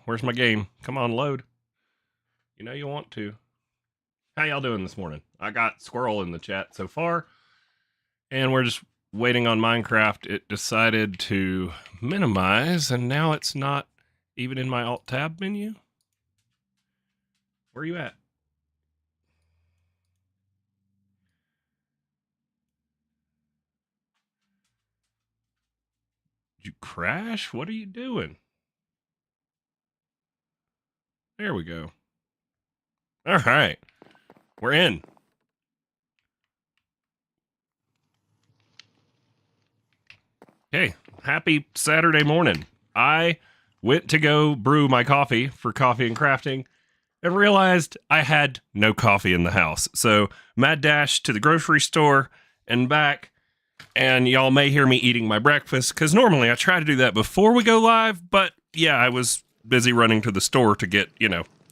Where's my game? Come on, load. You know you want to. How y'all doing this morning? I got Squirrel in the chat so far, and we're just waiting on Minecraft. It decided to minimize, and now it's not even in my Alt-Tab menu. Where are you at? Did you crash? What are you doing? There we go. All right. We're in. Hey, happy Saturday morning. I went to go brew my coffee for Coffee and Crafting and realized I had no coffee in the house. So, mad dash to the grocery store and back. And y'all may hear me eating my breakfast because normally I try to do that before we go live. But yeah, I was busy running to the store to get,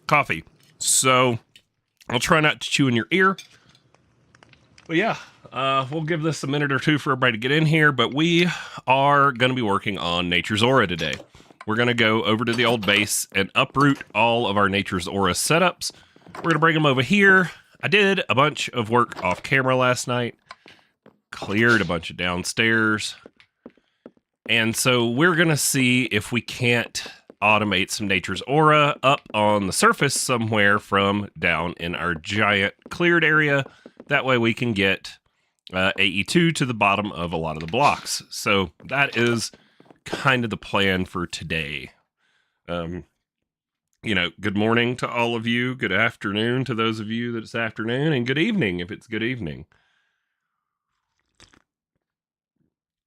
coffee. So I'll try not to chew in your ear. But yeah, we'll give this a minute or two for everybody to get in here. But we are going to be working on Nature's Aura today. We're going to go over to the old base and uproot all of our Nature's Aura setups. We're going to bring them over here. I did a bunch of work off camera last night. Cleared a bunch of downstairs. And so we're going to see if we can't automate some Nature's Aura up on the surface somewhere from down in our giant cleared area. That way we can get AE2 to the bottom of a lot of the blocks. So that is kind of the plan for today. Good morning to all of you. Good afternoon to those of you that it's afternoon, and good evening if it's good evening.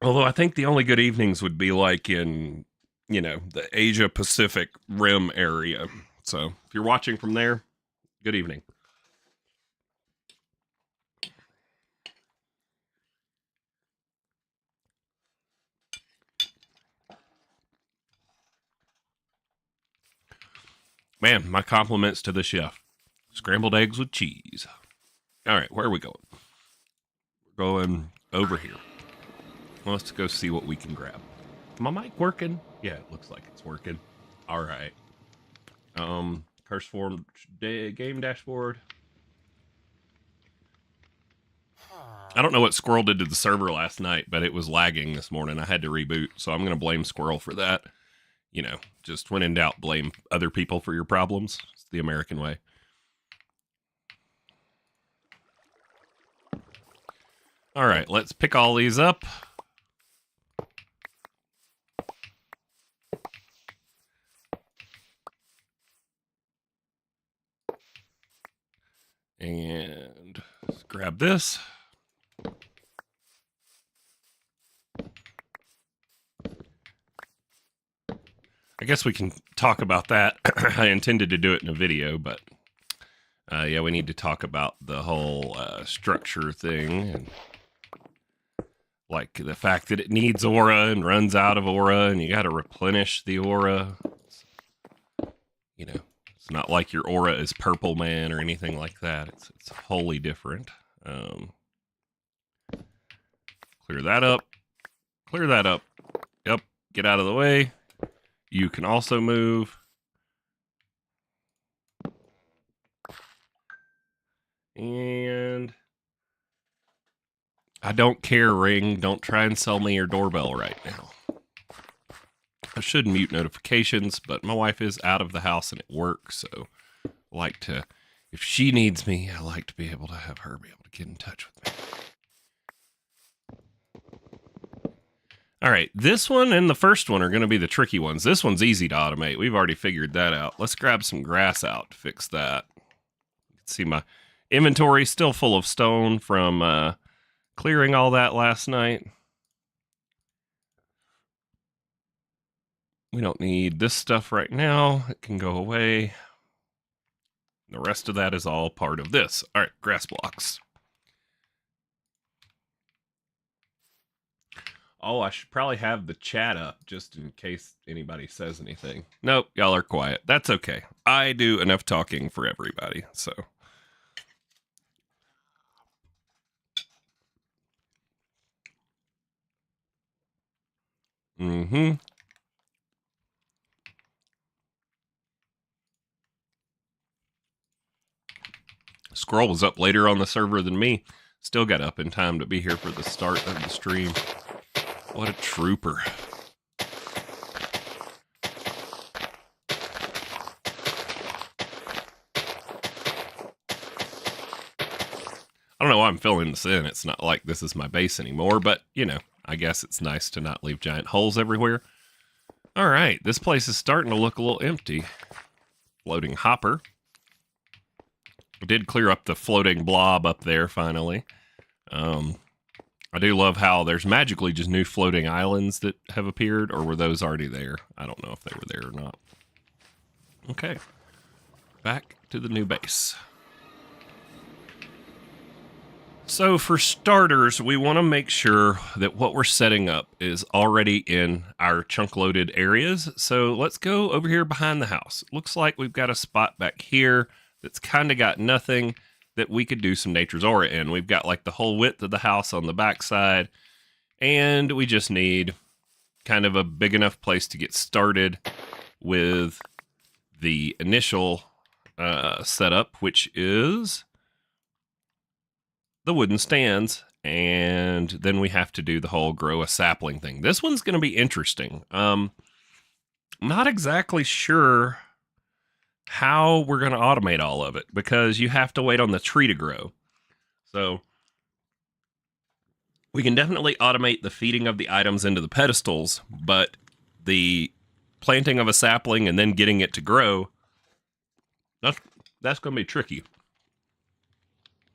Although I think the only good evenings would be like in, the Asia Pacific Rim area. So if you're watching from there, good evening. Man, my compliments to the chef. Scrambled eggs with cheese. All right, where are we going? We're going over here. Let's go see what we can grab. My mic working? Yeah, it looks like it's working. All right. Curse form game dashboard. I don't know what Squirrel did to the server last night, but it was lagging this morning. I had to reboot, so I'm going to blame Squirrel for that. Just when in doubt, blame other people for your problems. It's the American way. All right, let's pick all these up. And let's grab this. I guess we can talk about that. I intended to do it in a video, but yeah, we need to talk about the whole structure thing, and like the fact that it needs aura and runs out of aura, and you got to replenish the aura. It's not like your aura is purple man or anything like that. It's wholly different. Clear that up. Clear that up. Yep. Get out of the way. You can also move. And I don't care, Ring. Don't try and sell me your doorbell right now. I should mute notifications, but my wife is out of the house and at work, so I like to, if she needs me, I like to be able to have her be able to get in touch with me. All right, this one and the first one are going to be the tricky ones. This one's easy to automate. We've already figured that out. Let's grab some grass out to fix that. You can see my inventory still full of stone from clearing all that last night. We don't need this stuff right now. It can go away. The rest of that is all part of this. All right, grass blocks. Oh, I should probably have the chat up just in case anybody says anything. Nope, y'all are quiet. That's okay. I do enough talking for everybody, so. Mm-hmm. Squirrel was up later on the server than me. Still got up in time to be here for the start of the stream. What a trooper. I don't know why I'm filling this in. It's not like this is my base anymore, but, you know, I guess it's nice to not leave giant holes everywhere. All right, this place is starting to look a little empty. Floating hopper. I did clear up the floating blob up there, finally. I do love how there's magically just new floating islands that have appeared, or were those already there? I don't know if they were there or not. Okay, back to the new base. So for starters, we want to make sure that what we're setting up is already in our chunk-loaded areas. So let's go over here behind the house. Looks like we've got a spot back here that's kind of got nothing that we could do some Nature's Aura in. We've got like the whole width of the house on the backside, and we just need kind of a big enough place to get started with the initial setup, which is the wooden stands, and then we have to do the whole grow a sapling thing. This one's going to be interesting. Not exactly sure how we're going to automate all of it, because you have to wait on the tree to grow. So we can definitely automate the feeding of the items into the pedestals, but the planting of a sapling and then getting it to grow, that's going to be tricky.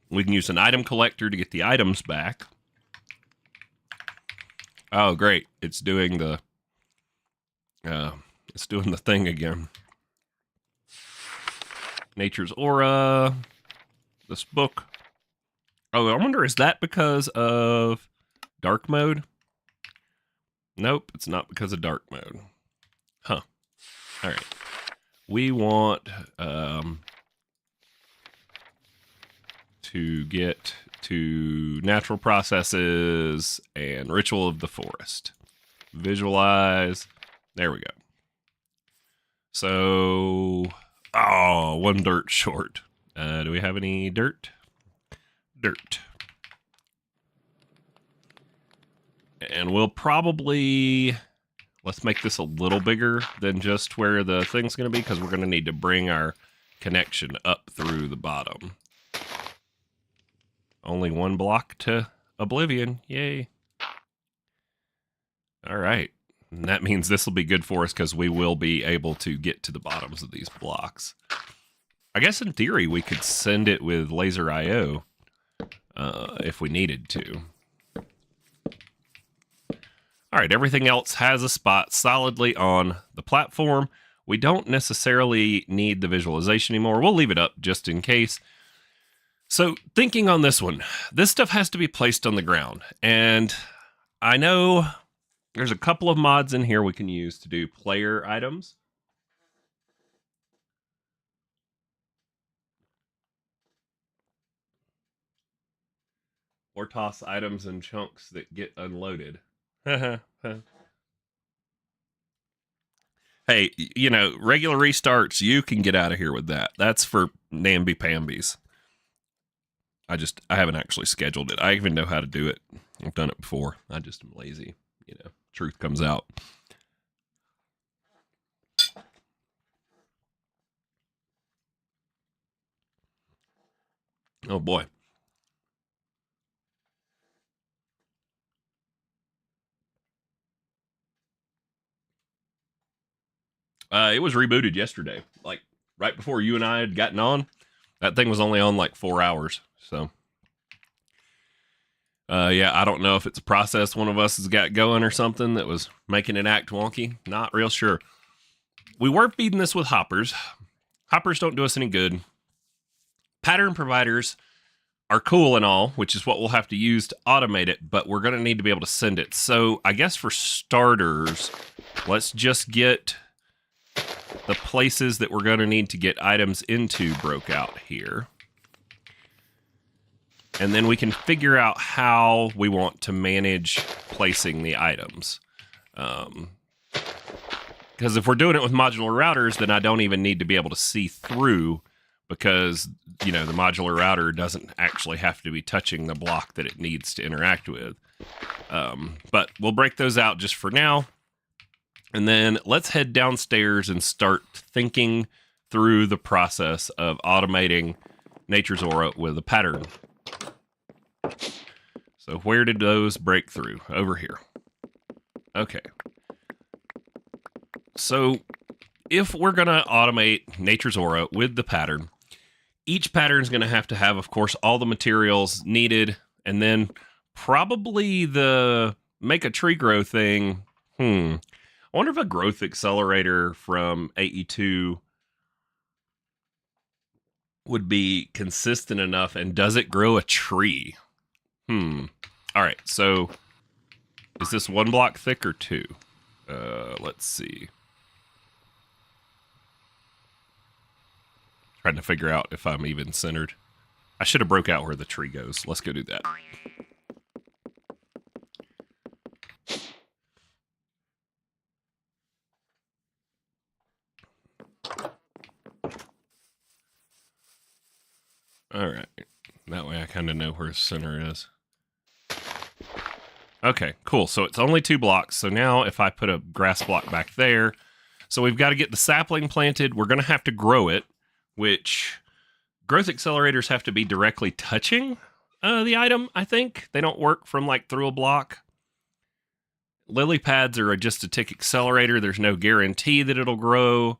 We can use an item collector to get the items back. Oh, great. It's doing the thing again. Nature's Aura. This book. Oh, I wonder, is that because of dark mode? Nope, it's not because of dark mode. Huh. All right. We want to get to natural processes and ritual of the forest. Visualize. There we go. So, oh, one dirt short. Do we have any dirt? Dirt. And we'll probably, let's make this a little bigger than just where the thing's going to be, because we're going to need to bring our connection up through the bottom. Only one block to oblivion. Yay. All right. And that means this will be good for us, because we will be able to get to the bottoms of these blocks. I guess in theory we could send it with laser IO if we needed to. All right, everything else has a spot solidly on the platform. We don't necessarily need the visualization anymore. We'll leave it up just in case. So thinking on this one, this stuff has to be placed on the ground. And I know there's a couple of mods in here we can use to do player items. Or toss items in chunks that get unloaded. Hey, you know, regular restarts, you can get out of here with that. That's for namby-pambies. I haven't actually scheduled it. I even know how to do it. I've done it before. I just am lazy. You know, truth comes out. Oh boy. It was rebooted yesterday, like right before you and I had gotten on. That thing was only on like 4 hours. So, yeah, I don't know if it's a process one of us has got going or something that was making it act wonky. Not real sure. We were feeding this with hoppers. Hoppers don't do us any good. Pattern providers are cool and all, which is what we'll have to use to automate it, but we're going to need to be able to send it. So I guess for starters, let's just get the places that we're going to need to get items into broke out here. And then we can figure out how we want to manage placing the items. Because if we're doing it with modular routers, then I don't even need to be able to see through because, the modular router doesn't actually have to be touching the block that it needs to interact with. But we'll break those out just for now. And then let's head downstairs and start thinking through the process of automating Nature's Aura with a pattern. So where did those break through? Over here. Okay. So if we're going to automate Nature's Aura with the pattern, each pattern is going to have, of course, all the materials needed, and then probably the make a tree grow thing. I wonder if a growth accelerator from AE2 would be consistent enough, and does it grow a tree? All right, so is this 1 block thick or 2? Let's see. Trying to figure out if I'm even centered. I should have broke out where the tree goes. Let's go do that. All right. That way I kind of know where the center is. Okay, cool. So it's only 2 blocks. So now if I put a grass block back there, so we've got to get the sapling planted. We're going to have to grow it, which growth accelerators have to be directly touching the item, I think. They don't work from like through a block. Lily pads are just a tick accelerator. There's no guarantee that it'll grow.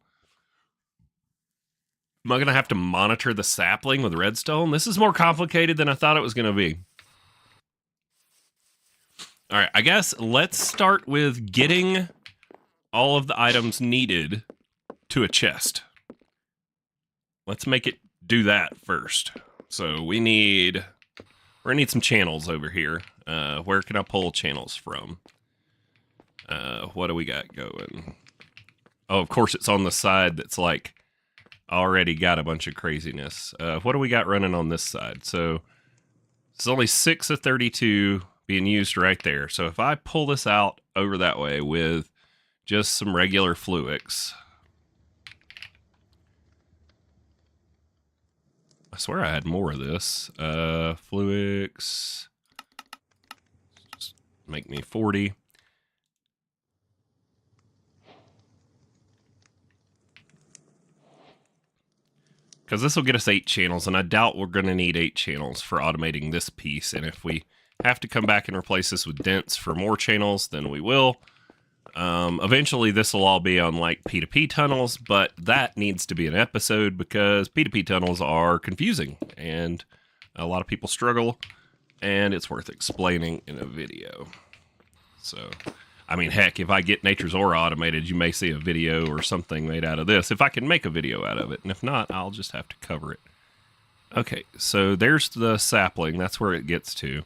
Am I going to have to monitor the sapling with redstone? This is more complicated than I thought it was going to be. All right, I guess let's start with getting all of the items needed to a chest. Let's make it do that first. So we're going to need some channels over here. Where can I pull channels from? What do we got going? Oh, of course it's on the side that's like already got a bunch of craziness. What do we got running on this side? So it's only 6 of 32 being used right there. So if I pull this out over that way with just some regular Fluix, I swear I had more of this. Fluix, just make me 40. Because this will get us 8 channels, and I doubt we're going to need 8 channels for automating this piece. And if we have to come back and replace this with dents for more channels, then we will. Eventually, this will all be on like P2P tunnels, but that needs to be an episode because P2P tunnels are confusing, and a lot of people struggle, and it's worth explaining in a video. So, I mean, heck, if I get Nature's Aura automated, you may see a video or something made out of this, if I can make a video out of it. And if not, I'll just have to cover it. Okay, so there's the sapling. That's where it gets to.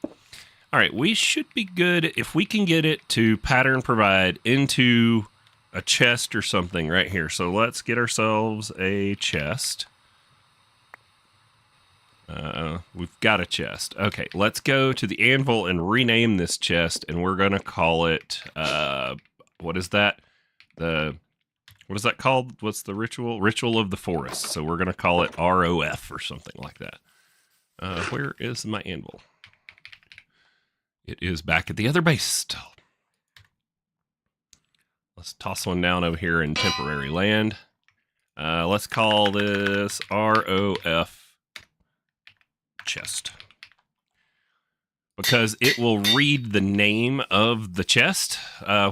All right, we should be good if we can get it to pattern provide into a chest or something right here. So let's get ourselves a chest. We've got a chest. Okay, let's go to the anvil and rename this chest, and we're gonna call it what is that? What is that called? What's the ritual? Ritual of the Forest. So we're gonna call it ROF or something like that. Where is my anvil? It is back at the other base still. Let's toss one down over here in temporary land. Let's call this ROF chest, because it will read the name of the chest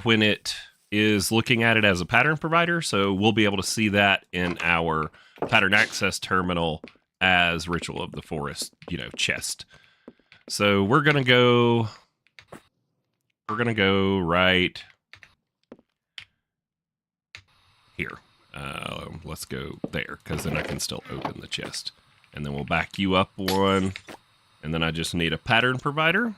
when it is looking at it as a pattern provider. So we'll be able to see that in our pattern access terminal as Ritual of the Forest, chest. So we're gonna go right here. Let's go there, because then I can still open the chest. And then we'll back you up one. And then I just need a pattern provider.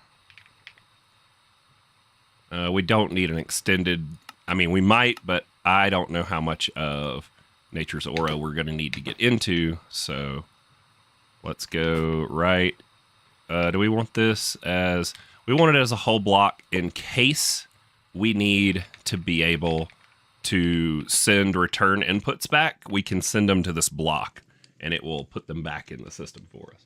We don't need an extended... I mean, we might, but I don't know how much of Nature's Aura we're going to need to get into. So let's go right. Do we want this as... We want it as a whole block in case we need to be able to send return inputs back. We can send them to this block. and it will put them back in the system for us.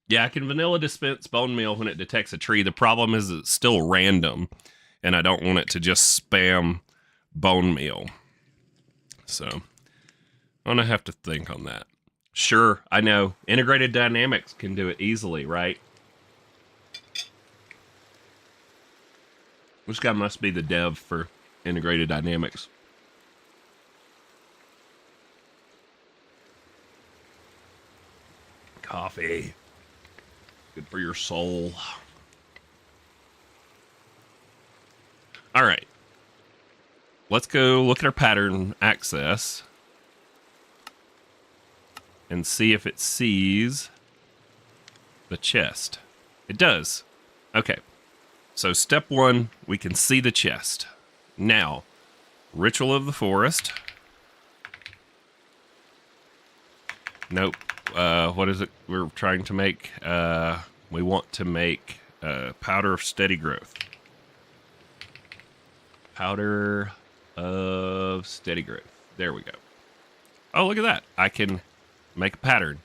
Yeah, I can vanilla dispense bone meal when it detects a tree. The problem is it's still random, and I don't want it to just spam bone meal. So I'm going to have to think on that. Sure, I know. Integrated Dynamics can do it easily, right? This guy must be the dev for Integrated Dynamics. Coffee. Good for your soul. All right. Let's go look at our pattern access and see if it sees the chest. It does. Okay. So step 1, we can see the chest. Now, Ritual of the Forest. Nope. What is it we're trying to make? We want to make Powder of Steady Growth. Powder of Steady Growth. There we go. Oh, look at that. I can make a pattern.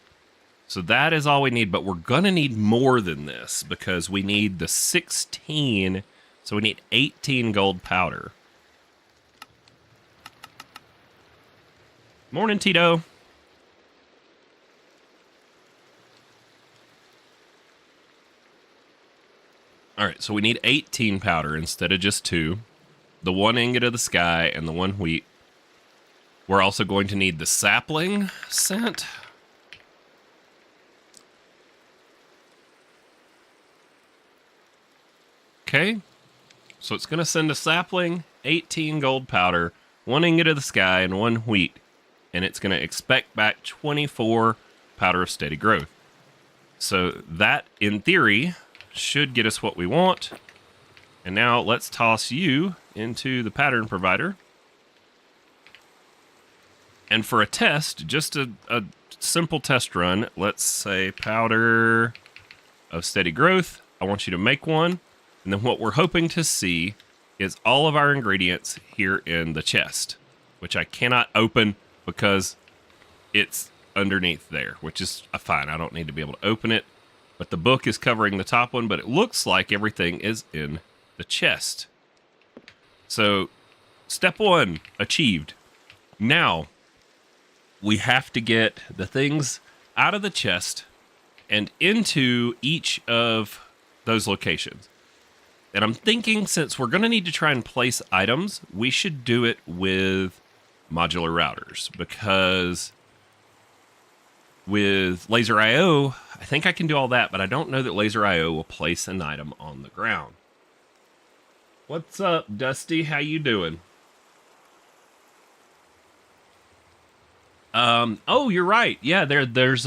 So that is all we need, but we're going to need more than this because we need the 16. So we need 18 gold powder. Morning, Tito. All right, so we need 18 powder instead of just 2. The 1 ingot of the sky and the 1 wheat. We're also going to need the sapling scent. Okay, so it's going to send a sapling, 18 gold powder, 1 ingot of the sky, and 1 wheat. And it's going to expect back 24 powder of steady growth. So that, in theory, should get us what we want. And now let's toss you into the pattern provider. And for a test, just a simple test run, let's say powder of steady growth. I want you to make one. And then what we're hoping to see is all of our ingredients here in the chest, which I cannot open because it's underneath there, which is fine. I don't need to be able to open it. But the book is covering the top one, but it looks like everything is in the chest. So, step 1, achieved. Now, we have to get the things out of the chest and into each of those locations. And I'm thinking since we're going to need to try and place items, we should do it with modular routers because with Laser IO, I think I can do all that, but I don't know that Laser IO will place an item on the ground. What's up, Dusty? How you doing? Oh, you're right. Yeah, there's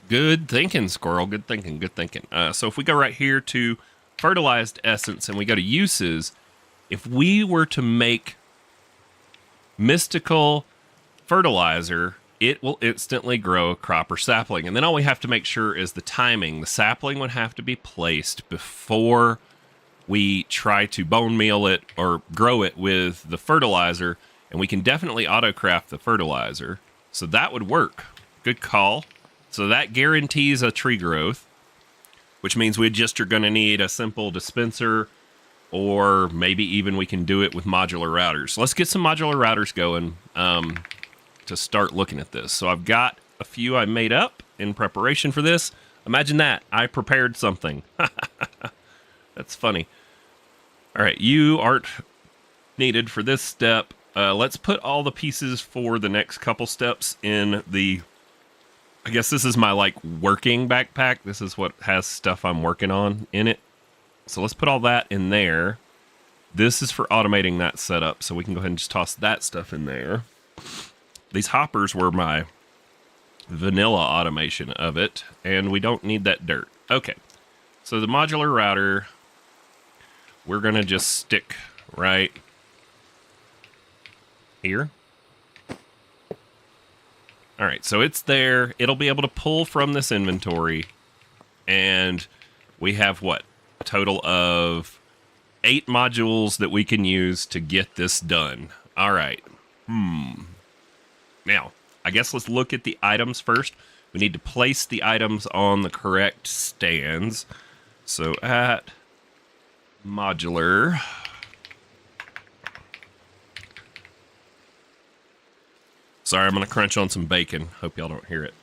good thinking, Squirrel. Good thinking. So if we go right here to fertilized essence and we go to uses, if we were to make mystical fertilizer, it will instantly grow a crop or sapling. And then all we have to make sure is the timing. The sapling would have to be placed before we try to bone meal it or grow it with the fertilizer. And we can definitely auto-craft the fertilizer. So that would work. Good call. So that guarantees a tree growth, which means we just are going to need a simple dispenser, or maybe even we can do it with modular routers. So let's get some modular routers going to start looking at this. So I've got a few I made up in preparation for this. Imagine that. I prepared something. That's funny. All right, you aren't needed for this step. Let's put all the pieces for the next couple steps in the... I guess this is my, working backpack. This is what has stuff I'm working on in it. So let's put all that in there. This is for automating that setup, so we can go ahead and just toss that stuff in there. These hoppers were my vanilla automation of it, and we don't need that dirt. Okay, so the modular router, we're going to just stick right here. All right, so it's there. It'll be able to pull from this inventory, and we have what? A total of 8 modules that we can use to get this done. All right. Now, I guess let's look at the items first. We need to place the items on the correct stands. So at modular. Sorry, I'm going to crunch on some bacon. Hope y'all don't hear it.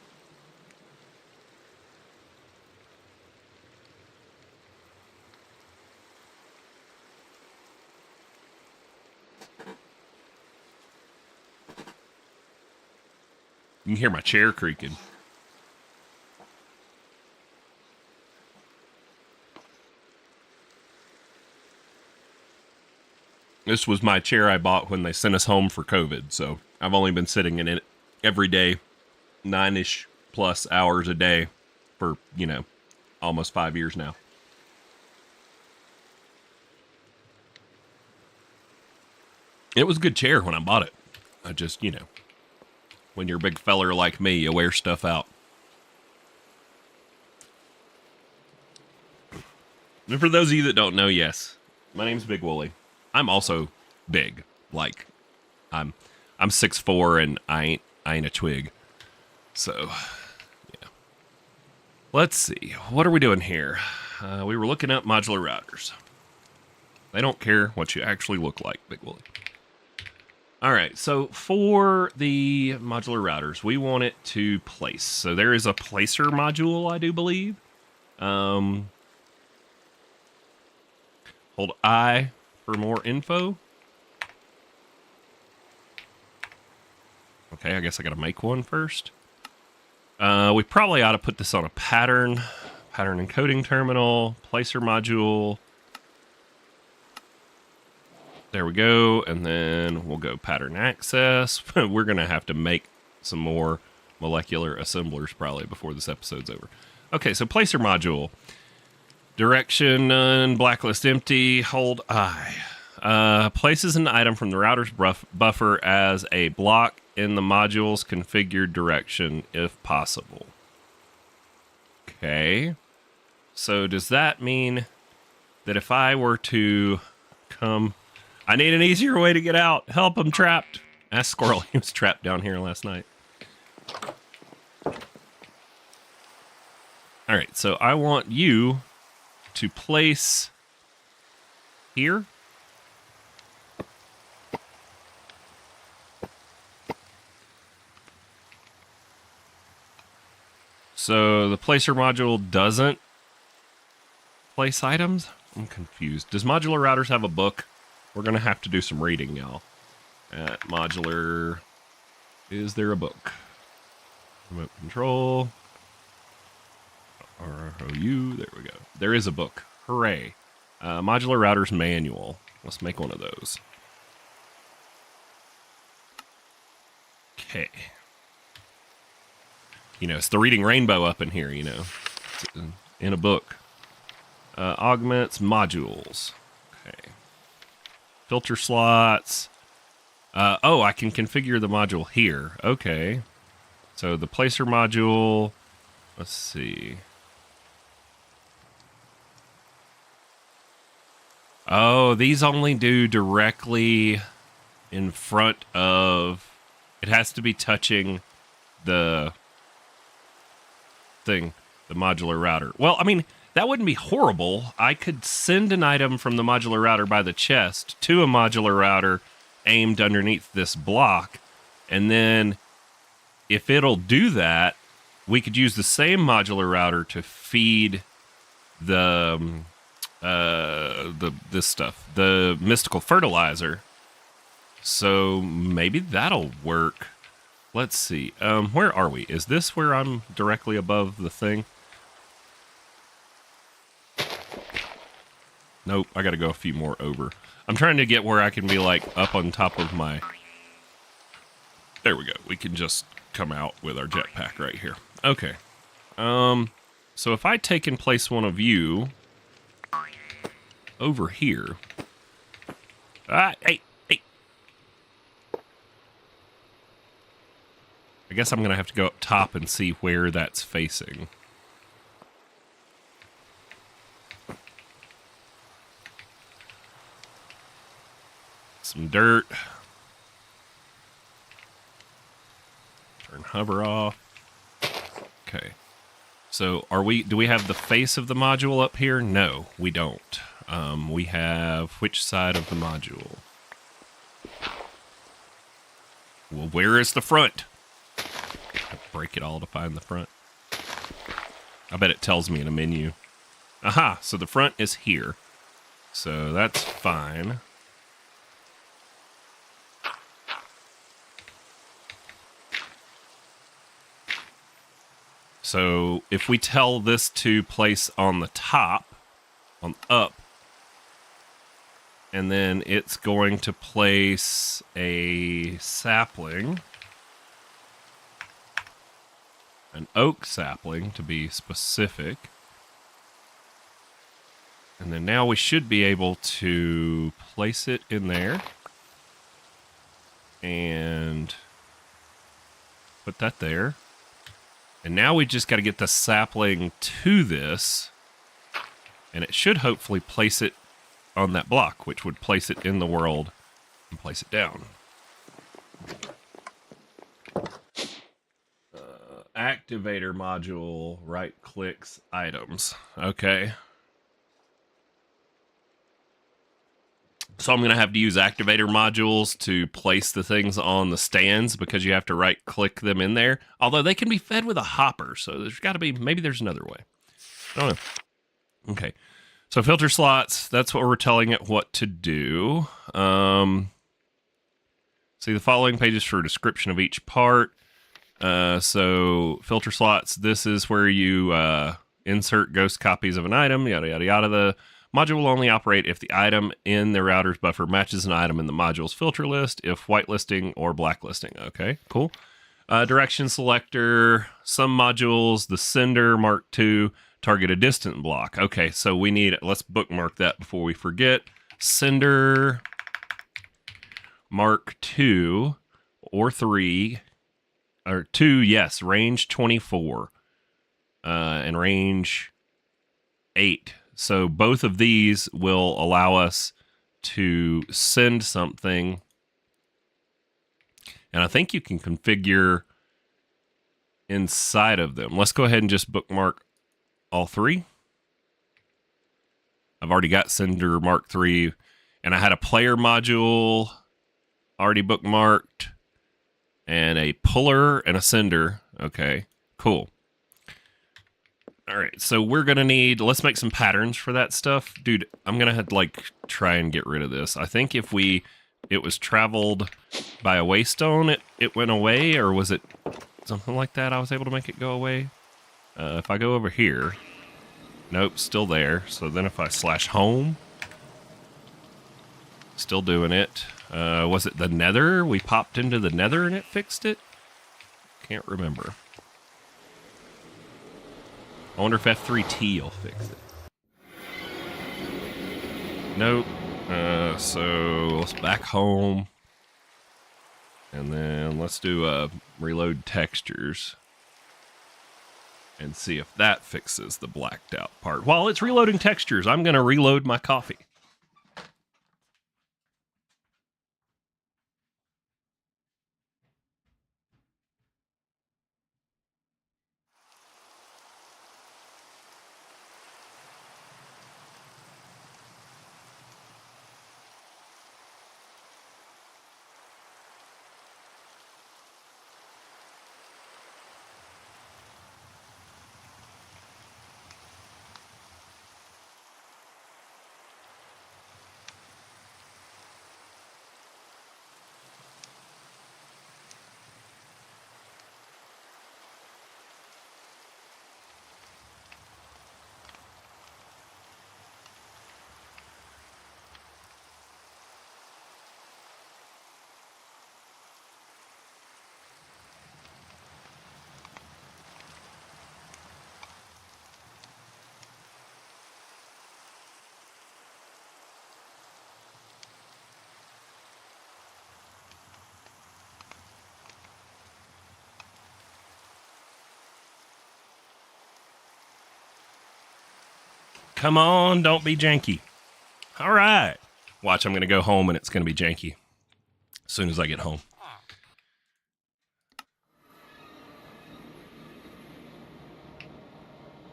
You can hear my chair creaking. This was my chair I bought when they sent us home for COVID, so I've only been sitting in it every day, 9-ish plus hours a day for, almost 5 years now. It was a good chair when I bought it. I just, when you're a big feller like me, you wear stuff out. And for those of you that don't know, yes, my name's Big Wooly. I'm also big. Like, I'm 6'4" and I ain't a twig. So, yeah. Let's see. What are we doing here? We were looking up modular routers. They don't care what you actually look like, Big Wooly. All right, so for the modular routers, we want it to place. So there is a placer module, I do believe. Hold I for more info. Okay, I guess I gotta make one first. We probably ought to put this on a pattern encoding terminal, placer module. There we go, and then we'll go pattern access. We're gonna have to make some more molecular assemblers probably before this episode's over. Okay, so placer module. Direction none, blacklist empty, hold I. Places an item from the router's buffer as a block in the module's configured direction if possible. Okay. So does that mean that if I were to come... I need an easier way to get out. Help, I'm trapped. Ask Squirrel, he was trapped down here last night. All right, so I want you to place here. So the placer module doesn't place items? I'm confused. Does modular routers have a book? We're going to have to do some reading, y'all. At modular, is there a book? Remote control. ROU, there we go. There is a book. Hooray. Modular routers manual. Let's make one of those. Okay. It's the reading rainbow up in here, It's in a book. Augments, modules. Okay. Filter slots. I can configure the module here. Okay. So the placer module, let's see. Oh, these only do directly in front of... It has to be touching the thing, the modular router. Well, I mean, that wouldn't be horrible. I could send an item from the modular router by the chest to a modular router aimed underneath this block. And then if it'll do that, we could use the same modular router to feed this stuff, the mystical fertilizer. So maybe that'll work. Let's see. Where are we? Is this where I'm directly above the thing? Nope, I gotta go a few more over. I'm trying to get where I can be like up on top of my... There we go. We can just come out with our jetpack right here. Okay. So if I take and place one of you over here... Hey! I guess I'm going to have to go up top and see where that's facing. some dirt. Turn hover off. Okay. So do we have the face of the module up here? No, we don't. We have which side of the module? Well, where is the front? Break it all to find the front. I bet it tells me in a menu. Aha, so the front is here. So that's fine. So if we tell this to place on the top, on up, and then it's going to place a sapling, an oak sapling to be specific. And then now we should be able to place it in there and put that there. And now we just got to get the sapling to this, and it should hopefully place it on that block, which would place it in the world and place it down. Activator module, right clicks, items. Okay. So I'm going to have to use activator modules to place the things on the stands because you have to right click them in there. Although they can be fed with a hopper. So there's got to be, maybe there's another way. I don't know. Okay. So filter slots, that's what we're telling it what to do. See the following pages for a description of each part. So filter slots, this is where you insert ghost copies of an item, yada, yada, yada. The module will only operate if the item in the router's buffer matches an item in the module's filter list, if whitelisting or blacklisting. Okay, cool. Direction selector, some modules, the sender, Mark II, target a distant block. Okay, so we need, let's bookmark that before we forget. Sender, Mark II, or 3, or 2, yes, range 24, and range 8. So both of these will allow us to send something. And I think you can configure inside of them. Let's go ahead and just bookmark all 3. I've already got sender Mark III, and I had a player module already bookmarked, and a puller and a sender. Okay, cool. All right, so we're going to need, let's make some patterns for that stuff. Dude, I'm going to have to, like, try and get rid of this. I think if it was traveled by a waystone, it went away, or was it something like that? I was able to make it go away. If I go over here, nope, still there. So then if I slash home, still doing it. Was it the nether? We popped into the nether and it fixed it? Can't remember. I wonder if F3T will fix it. Nope. So let's back home. And then let's do reload textures. And see if that fixes the blacked out part. While it's reloading textures, I'm going to reload my coffee. Come on, don't be janky. All right. Watch, I'm going to go home and it's going to be janky. as soon as I get home.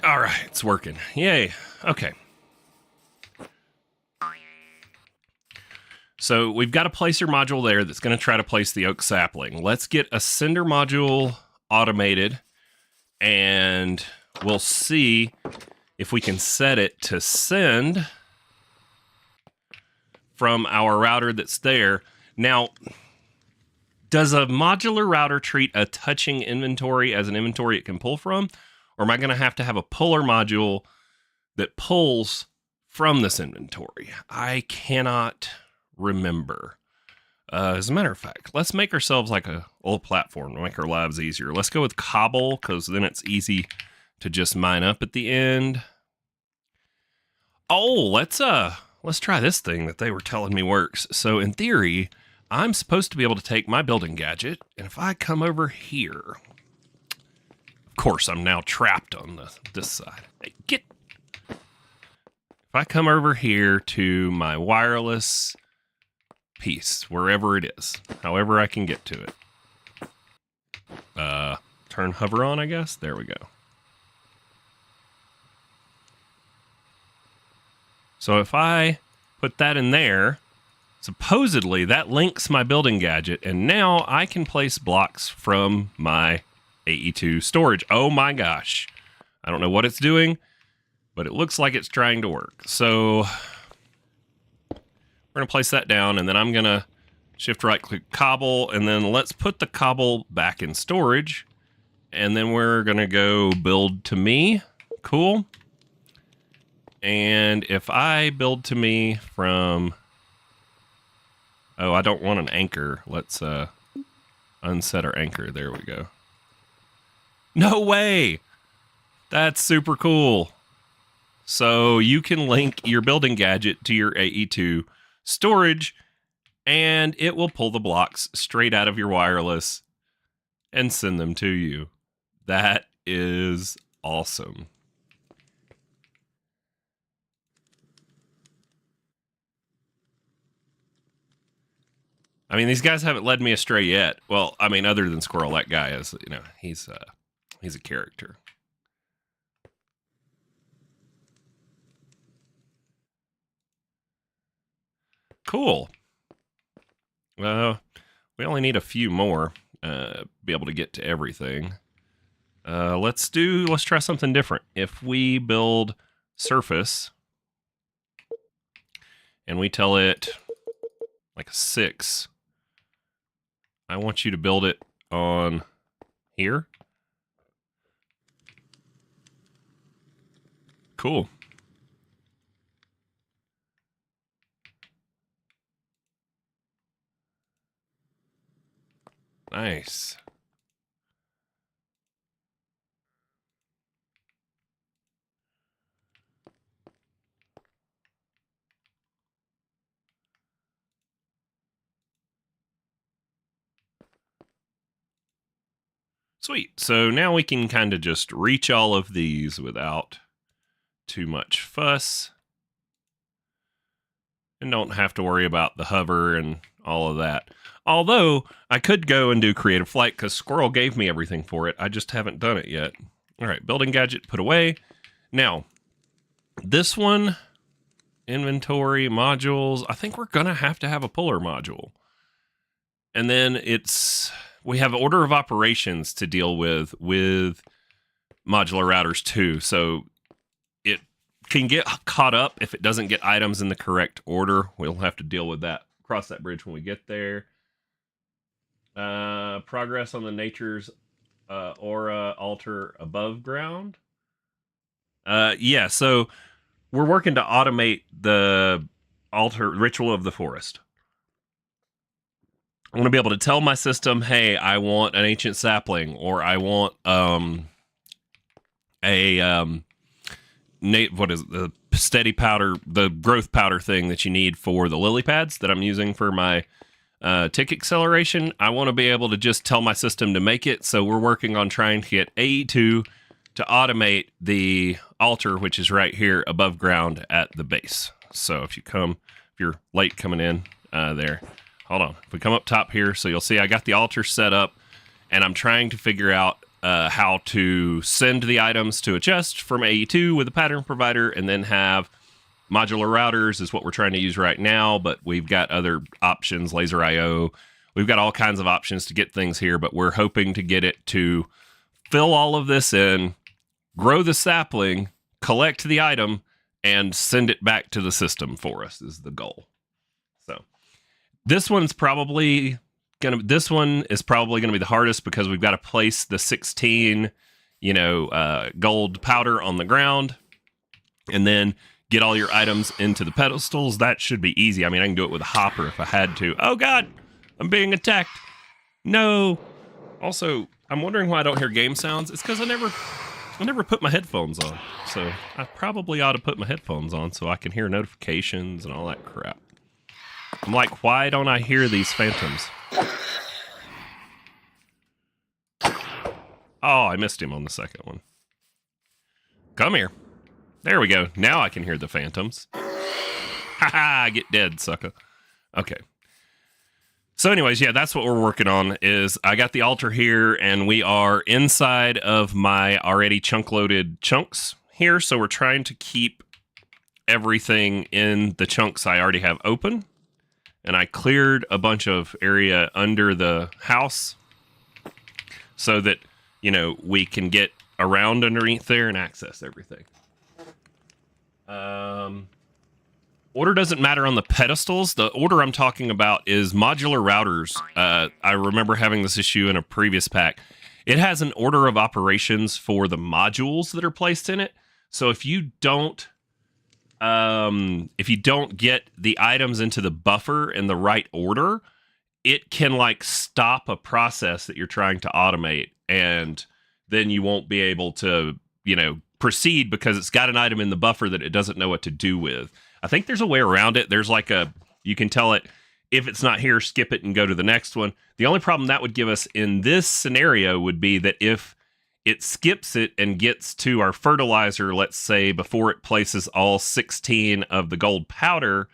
All right, it's working. Yay. Okay. So we've got a placer module there that's going to try to place the oak sapling. Let's get a sender module automated, and we'll see if we can set it to send from our router that's there. Now, does a modular router treat a touching inventory as an inventory it can pull from? Or am I going to have a puller module that pulls from this inventory? I cannot remember. As a matter of fact, let's make ourselves like a old platform to make our lives easier. Let's go with cobble, because then it's easy to just mine up at the end. Oh, let's try this thing that they were telling me works. So in theory, I'm supposed to be able to take my building gadget, and if I come over here, of course I'm now trapped on this side. Hey, if I come over here to my wireless piece, wherever it is, however I can get to it. Turn hover on, I guess. There we go. So if I put that in there, supposedly that links my building gadget, and now I can place blocks from my AE2 storage. Oh my gosh. I don't know what it's doing, but it looks like it's trying to work. So we're going to place that down, and then I'm going to shift right click cobble, and then let's put the cobble back in storage, and then we're going to go build to me. Cool. And if I build to me from, oh, I don't want an anchor. Let's unset our anchor. There we go. No way. That's super cool. So you can link your building gadget to your AE2 storage, and it will pull the blocks straight out of your wireless and send them to you. That is awesome. I mean, these guys haven't led me astray yet. Well, I mean, other than Squirrel, that guy is, you know, he's a character. Cool. We only need a few more be able to get to everything. Let's try something different. If we build surface and we tell it like a 6, I want you to build it on here. Cool. Nice. Sweet. So now we can kind of just reach all of these without too much fuss. And don't have to worry about the hover and all of that. Although, I could go and do Creative Flight because Squirrel gave me everything for it. I just haven't done it yet. All right, building gadget put away. Now, this one, inventory, modules, I think we're going to have a puller module. And then we have order of operations to deal with modular routers too. So it can get caught up if it doesn't get items in the correct order. We'll have to deal with that, cross that bridge when we get there. Progress on the nature's aura altar above ground. Yeah, so we're working to automate the altar ritual of the forest. I want to be able to tell my system, hey, I want an ancient sapling, or I want what is it, the steady powder, the growth powder thing that you need for the lily pads that I'm using for my tick acceleration. I want to be able to just tell my system to make it. So we're working on trying to get AE2 to automate the altar, which is right here above ground at the base. So if you're late coming in there, hold on. If we come up top here, so you'll see I got the altar set up, and I'm trying to figure out how to send the items to a chest from AE2 with a pattern provider, and then have modular routers is what we're trying to use right now, but we've got other options, laser IO. We've got all kinds of options to get things here, but we're hoping to get it to fill all of this in, grow the sapling, collect the item, and send it back to the system for us is the goal. So this one is probably gonna be the hardest because we've got to place the 16, gold powder on the ground, and then get all your items into the pedestals. That should be easy. I mean, I can do it with a hopper if I had to. Oh God, I'm being attacked. No. Also, I'm wondering why I don't hear game sounds. It's because I never put my headphones on. So I probably ought to put my headphones on so I can hear notifications and all that crap. I'm like, why don't I hear these phantoms? Oh, I missed him on the second one. Come here. There we go. Now I can hear the phantoms. Ha ha, get dead, sucker. Okay. So anyways, yeah, that's what we're working on is I got the altar here and we are inside of my already chunk-loaded chunks here. So we're trying to keep everything in the chunks I already have open. And I cleared a bunch of area under the house so that, we can get around underneath there and access everything. Order doesn't matter on the pedestals. The order I'm talking about is modular routers. I remember having this issue in a previous pack. It has an order of operations for the modules that are placed in it. So if you don't get the items into the buffer in the right order, it can stop a process that you're trying to automate, and then you won't be able to, proceed because it's got an item in the buffer that it doesn't know what to do with. I think there's a way around it. There's you can tell it, if it's not here, skip it and go to the next one. The only problem that would give us in this scenario would be that if it skips it and gets to our fertilizer, let's say, before it places all 16 of the gold powder,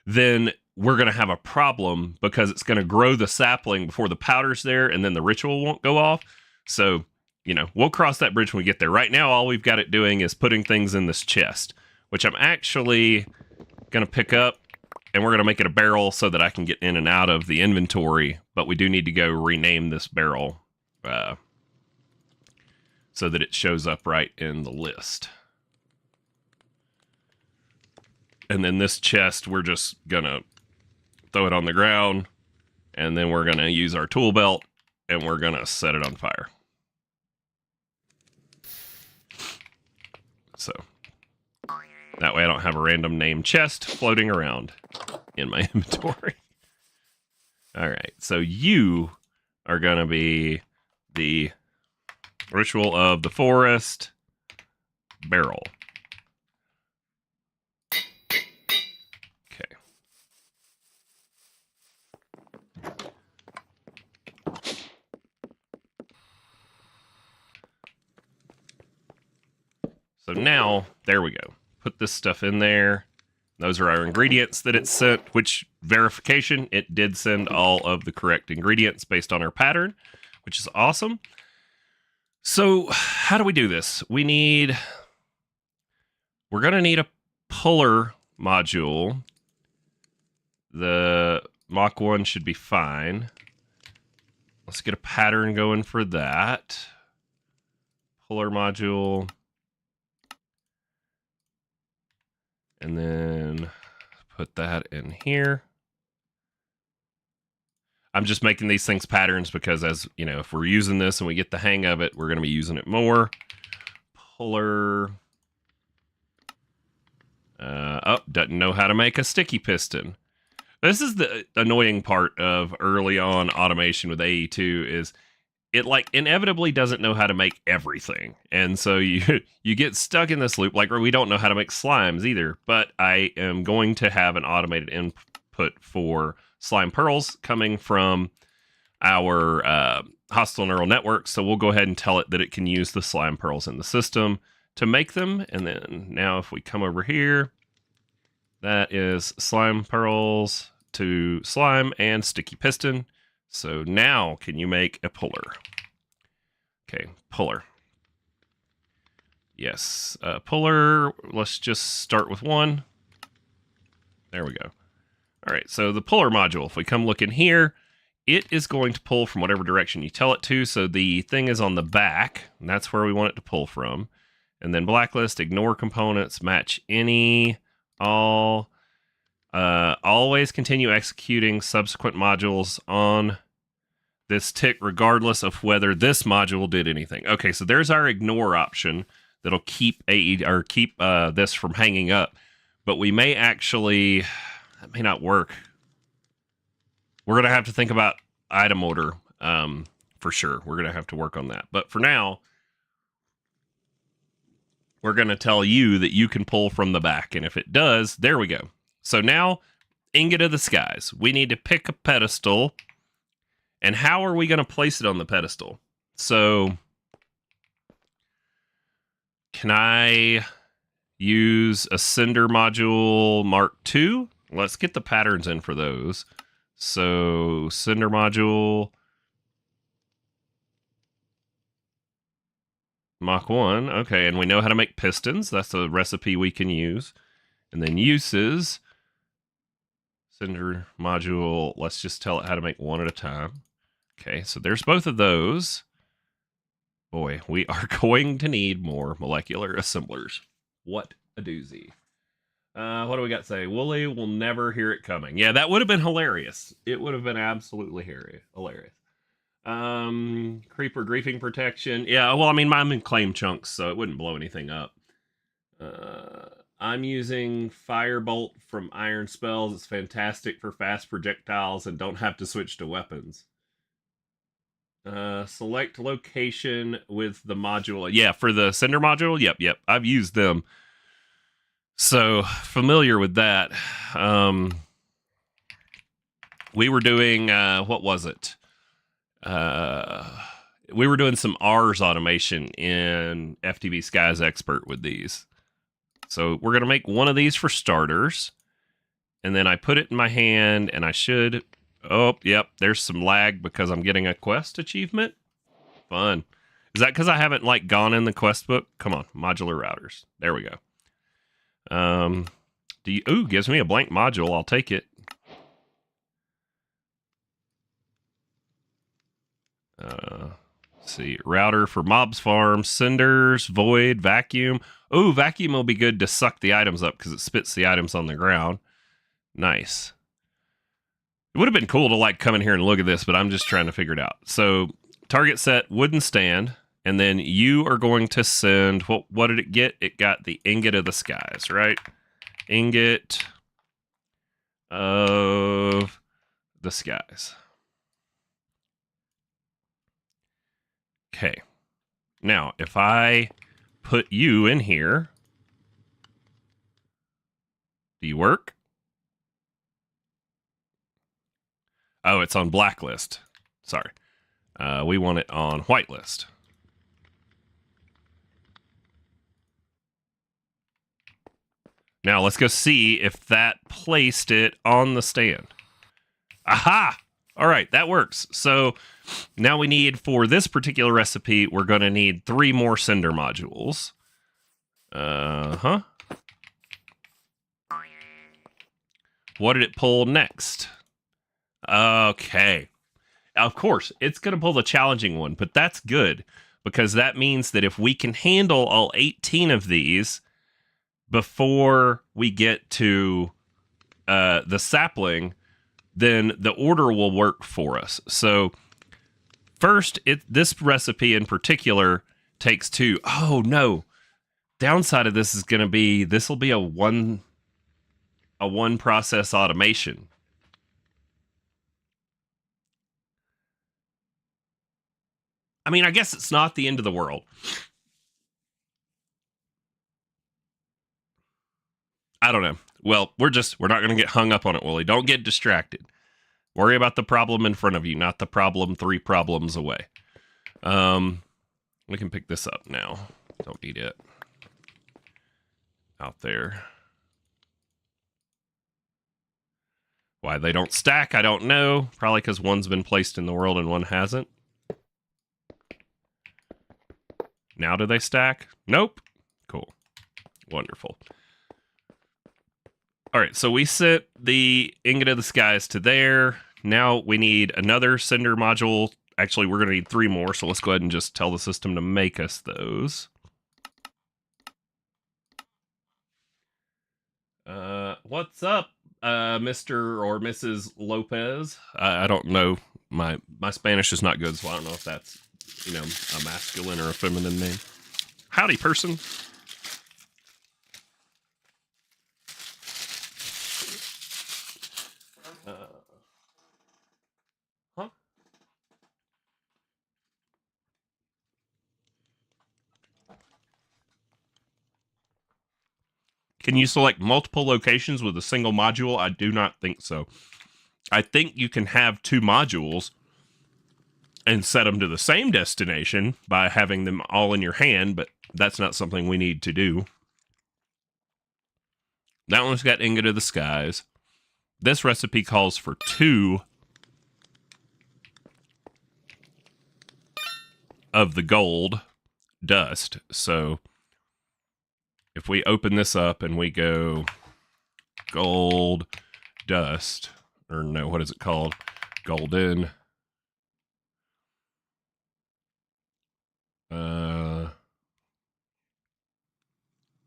then we're going to have a problem because it's going to grow the sapling before the powder's there, and then the ritual won't go off. So, we'll cross that bridge when we get there. Right now, all we've got it doing is putting things in this chest, which I'm actually going to pick up, and we're going to make it a barrel so that I can get in and out of the inventory, but we do need to go rename this barrel so that it shows up right in the list. And then this chest, we're just going to throw it on the ground, and then we're going to use our tool belt, and we're going to set it on fire. So that way I don't have a random named chest floating around in my inventory. All right, so you are going to be the Ritual of the Forest barrel. Okay. So now, there we go. Put this stuff in there. Those are our ingredients that it sent, which verification, it did send all of the correct ingredients based on our pattern, which is awesome. So how do we do this? We're going to need a puller module. The Mach 1 should be fine. Let's get a pattern going for that. Puller module. And then put that in here. I'm just making these things patterns because, as you know, if we're using this and we get the hang of it, we're going to be using it more. Puller. Doesn't know how to make a sticky piston. This is the annoying part of early on automation with AE2 is it inevitably doesn't know how to make everything. And so you get stuck in this loop. We don't know how to make slimes either, but I am going to have an automated input for slime pearls coming from our hostile neural network. So we'll go ahead and tell it that it can use the slime pearls in the system to make them. And then now if we come over here, that is slime pearls to slime and sticky piston. So now can you make a puller? Okay, puller. Yes, puller. Let's just start with one. There we go. All right, so the puller module, if we come look in here, it is going to pull from whatever direction you tell it to. So the thing is on the back, and that's where we want it to pull from. And then blacklist, ignore components, match any, all. Always continue executing subsequent modules on this tick regardless of whether this module did anything. Okay, so there's our ignore option that'll keep this from hanging up. But we may actually, that may not work. We're going to have to think about item order for sure. We're going to have to work on that. But for now, we're going to tell you that you can pull from the back. And if it does, there we go. So now, ingot of the skies. We need to pick a pedestal. And how are we going to place it on the pedestal? So, can I use a Cinder module Mark II? Let's get the patterns in for those. So, Cinder module Mach 1. Okay, and we know how to make pistons. That's a recipe we can use. And then uses. Cinder module, let's just tell it how to make one at a time. Okay, so there's both of those. Boy, we are going to need more molecular assemblers. What a doozy. What do we got to say? Wooly will never hear it coming. Yeah, that would have been hilarious. It would have been absolutely hilarious. Creeper griefing protection. Yeah, well, I mean, I'm in claim chunks, so it wouldn't blow anything up. I'm using Firebolt from Iron Spells. It's fantastic for fast projectiles and don't have to switch to weapons. Select location with the module. Yeah, for the Cinder module. Yep. I've used them. So familiar with that. We were doing, what was it? We were doing some R's automation in FTV Skies Expert with these. So we're going to make one of these for starters. And then I put it in my hand and I should... Oh, yep, there's some lag because I'm getting a quest achievement. Fun. Is that because I haven't, like, gone in the quest book? Come on, modular routers. There we go. Ooh, gives me a blank module. I'll take it. Let's see. Router for mobs farm, cinders, void, vacuum. Ooh, vacuum will be good to suck the items up because it spits the items on the ground. Nice. It would have been cool to like come in here and look at this, but I'm just trying to figure it out. So target set wooden stand, and then you are going to send, what did it get? It got the ingot of the skies, right? Ingot of the skies. Okay. Now, if I put you in here, do you work? Oh, it's on blacklist. Sorry. We want it on whitelist. Now, let's go see if that placed it on the stand. Aha! All right, that works. So now we need, for this particular recipe, we're going to need 3 more Cinder modules. What did it pull next? Okay. Of course, it's going to pull the challenging one, but that's good because that means that if we can handle all 18 of these before we get to the sapling, then the order will work for us. So first, this recipe in particular takes 2. Oh, no. Downside of this is going to be, this will be a one process automation. I mean, I guess it's not the end of the world. I don't know. Well, we're not going to get hung up on it, Wooly. Don't get distracted. Worry about the problem in front of you, not the problem 3 problems away. We can pick this up now. Don't need it out there. Why they don't stack, I don't know. Probably because one's been placed in the world and one hasn't. Now do they stack? Nope. Cool. Wonderful. All right, so we sent the Ingot of the Skies to there. Now we need another sender module. Actually, we're going to need 3 more, so let's go ahead and just tell the system to make us those. What's up, Mr. or Mrs. Lopez? I don't know. My Spanish is not good, so I don't know if that's, you know, a masculine or a feminine name. Howdy, person. Huh? Can you select multiple locations with a single module? I do not think so. I think you can have 2 modules and set them to the same destination by having them all in your hand, but that's not something we need to do. That one's got Ingot of the Skies. This recipe calls for 2 of the gold dust. So if we open this up and we go gold dust, or no, what is it called? Golden.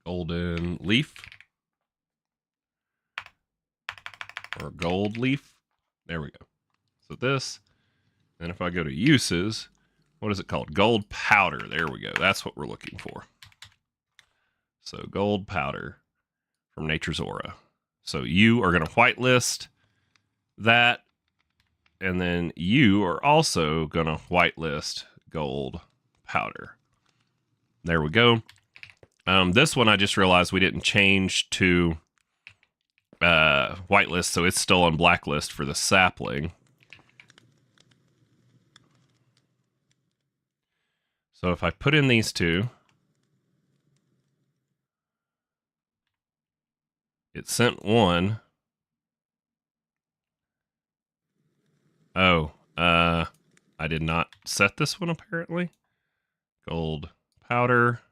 Golden leaf. Or gold leaf. There we go. So this, and if I go to uses, what is it called? Gold powder. There we go. That's what we're looking for. So gold powder from Nature's Aura. So you are going to whitelist that, and then you are also going to whitelist gold powder. There we go. This one I just realized we didn't change to whitelist, so it's still on blacklist for the sapling. So if I put in these 2, it sent 1. Oh, I did not set this one apparently. Gold powder.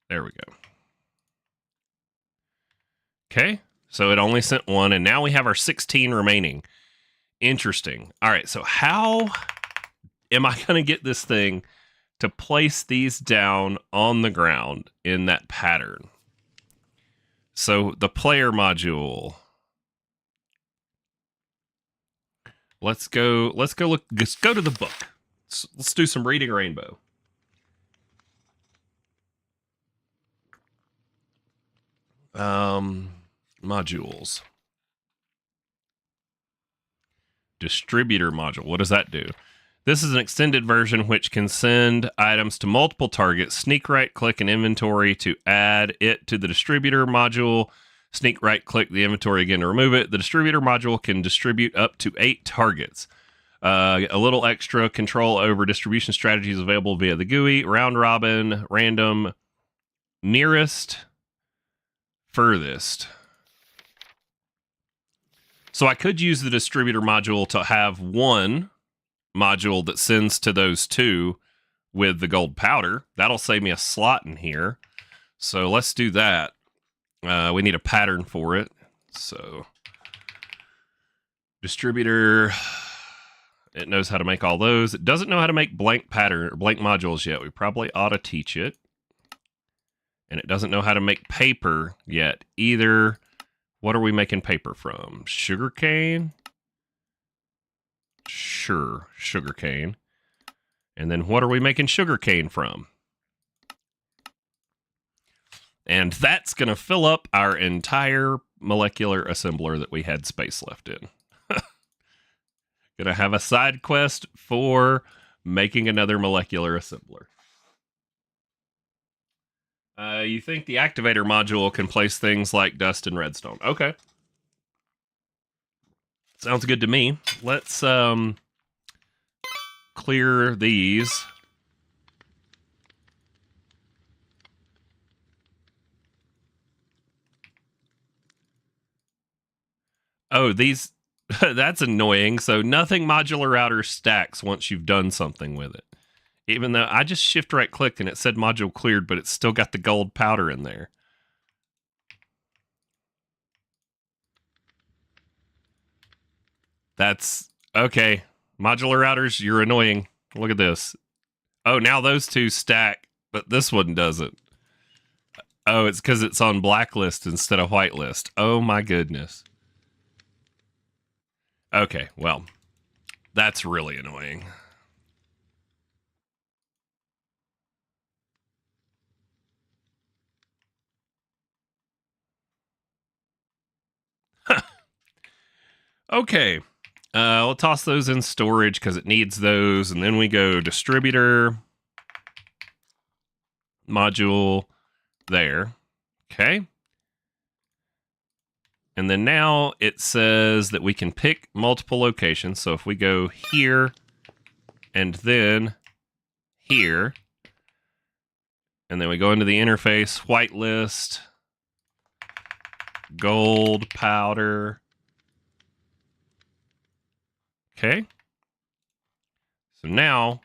There we go. Okay, so it only sent 1, and now we have our 16 remaining. Interesting. All right, so how am I going to get this thing to place these down on the ground in that pattern? So the player module. Let's go look. Let's go to the book. Let's do some reading rainbow. Modules. Distributor module. What does that do? This is an extended version which can send items to multiple targets. Sneak right click an inventory to add it to the distributor module. Sneak right click the inventory again to remove it. The distributor module can distribute up to 8 targets. A little extra control over distribution strategies available via the GUI. Round robin, random, nearest, furthest. So I could use the distributor module to have 1 module that sends to those 2 with the gold powder. That'll save me a slot in here. So let's do that. We need a pattern for it. So distributor, it knows how to make all those. It doesn't know how to make blank pattern or blank modules yet. We probably ought to teach it. And it doesn't know how to make paper yet either. What are we making paper from? Sugarcane? Sure, sugarcane. And then what are we making sugarcane from? And that's going to fill up our entire molecular assembler that we had space left in. Going to have a side quest for making another molecular assembler. You think the activator module can place things like dust and redstone? Okay. Sounds good to me. Let's clear these. Oh, these, that's annoying. So nothing modular router stacks once you've done something with it. Even though I just shift right clicked and it said module cleared, but it's still got the gold powder in there. That's okay. Modular routers, you're annoying. Look at this. Oh, now those two stack, but this one doesn't. Oh, it's because it's on blacklist instead of whitelist. Oh my goodness. Okay, well, that's really annoying. Okay, we'll toss those in storage because it needs those, and then we go distributor module there. Okay. And then now it says that we can pick multiple locations. So if we go here and then here, and then we go into the interface, whitelist, gold powder. Okay. So now,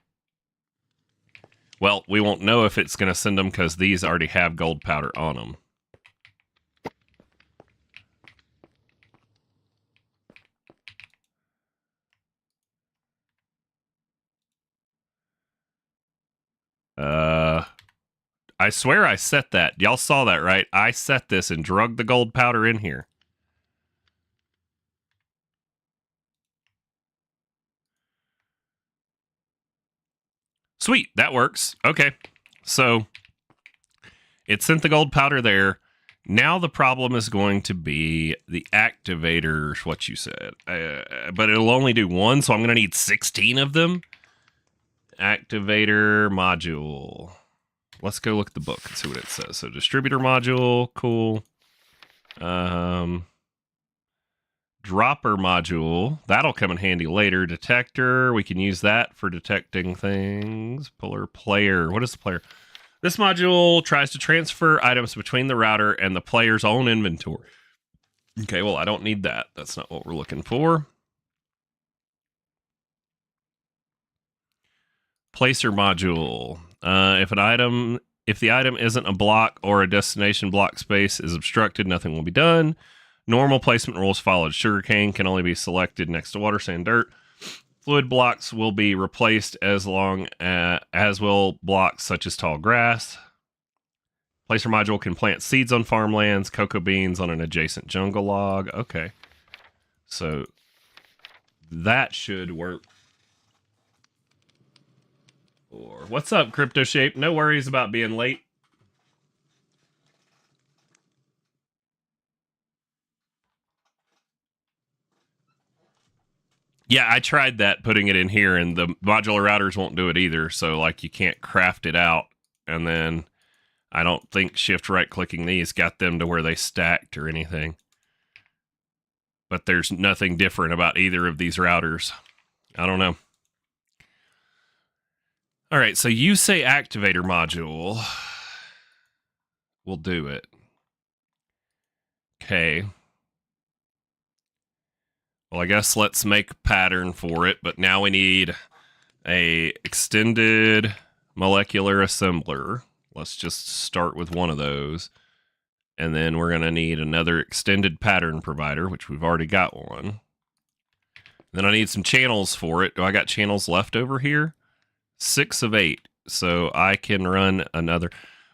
well, we won't know if it's going to send them because these already have gold powder on them. I swear I set that. Y'all saw that, right? I set this and drug the gold powder in here. Sweet, that works. Okay. So it sent the gold powder there. Now the problem is going to be the activators, what you said. But it'll only do one, so I'm going to need 16 of them. Activator module. Let's go look at the book and see what it says. So distributor module, cool. Dropper module, that'll come in handy later. Detector, we can use that for detecting things. Puller player, what is the player? This module tries to transfer items between the router and the player's own inventory. Okay, well, I don't need that. That's not what we're looking for. Placer module. If the item isn't a block or a destination block space is obstructed, nothing will be done. Normal placement rules followed. Sugarcane can only be selected next to water, sand, dirt. Fluid blocks will be replaced as will blocks such as tall grass. Placer module can plant seeds on farmlands, cocoa beans on an adjacent jungle log. Okay. So that should work. Or what's up, Crypto Shape? No worries about being late. Yeah, I tried that, putting it in here, and the modular routers won't do it either. So, like, you can't craft it out. And then I don't think shift right clicking these got them to where they stacked or anything. But there's nothing different about either of these routers. I don't know. All right, so you say activator module. We'll do it. Okay. Well, I guess let's make a pattern for it, but now we need a extended molecular assembler. Let's just start with one of those. And then we're going to need another extended pattern provider, which we've already got one. Then I need some channels for it. Do I got channels left over here? 6 of 8. So I can run another.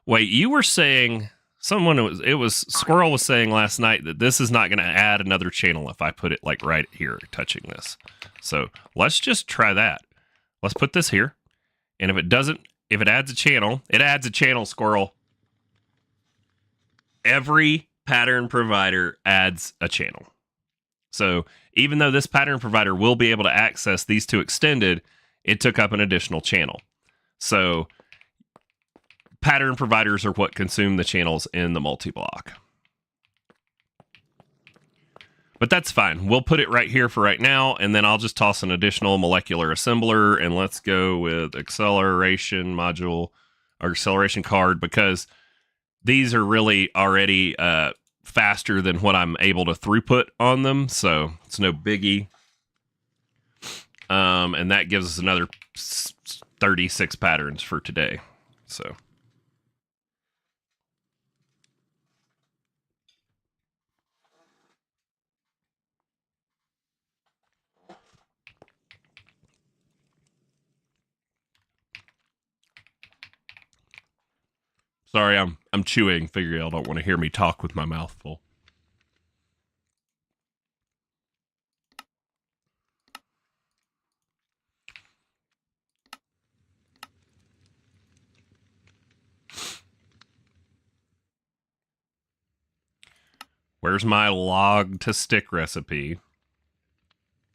Wait, you were saying Squirrel was saying last night that this is not going to add another channel if I put it like right here touching this. So let's just try that. Let's put this here. And if it adds a channel, it adds a channel, Squirrel. Every pattern provider adds a channel. So even though this pattern provider will be able to access these two extended, it took up an additional channel. So pattern providers are what consume the channels in the multi-block. But that's fine. We'll put it right here for right now, and then I'll just toss an additional molecular assembler, and let's go with acceleration module or acceleration card, because these are really already faster than what I'm able to throughput on them, so it's no biggie. And that gives us another 36 patterns for today. So sorry, I'm chewing. Figure y'all don't want to hear me talk with my mouth full. Where's my log to stick recipe?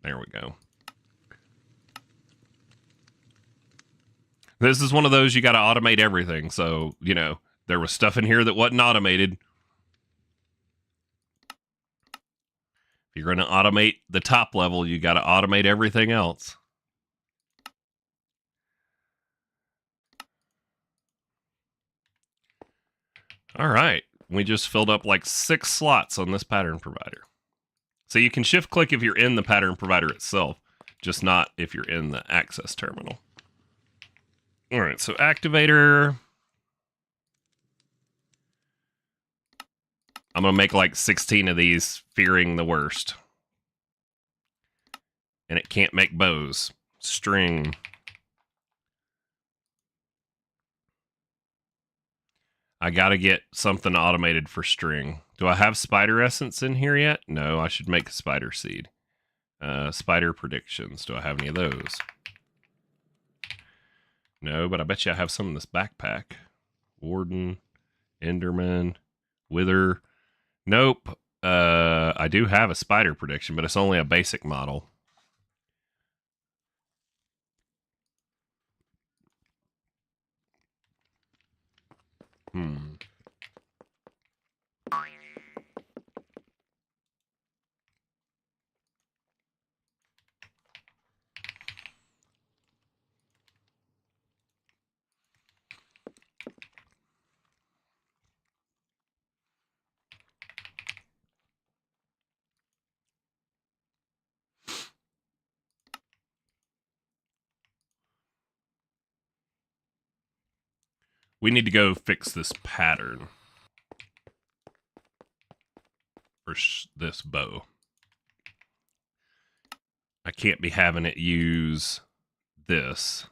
There we go. This is one of those you got to automate everything. So, you know, there was stuff in here that wasn't automated. If you're going to automate the top level, you got to automate everything else. All right. We just filled up like 6 slots on this pattern provider. So you can shift click if you're in the pattern provider itself, just not if you're in the access terminal. All right, so activator. I'm going to make like 16 of these, fearing the worst. And it can't make bows. String. I got to get something automated for string. Do I have spider essence in here yet? No, I should make a spider seed. Spider predictions. Do I have any of those? No, but I bet you I have some in this backpack. Warden, Enderman, Wither. Nope. I do have a spider prediction, but it's only a basic model. We need to go fix this pattern for this bow. I can't be having it use this.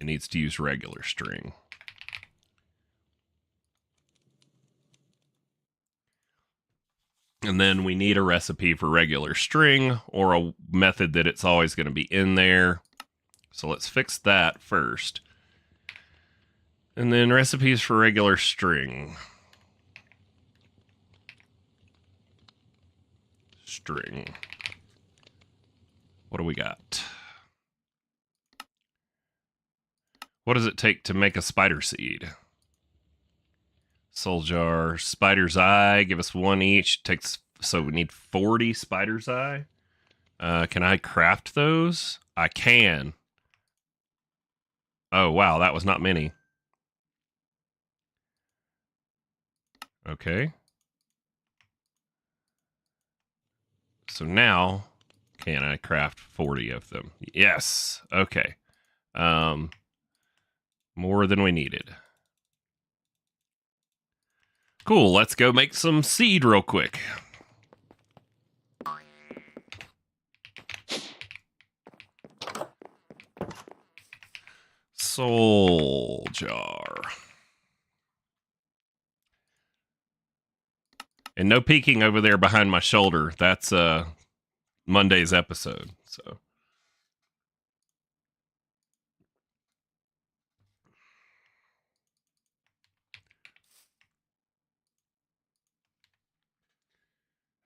It needs to use regular string. And then we need a recipe for regular string or a method that it's always going to be in there. So let's fix that first. And then recipes for regular string. String. What do we got? What does it take to make a spider seed? Soul jar, spider's eye, give us 1 each. Takes, so we need 40 spider's eye. Can I craft those? I can. Oh, wow, that was not many. Okay. So now, can I craft 40 of them? Yes. Okay. More than we needed. Cool, let's go make some seed real quick. Soul jar. And no peeking over there behind my shoulder. That's Monday's episode. So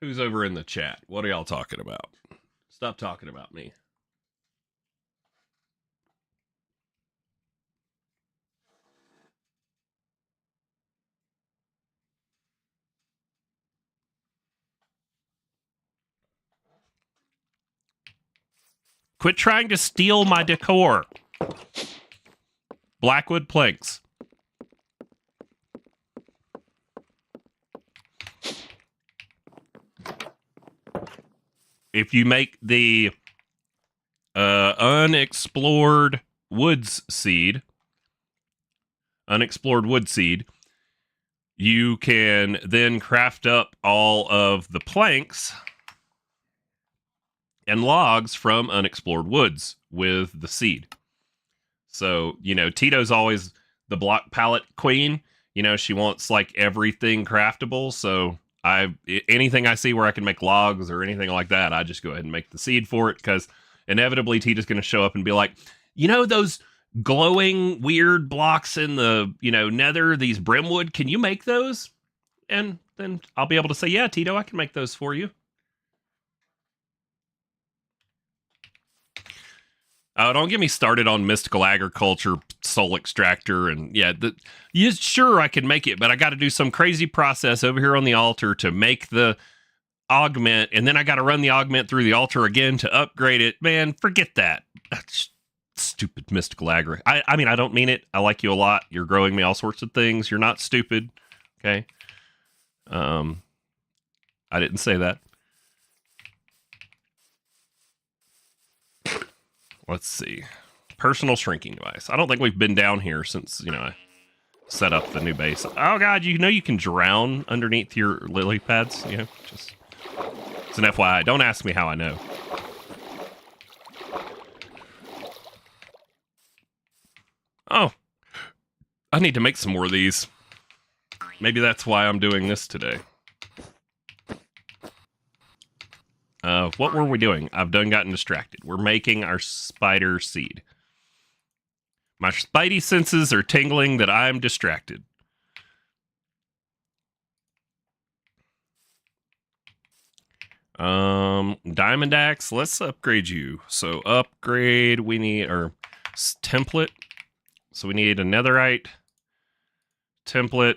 who's over in the chat? What are y'all talking about? Stop talking about me. Quit trying to steal my decor. Blackwood planks. if you make the unexplored wood seed, you can then craft up all of the planks and logs from unexplored woods with the seed. So, Tito's always the block palette queen. She wants like everything craftable. So anything I see where I can make logs or anything like that, I just go ahead and make the seed for it, because inevitably Tito's going to show up and be like, those glowing weird blocks in the, nether, these brimwood, can you make those? And then I'll be able to say, yeah, Tito, I can make those for you. Oh, don't get me started on mystical agriculture, soul extractor, and sure, I can make it, but I got to do some crazy process over here on the altar to make the augment, and then I got to run the augment through the altar again to upgrade it. Man, forget that. That's stupid mystical agri. I mean, I don't mean it. I like you a lot. You're growing me all sorts of things. You're not stupid. Okay. I didn't say that. Let's see. Personal shrinking device. I don't think we've been down here since, I set up the new base. Oh, God, you can drown underneath your lily pads? It's an FYI. Don't ask me how I know. Oh, I need to make some more of these. Maybe that's why I'm doing this today. What were we doing? I've gotten distracted. We're making our spider seed. My spidey senses are tingling that I'm distracted. Diamond axe, let's upgrade you. So upgrade, we need our template. So we need a netherite template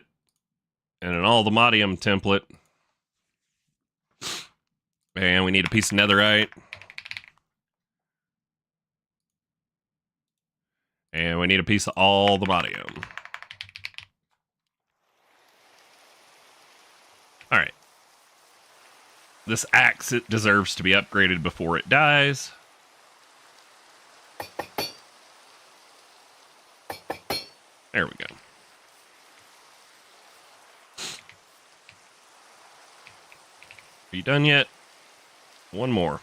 and an aldermodium template. And we need a piece of netherite. And we need a piece of aldermodium. Alright. This axe, it deserves to be upgraded before it dies. There we go. Are you done yet? One more.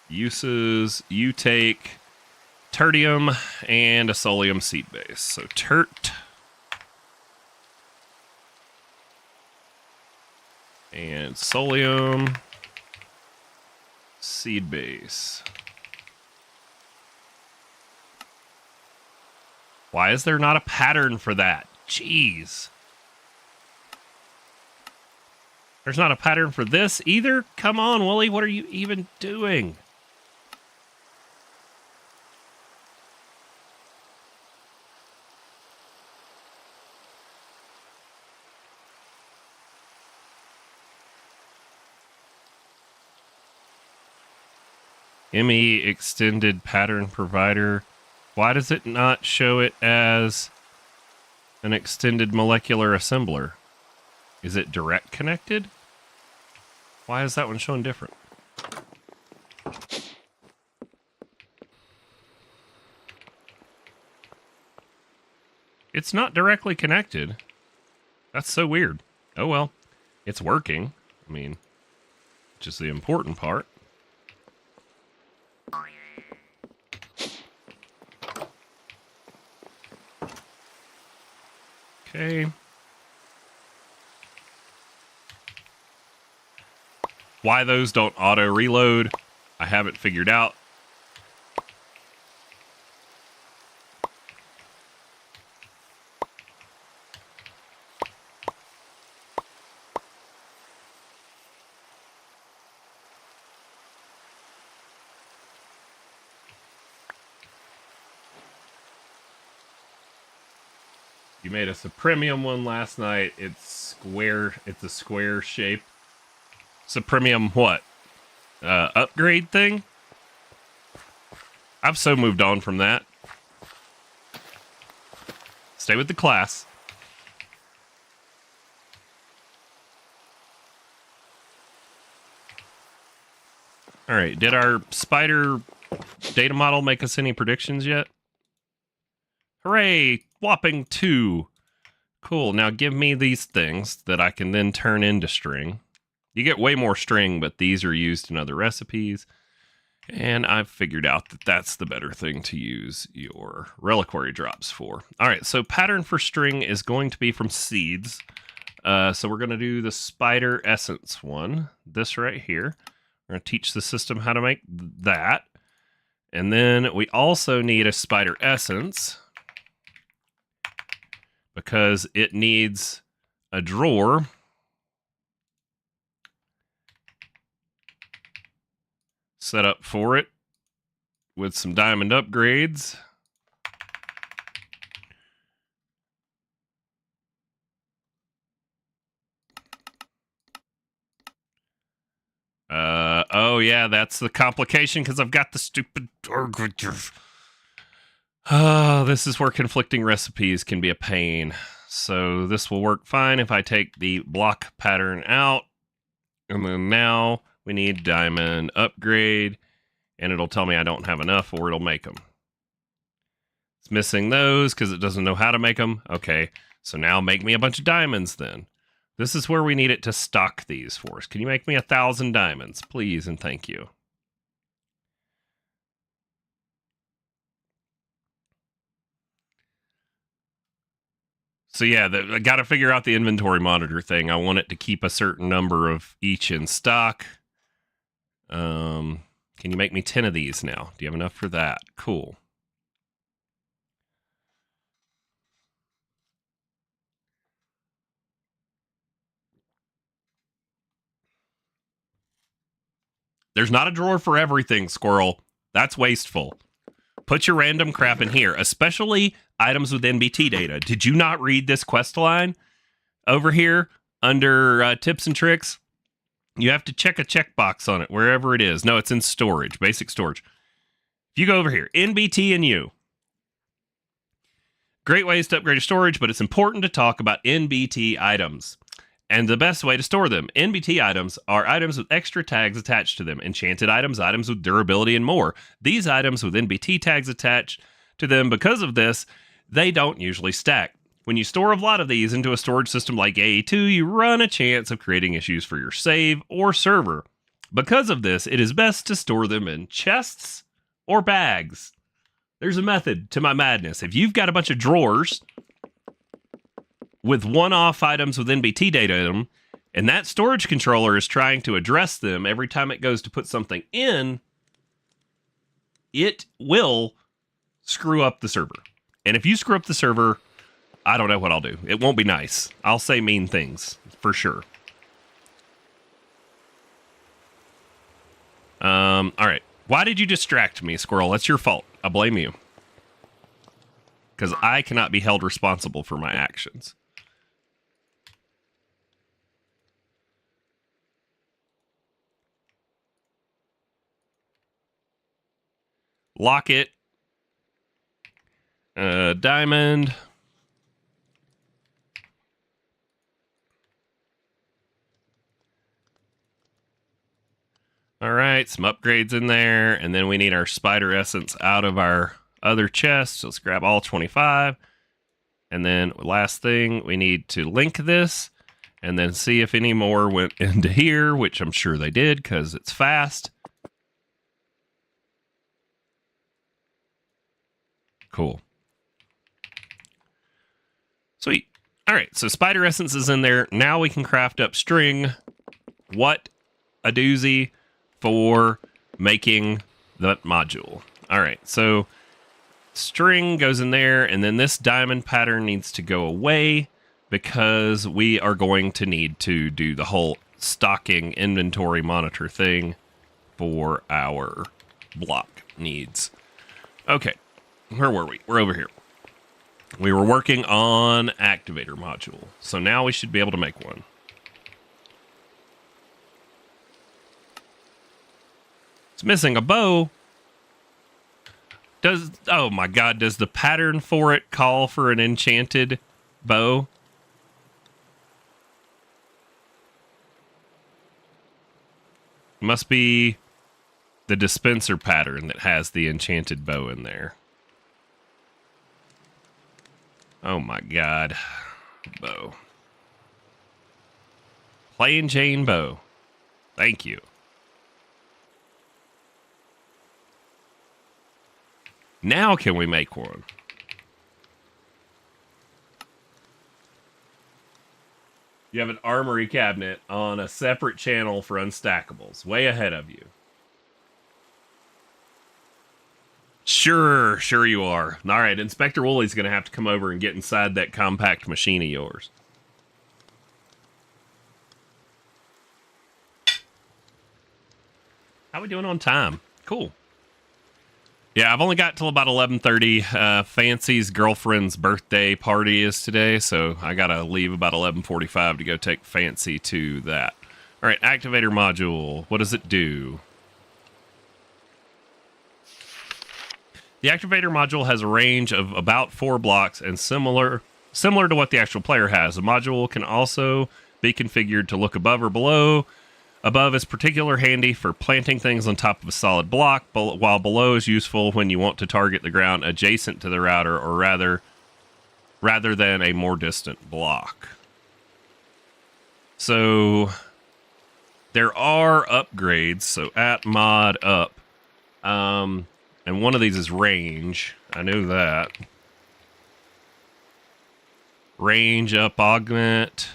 Uses, you take tertium and a solium seed base. So tert and solium seed base. Why is there not a pattern for that? Jeez. There's not a pattern for this either? Come on, Wooly, what are you even doing? ME extended pattern provider. Why does it not show it as an extended molecular assembler? Is it direct connected? Why is that one showing different? It's not directly connected. That's so weird. Oh well, it's working. I mean, which is the important part. Okay. Why those don't auto reload, I haven't figured out. You made us a premium one last night. It's square. It's a square shape. It's a premium what? Upgrade thing? I've so moved on from that. Stay with the class. All right, did our spider data model make us any predictions yet? Hooray, whopping 2. Cool, now give me these things that I can then turn into string. You get way more string, but these are used in other recipes. And I've figured out that that's the better thing to use your reliquary drops for. All right, so pattern for string is going to be from seeds. So we're going to do the spider essence one, this right here. We're going to teach the system how to make that. And then we also need a spider essence because it needs a drawer set up for it with some diamond upgrades. Oh yeah, that's the complication because I've got the stupid. Oh, this is where conflicting recipes can be a pain. So this will work fine if I take the block pattern out. And then now we need diamond upgrade. And it'll tell me I don't have enough or it'll make them. It's missing those because it doesn't know how to make them. Okay, so now make me a bunch of diamonds then. This is where we need it to stock these for us. Can you make me 1,000 diamonds, please and thank you? So yeah, I got to figure out the inventory monitor thing. I want it to keep a certain number of each in stock. Can you make me 10 of these now? Do you have enough for that? Cool. There's not a drawer for everything, squirrel. That's wasteful. Put your random crap in here, especially items with NBT data. Did you not read this quest line over here under tips and tricks? You have to check a checkbox on it wherever it is. No, it's in storage, basic storage. If you go over here, NBT and U. Great ways to upgrade your storage, but it's important to talk about NBT items. And the best way to store them. NBT items are items with extra tags attached to them. Enchanted items, items with durability, and more. These items with NBT tags attached to them, because of this, they don't usually stack. When you store a lot of these into a storage system like AE2, you run a chance of creating issues for your save or server. Because of this, it is best to store them in chests or bags. There's a method to my madness. If you've got a bunch of drawers with one-off items with NBT data in them, and that storage controller is trying to address them every time it goes to put something in, it will screw up the server. And if you screw up the server, I don't know what I'll do. It won't be nice. I'll say mean things, for sure. All right. Why did you distract me, squirrel? That's your fault. I blame you. Because I cannot be held responsible for my actions. Lock it. Diamond. All right, some upgrades in there, and then we need our spider essence out of our other chest. So let's grab all 25. And then last thing, we need to link this and then see if any more went into here, which I'm sure they did because it's fast. Cool. Sweet. All right, so spider essence is in there. Now we can craft up string. What a doozy for making the module. All right, so string goes in there, and then this diamond pattern needs to go away because we are going to need to do the whole stocking inventory monitor thing for our block needs. Okay, where were we? We're over here. We were working on activator module, so now we should be able to make one. It's missing a bow. Oh my god, does the pattern for it call for an enchanted bow? Must be the dispenser pattern that has the enchanted bow in there. Oh my god. Bow. Plain Jane bow. Thank you. Now can we make one? You have an armory cabinet on a separate channel for unstackables. Way ahead of you. Sure you are. All right, Inspector Wooly's going to have to come over and get inside that compact machine of yours. How we doing on time? Cool. Yeah, I've only got till about 11:30. Fancy's girlfriend's birthday party is today, so I got to leave about 11:45 to go take Fancy to that. All right, activator module. What does it do? The activator module has a range of about 4 blocks and similar to what the actual player has. The module can also be configured to look above or below. Above is particularly handy for planting things on top of a solid block, while below is useful when you want to target the ground adjacent to the router, or rather than a more distant block. So there are upgrades. So at mod up, and one of these is range. I know that. Range up augment.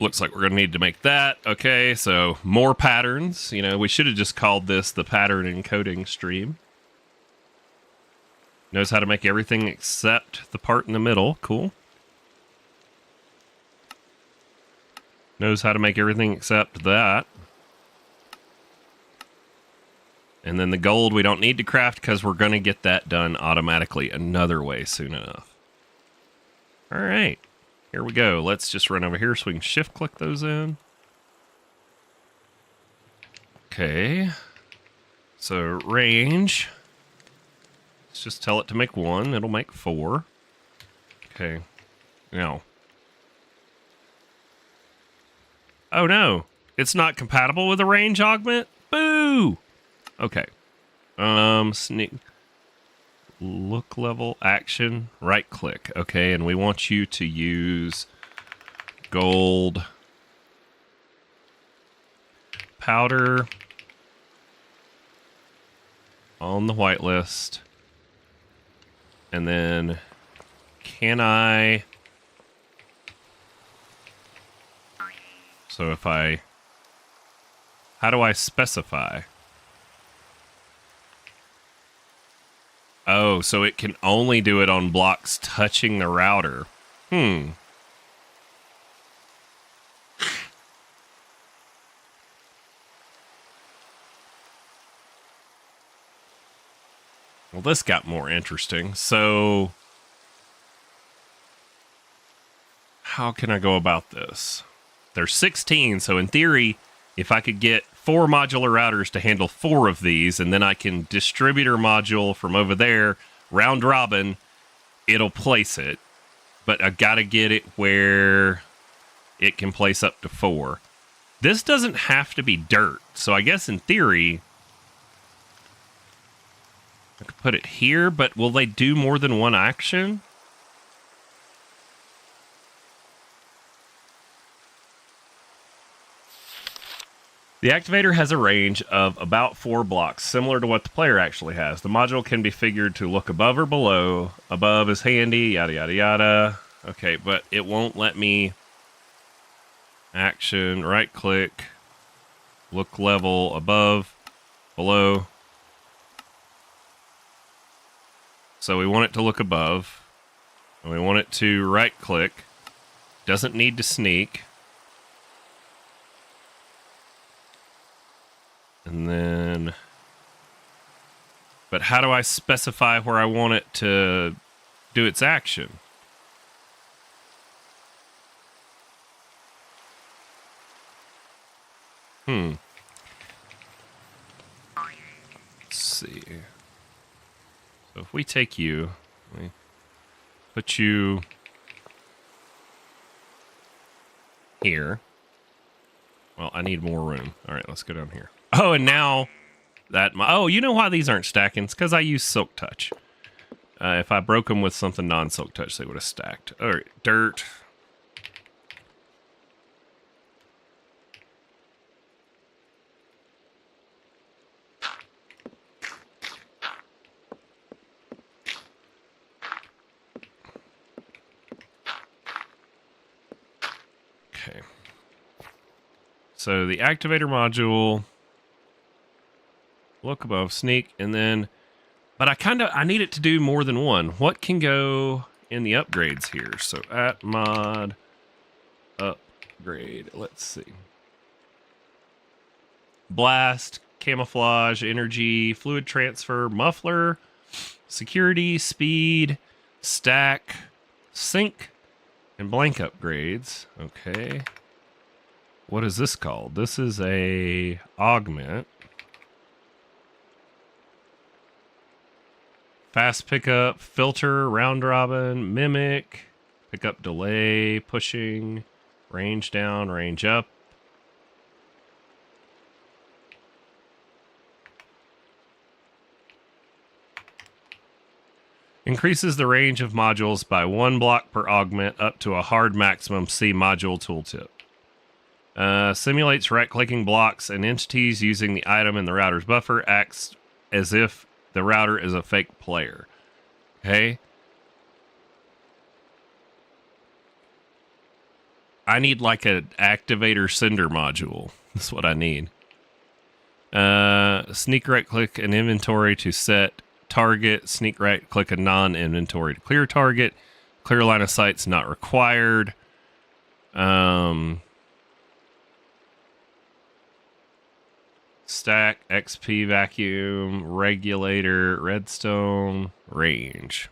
Looks like we're going to need to make that. Okay, so more patterns. You know, we should have just called this the pattern encoding stream. Knows how to make everything except the part in the middle. Cool. Knows how to make everything except that. And then the gold we don't need to craft because we're going to get that done automatically another way soon enough. All right. Here we go. Let's just run over here so we can shift click those in. Okay. So range. Let's just tell it to make 1. It'll make 4. Okay. Now. Oh no. It's not compatible with a range augment? Boo! Okay. Sneak. Look level action, right click. Okay, and we want you to use gold powder on the whitelist. And then can I... So if I... How do I specify? Oh, so it can only do it on blocks touching the router. Well, this got more interesting. So, how can I go about this? There's 16, so in theory, if I could get 4 modular routers to handle 4 of these, and then I can distributor module from over there, round robin, it'll place it. But I gotta get it where it can place up to 4. This doesn't have to be dirt, so I guess in theory, I could put it here, but will they do more than one action? The activator has a range of about 4 blocks, similar to what the player actually has. The module can be figured to look above or below. Above is handy, yada, yada, yada. Okay, but it won't let me action, right click, look level, above, below. So we want it to look above, and we want it to right click. Doesn't need to sneak. And then, but how do I specify where I want it to do its action? Let's see. So if we take you, we put you here. Well, I need more room. All right, let's go down here. Oh, and now that oh, you know why these aren't stacking? It's because I use Silk Touch. If I broke them with something non-Silk Touch, they would have stacked. All right, dirt. Okay. So the activator module, look above, sneak, and then, but I need it to do more than one. What can go in the upgrades here? So at mod upgrade, let's see. Blast, camouflage, energy, fluid transfer, muffler, security, speed, stack, sync, and blank upgrades. Okay. What is this called? This is a augment. Fast pickup, filter, round robin, mimic, pickup delay, pushing, range down, range up. Increases the range of modules by 1 block per augment up to a hard maximum. See module tooltip. Simulates right-clicking blocks and entities using the item in the router's buffer. Acts as if the router is a fake player. Okay. I need like an activator sender module. That's what I need. Sneak right-click an inventory to set target. Sneak right-click a non-inventory to clear target. Clear line of sight's not required. Stack, XP, vacuum, regulator, redstone, range.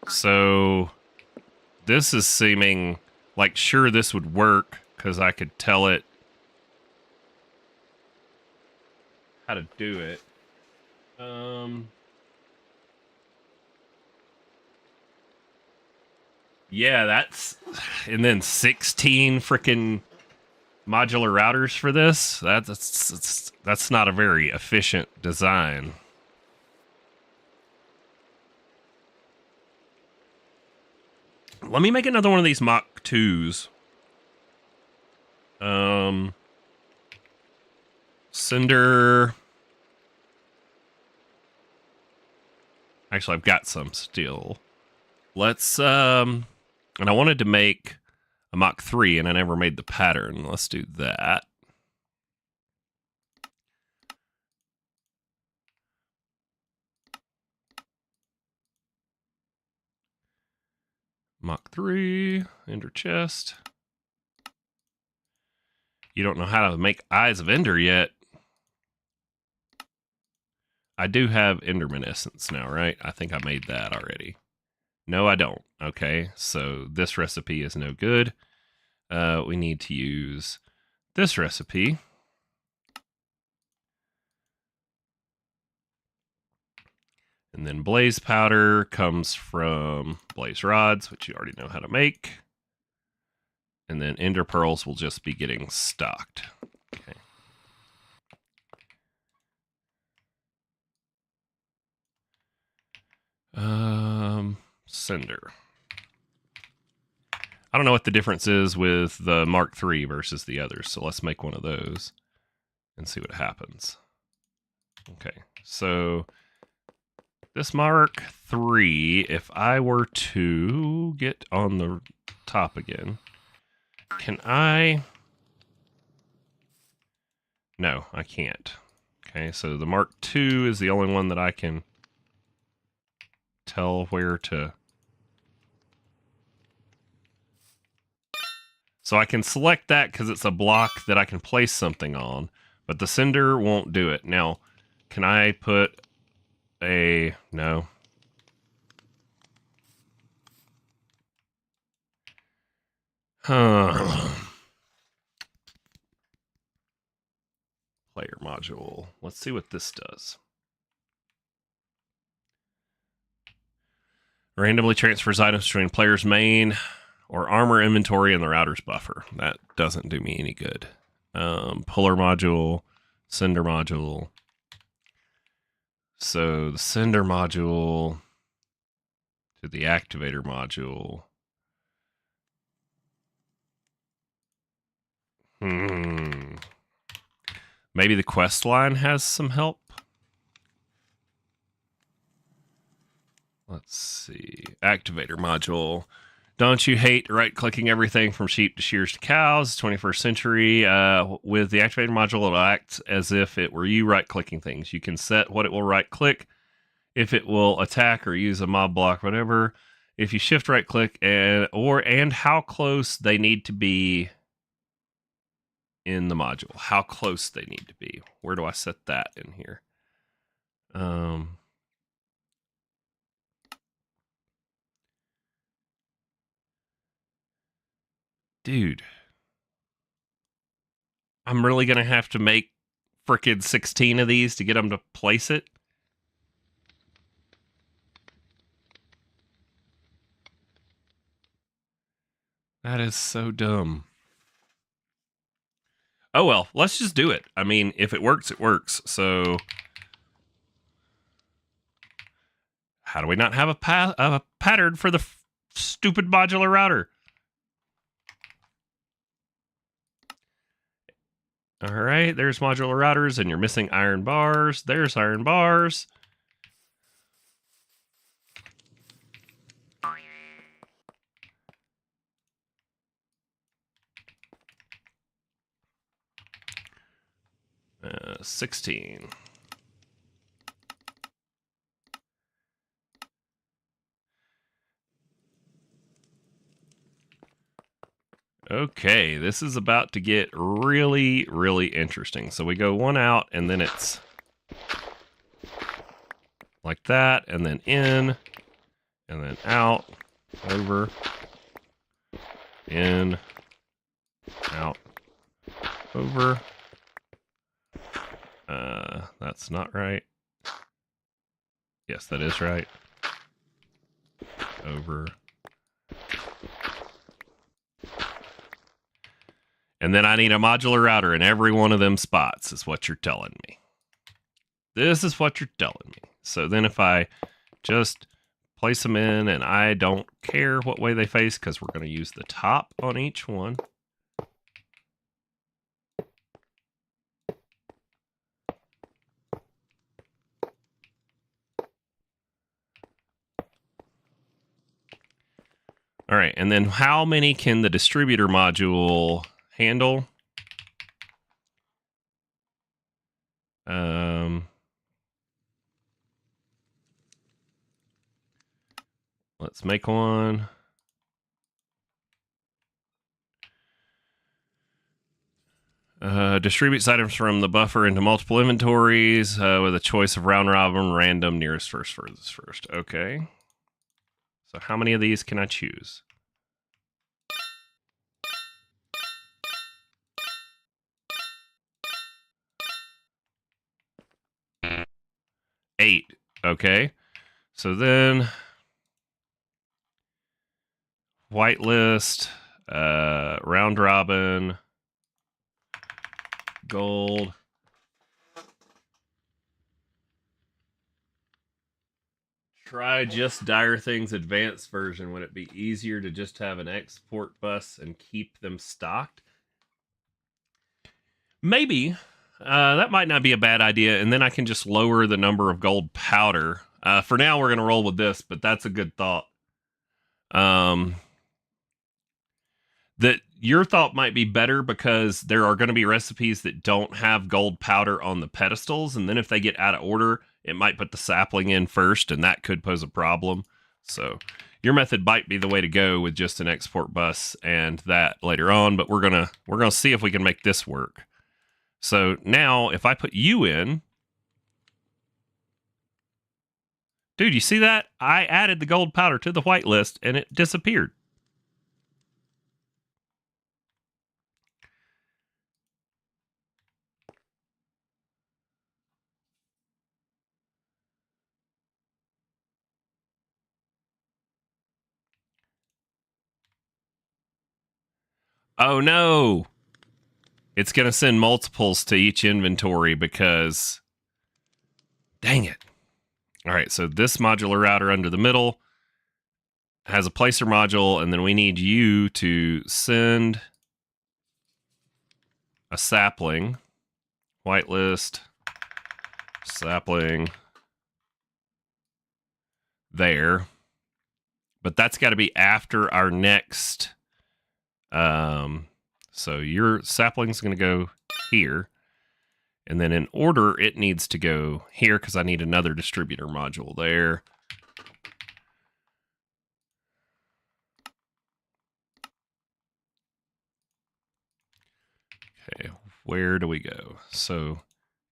So this is seeming like sure this would work because I could tell it how to do it. Yeah, that's, and then 16 freaking modular routers for this. That's not a very efficient design. Let me make another one of these Mach 2s. Cinder. Actually, I've got some still. Let's, and I wanted to make a Mach 3, and I never made the pattern. Let's do that. Mach 3, Ender chest. You don't know how to make Eyes of Ender yet. I do have Enderminescence now, right? I think I made that already. No, I don't. Okay, so this recipe is no good. We need to use this recipe. And then blaze powder comes from blaze rods, which you already know how to make. And then ender pearls will just be getting stocked. Okay. Cinder. I don't know what the difference is with the Mark III versus the others, so let's make one of those and see what happens. Okay, so this Mark III, if I were to get on the top again, can I? No, I can't. Okay, so the Mark II is the only one that I can tell where to. So I can select that because it's a block that I can place something on, but the Cinder won't do it. Now, can I put a, no. Player module. Let's see what this does. Randomly transfers items between player's main or armor inventory in the router's buffer. That doesn't do me any good. Puller module, sender module. So the sender module to the activator module. Maybe the quest line has some help. Let's see. Activator module. Don't you hate right-clicking everything from sheep to shears to cows? 21st century. With the activator module, it acts as if it were you right-clicking things. You can set what it will right-click, if it will attack or use a mob block, whatever. If you shift right-click and how close they need to be in the module. How close they need to be. Where do I set that in here? Dude. I'm really going to have to make frickin' 16 of these to get them to place it. That is so dumb. Oh well, let's just do it. I mean, if it works, it works. So, how do we not have a pattern for the stupid modular router? All right, there's modular routers, and you're missing iron bars. There's iron bars. Uh, 16. Okay, this is about to get really, really interesting. So we go one out, and then it's like that, and then in, and then out, over, in, out, over. That's not right. Yes, that is right. Over. And then I need a modular router in every one of them spots, is what you're telling me. This is what you're telling me. So then if I just place them in, and I don't care what way they face, because we're going to use the top on each one. All right, and then how many can the distributor module handle? Let's make one. Distributes items from the buffer into multiple inventories with a choice of round robin, random, nearest first, furthest first. Okay. So how many of these can I choose? 8. Okay. So then whitelist, round robin, gold. Try just Dire Things advanced version. Would it be easier to just have an export bus and keep them stocked? Maybe. That might not be a bad idea, and then I can just lower the number of gold powder. For now, we're going to roll with this, but that's a good thought. That your thought might be better because there are going to be recipes that don't have gold powder on the pedestals, and then if they get out of order, it might put the sapling in first, and that could pose a problem. So your method might be the way to go with just an export bus and that later on, but we're gonna see if we can make this work. So now if I put you in, dude, you see that? I added the gold powder to the whitelist and it disappeared. Oh no! It's going to send multiples to each inventory because... Dang it. All right, so this modular router under the middle has a placer module, and then we need you to send a sapling, whitelist, sapling, there. But that's got to be after our next... so your sapling's going to go here. And then in order, it needs to go here because I need another distributor module there. Okay, where do we go? So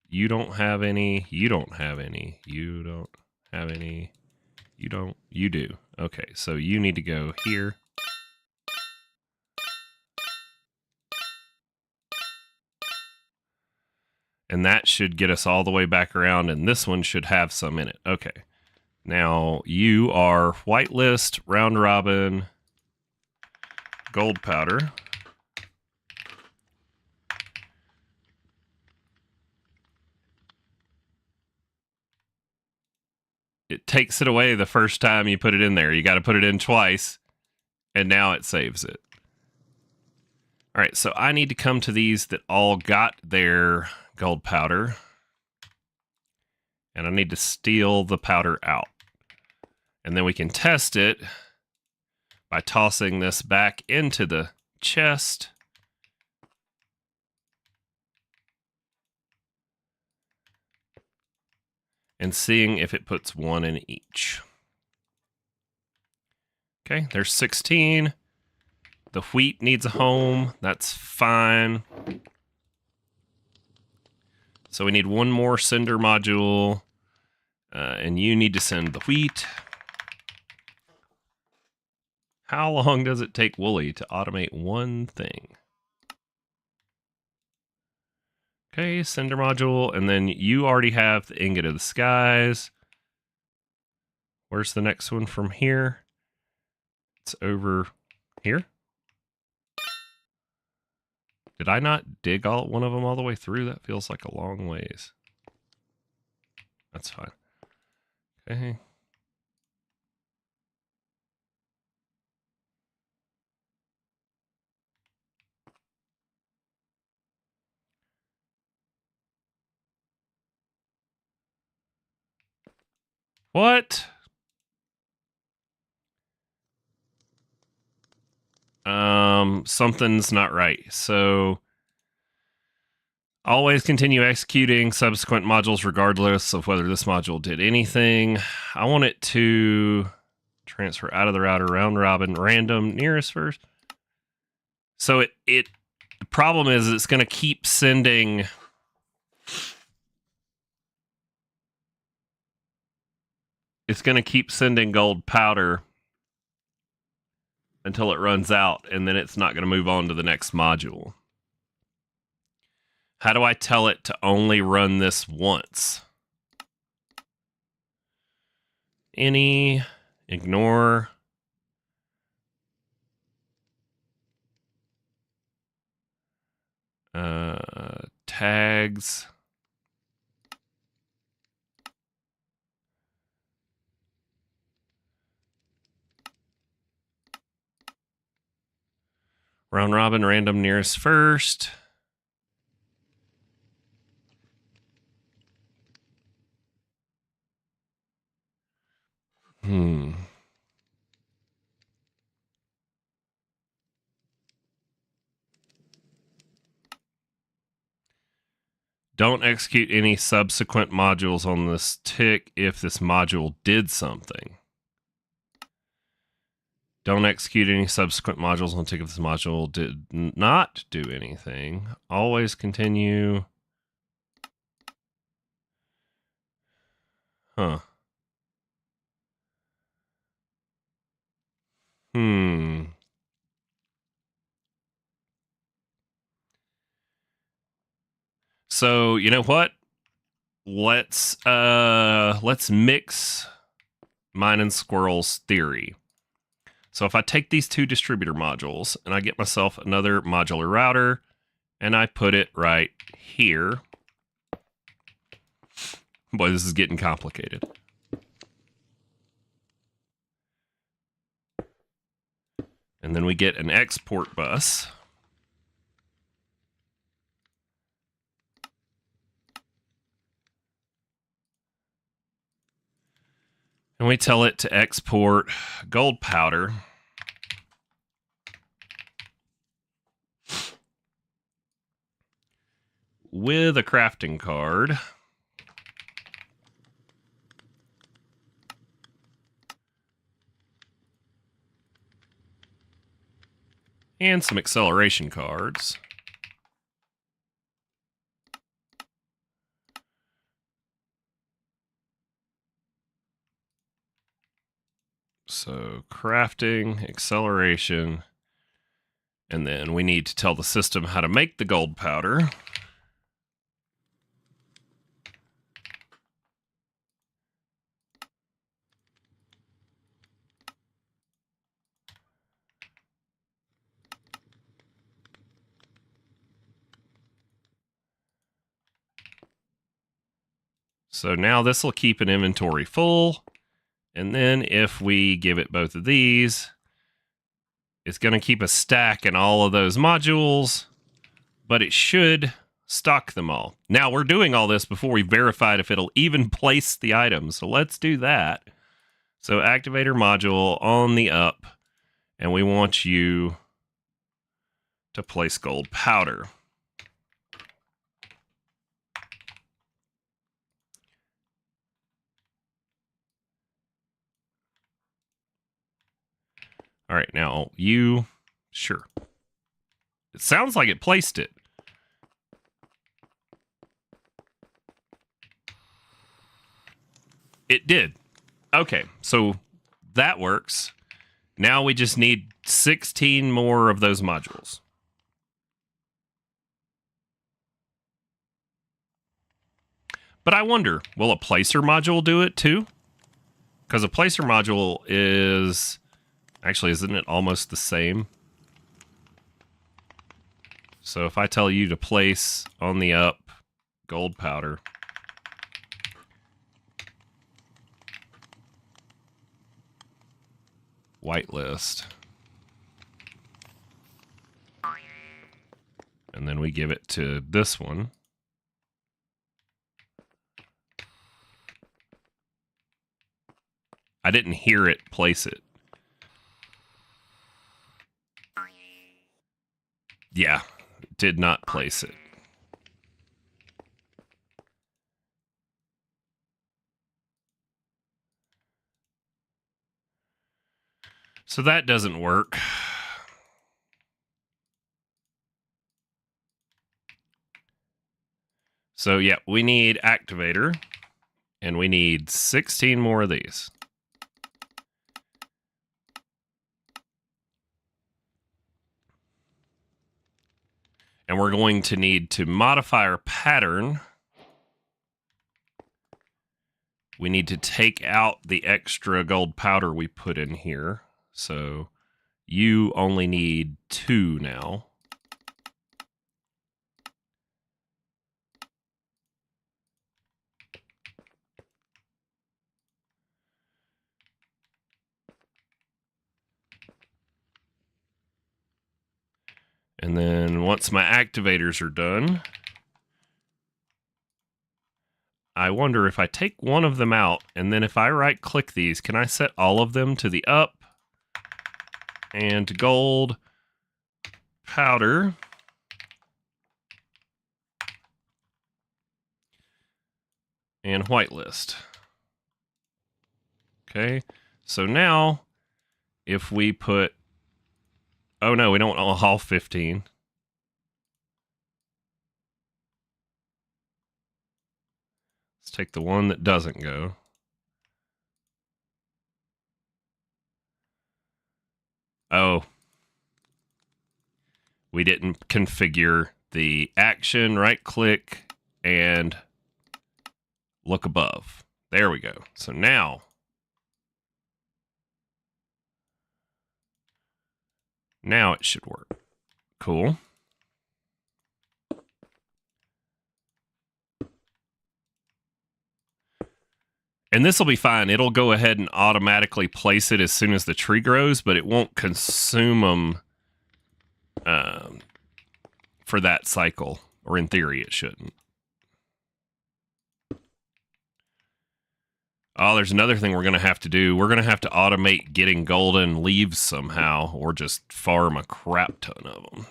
you don't have any, you don't have any, you don't have any, you don't, you do. Okay, so you need to go here. And that should get us all the way back around, and this one should have some in it. Okay. Now, you are whitelist, round robin, gold powder. It takes it away the first time you put it in there. You got to put it in twice, and now it saves it. All right, so I need to come to these that all got their gold powder, and I need to steal the powder out. And then we can test it by tossing this back into the chest. And seeing if it puts one in each. Okay, there's 16. The wheat needs a home. That's fine. So we need one more sender module. And you need to send the wheat. How long does it take Wooly to automate one thing? Okay, sender module. And then you already have the ingot of the skies. Where's the next one from here? It's over here. Did I not dig one of them all the way through? That feels like a long ways. That's fine. Okay. What? Something's not right. So always continue executing subsequent modules regardless of whether this module did anything. I want it to transfer out of the router, round robin, random, nearest first. So the problem is it's going to keep sending... It's going to keep sending gold powder until it runs out, and then it's not going to move on to the next module. How do I tell it to only run this once? Ignore. Tags. Round robin, random, nearest first. Don't execute any subsequent modules on this tick if this module did something. Don't execute any subsequent modules on tick if this module did not do anything. Always continue. Huh. So, you know what? Let's mix mine and squirrel's theory. So if I take these two distributor modules and I get myself another modular router and I put it right here. Boy, this is getting complicated. And then we get an export bus. And we tell it to export gold powder with a crafting card. And some acceleration cards. So crafting, acceleration, and then we need to tell the system how to make the gold powder. So now this will keep an inventory full. And then if we give it both of these, it's going to keep a stack in all of those modules, but it should stock them all. Now we're doing all this before we verified if it'll even place the items. So let's do that. So activator module on the up, and we want you to place gold powder. All right, now you, sure. It sounds like it placed it. It did. Okay, so that works. Now we just need 16 more of those modules. But I wonder, will a placer module do it too? Because a placer module is... Actually, isn't it almost the same? So if I tell you to place on the up gold powder, whitelist, and then we give it to this one. I didn't hear it place it. Yeah, did not place it. So that doesn't work. So yeah, we need activator, and we need 16 more of these. And we're going to need to modify our pattern. We need to take out the extra gold powder we put in here. So you only need 2 now. And then once my activators are done, I wonder if I take one of them out, and then if I right click these, can I set all of them to the up and gold powder? And whitelist. Okay, so now if we put, oh no, we don't want all 15. Let's take the one that doesn't go. Oh, we didn't configure the action, right click, and look above. There we go. So now Now it should work. Cool. And this will be fine. It'll go ahead and automatically place it as soon as the tree grows, but it won't consume them for that cycle. Or in theory, it shouldn't. Oh, there's another thing we're going to have to do. We're going to have to automate getting golden leaves somehow, or just farm a crap ton of them.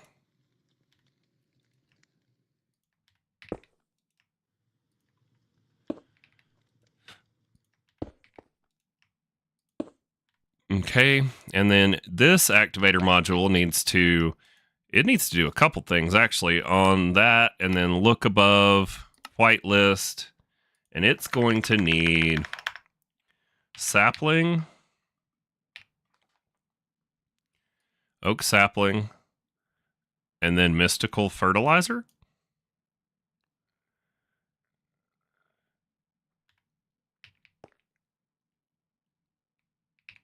Okay, and then this activator module needs to do a couple things actually on that, and then look above, whitelist, and it's going to need sapling, oak sapling, and then mystical fertilizer.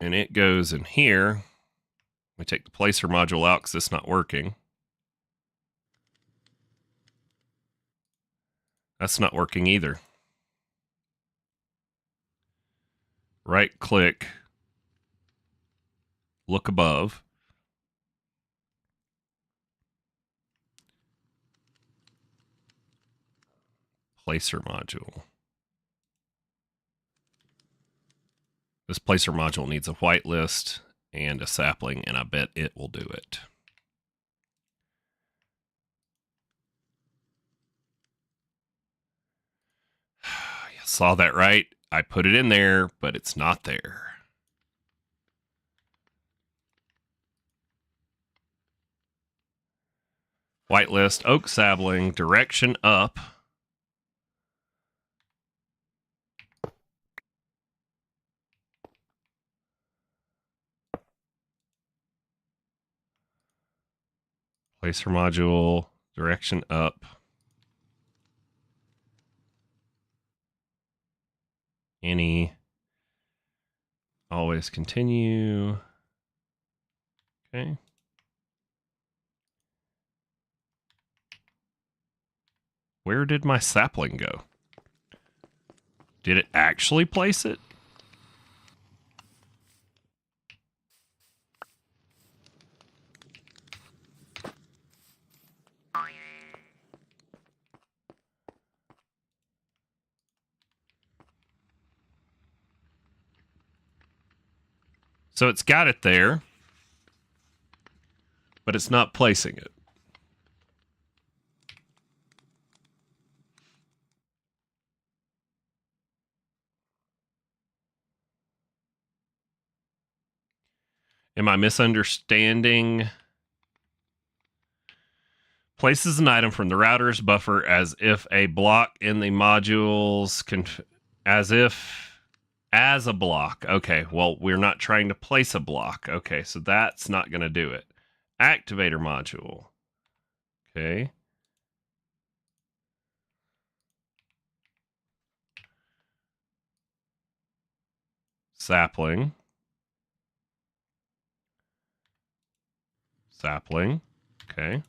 And it goes in here. We take the placer module out because it's not working. That's not working either. Right click, look above. Placer module. This placer module needs a whitelist and a sapling, and I bet it will do it. You saw that right? I put it in there, but it's not there. Whitelist, oak sapling, direction up. Placer module, direction up. Any. Always continue. Okay. Where did my sapling go? Did it actually place it? So it's got it there, but it's not placing it. Am I misunderstanding? Places an item from the router's buffer as if a block in the modules as a block. Okay, well, we're not trying to place a block. Okay, so that's not going to do it. Activator module. Okay. Sapling. Sapling. Okay.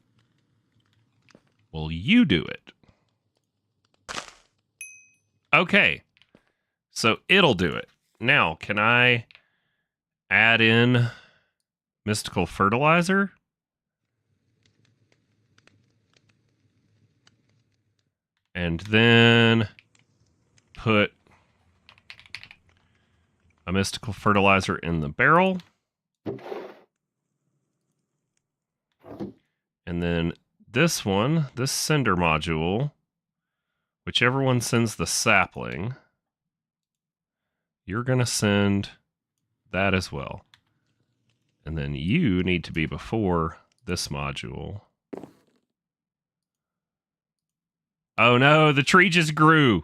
Well, you do it. Okay. So it'll do it. Now, can I add in mystical fertilizer? And then put a mystical fertilizer in the barrel. And then this one, this sender module, whichever one sends the sapling, you're going to send that as well. And then you need to be before this module. Oh no, the tree just grew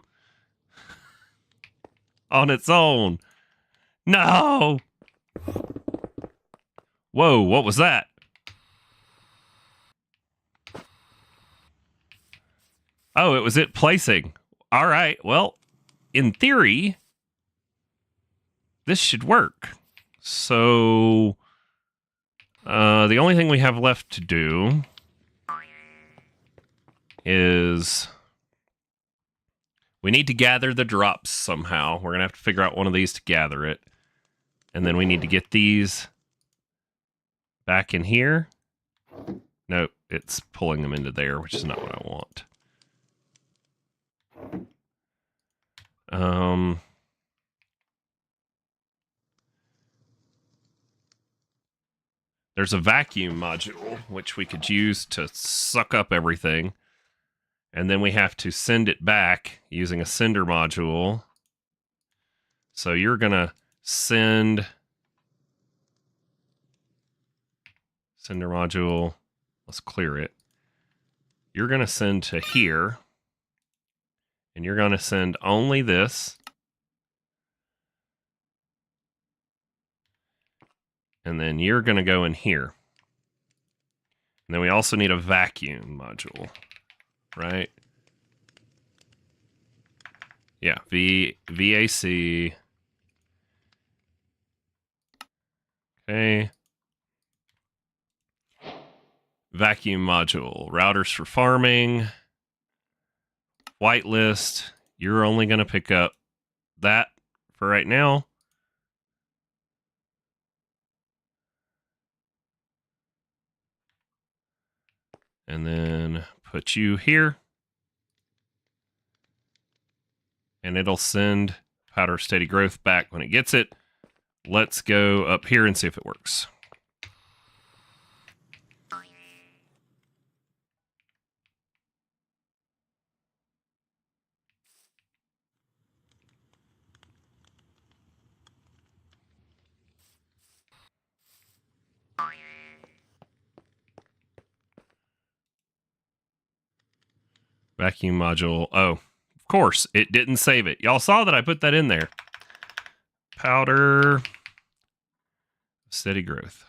on its own. No! Whoa, what was that? Oh, it was it placing. All right, well, in theory, this should work. So, The only thing we have left to do is we need to gather the drops somehow. We're going to have to figure out one of these to gather it. And then we need to get these back in here. Nope, it's pulling them into there, which is not what I want. There's a vacuum module, which we could use to suck up everything. And then we have to send it back using a sender module. So you're going to send sender module. Let's clear it. You're going to send to here. And you're going to send only this. And then you're going to go in here. And then we also need a vacuum module, right? Yeah, VAC. Okay. Vacuum module. Routers for farming. Whitelist. You're only going to pick up that for right now. And then put you here. And it'll send powder steady growth back when it gets it. Let's go up here and see if it works. Vacuum module. Oh, of course, it didn't save it. Y'all saw that I put that in there. Powder steady growth.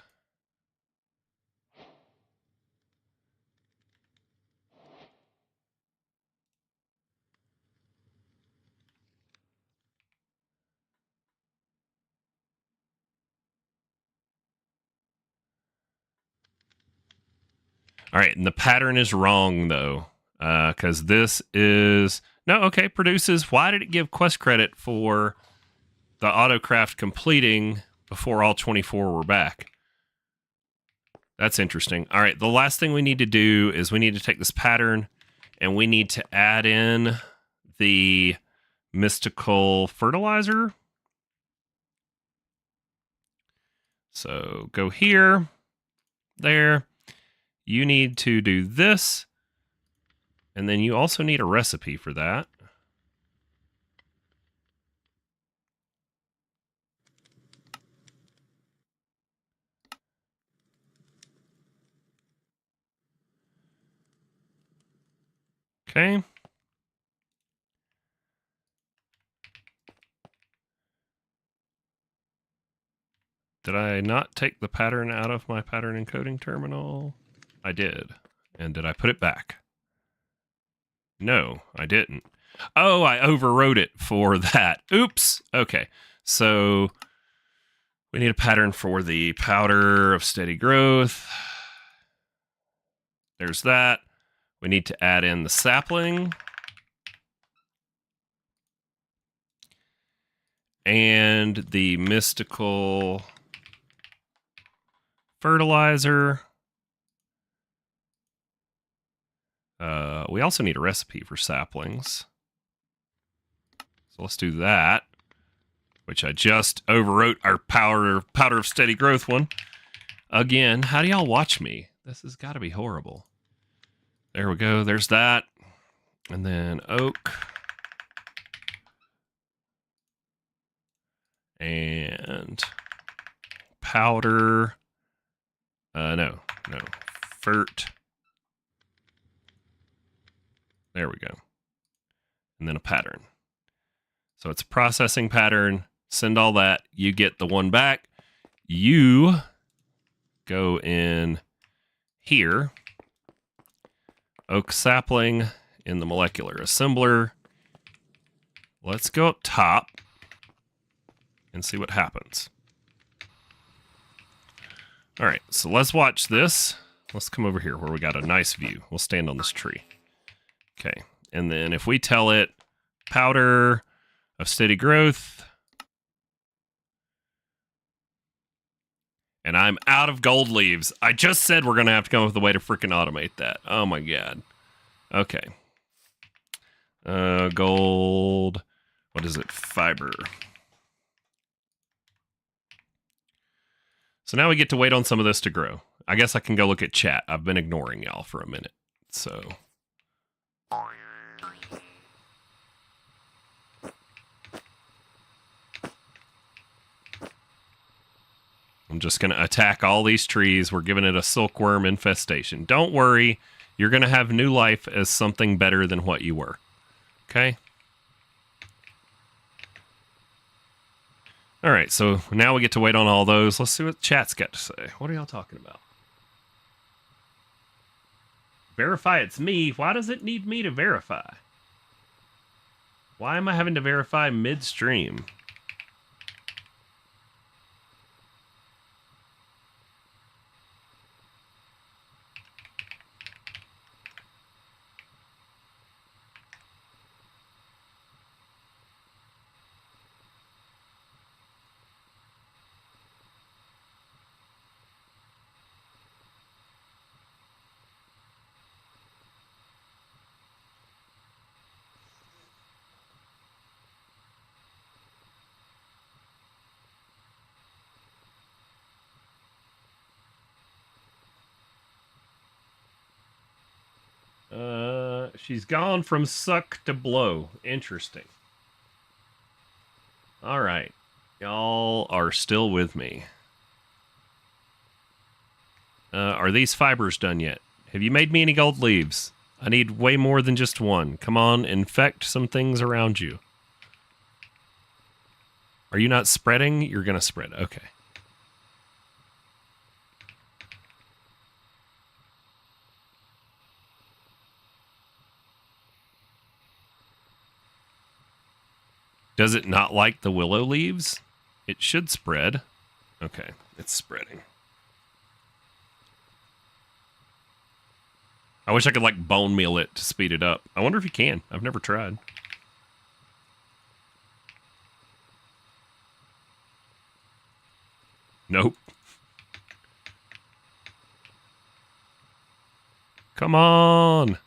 All right, and the pattern is wrong, though, because this is... No, okay, produces. Why did it give quest credit for the autocraft completing before all 24 were back? That's interesting. All right, the last thing we need to do is we need to take this pattern, and we need to add in the mystical fertilizer. So go here, there. You need to do this, and then you also need a recipe for that. Okay. Did I not take the pattern out of my pattern encoding terminal? I did. And did I put it back? No, I didn't. Oh, I overwrote it for that. Oops. Okay. So we need a pattern for the powder of steady growth. There's that. We need to add in the sapling. And the mystical fertilizer. We also need a recipe for saplings. So let's do that, which I just overwrote our powder of steady growth one. Again, how do y'all watch me? This has got to be horrible. There we go. There's that. And then oak. And powder. No. Fert. There we go. And then a pattern. So it's a processing pattern. Send all that. You get the one back. You go in here. Oak sapling in the molecular assembler. Let's go up top and see what happens. All right, so let's watch this. Let's come over here where we got a nice view. We'll stand on this tree. Okay, and then if we tell it powder of steady growth, and I'm out of gold leaves. I just said we're going to have to come up with a way to freaking automate that. Oh my god. Okay. Gold. What is it? Fiber. So now we get to wait on some of this to grow. I guess I can go look at chat. I've been ignoring y'all for a minute. So. I'm just going to attack all these trees. We're giving it a silkworm infestation. Don't worry. You're going to have new life as something better than what you were. Okay? All right, so now we get to wait on all those. Let's see what chat's got to say. What are y'all talking about? Verify it's me. Why does it need me to verify? Why am I having to verify midstream? She's gone from suck to blow. Interesting. All right. Y'all are still with me. Are these fibers done yet? Have you made me any gold leaves? I need way more than just one. Come on, infect some things around you. Are you not spreading? You're going to spread. Okay. Does it not like the willow leaves? It should spread. Okay, it's spreading. I wish I could, like, bone meal it to speed it up. I wonder if you can. I've never tried. Nope. Come on.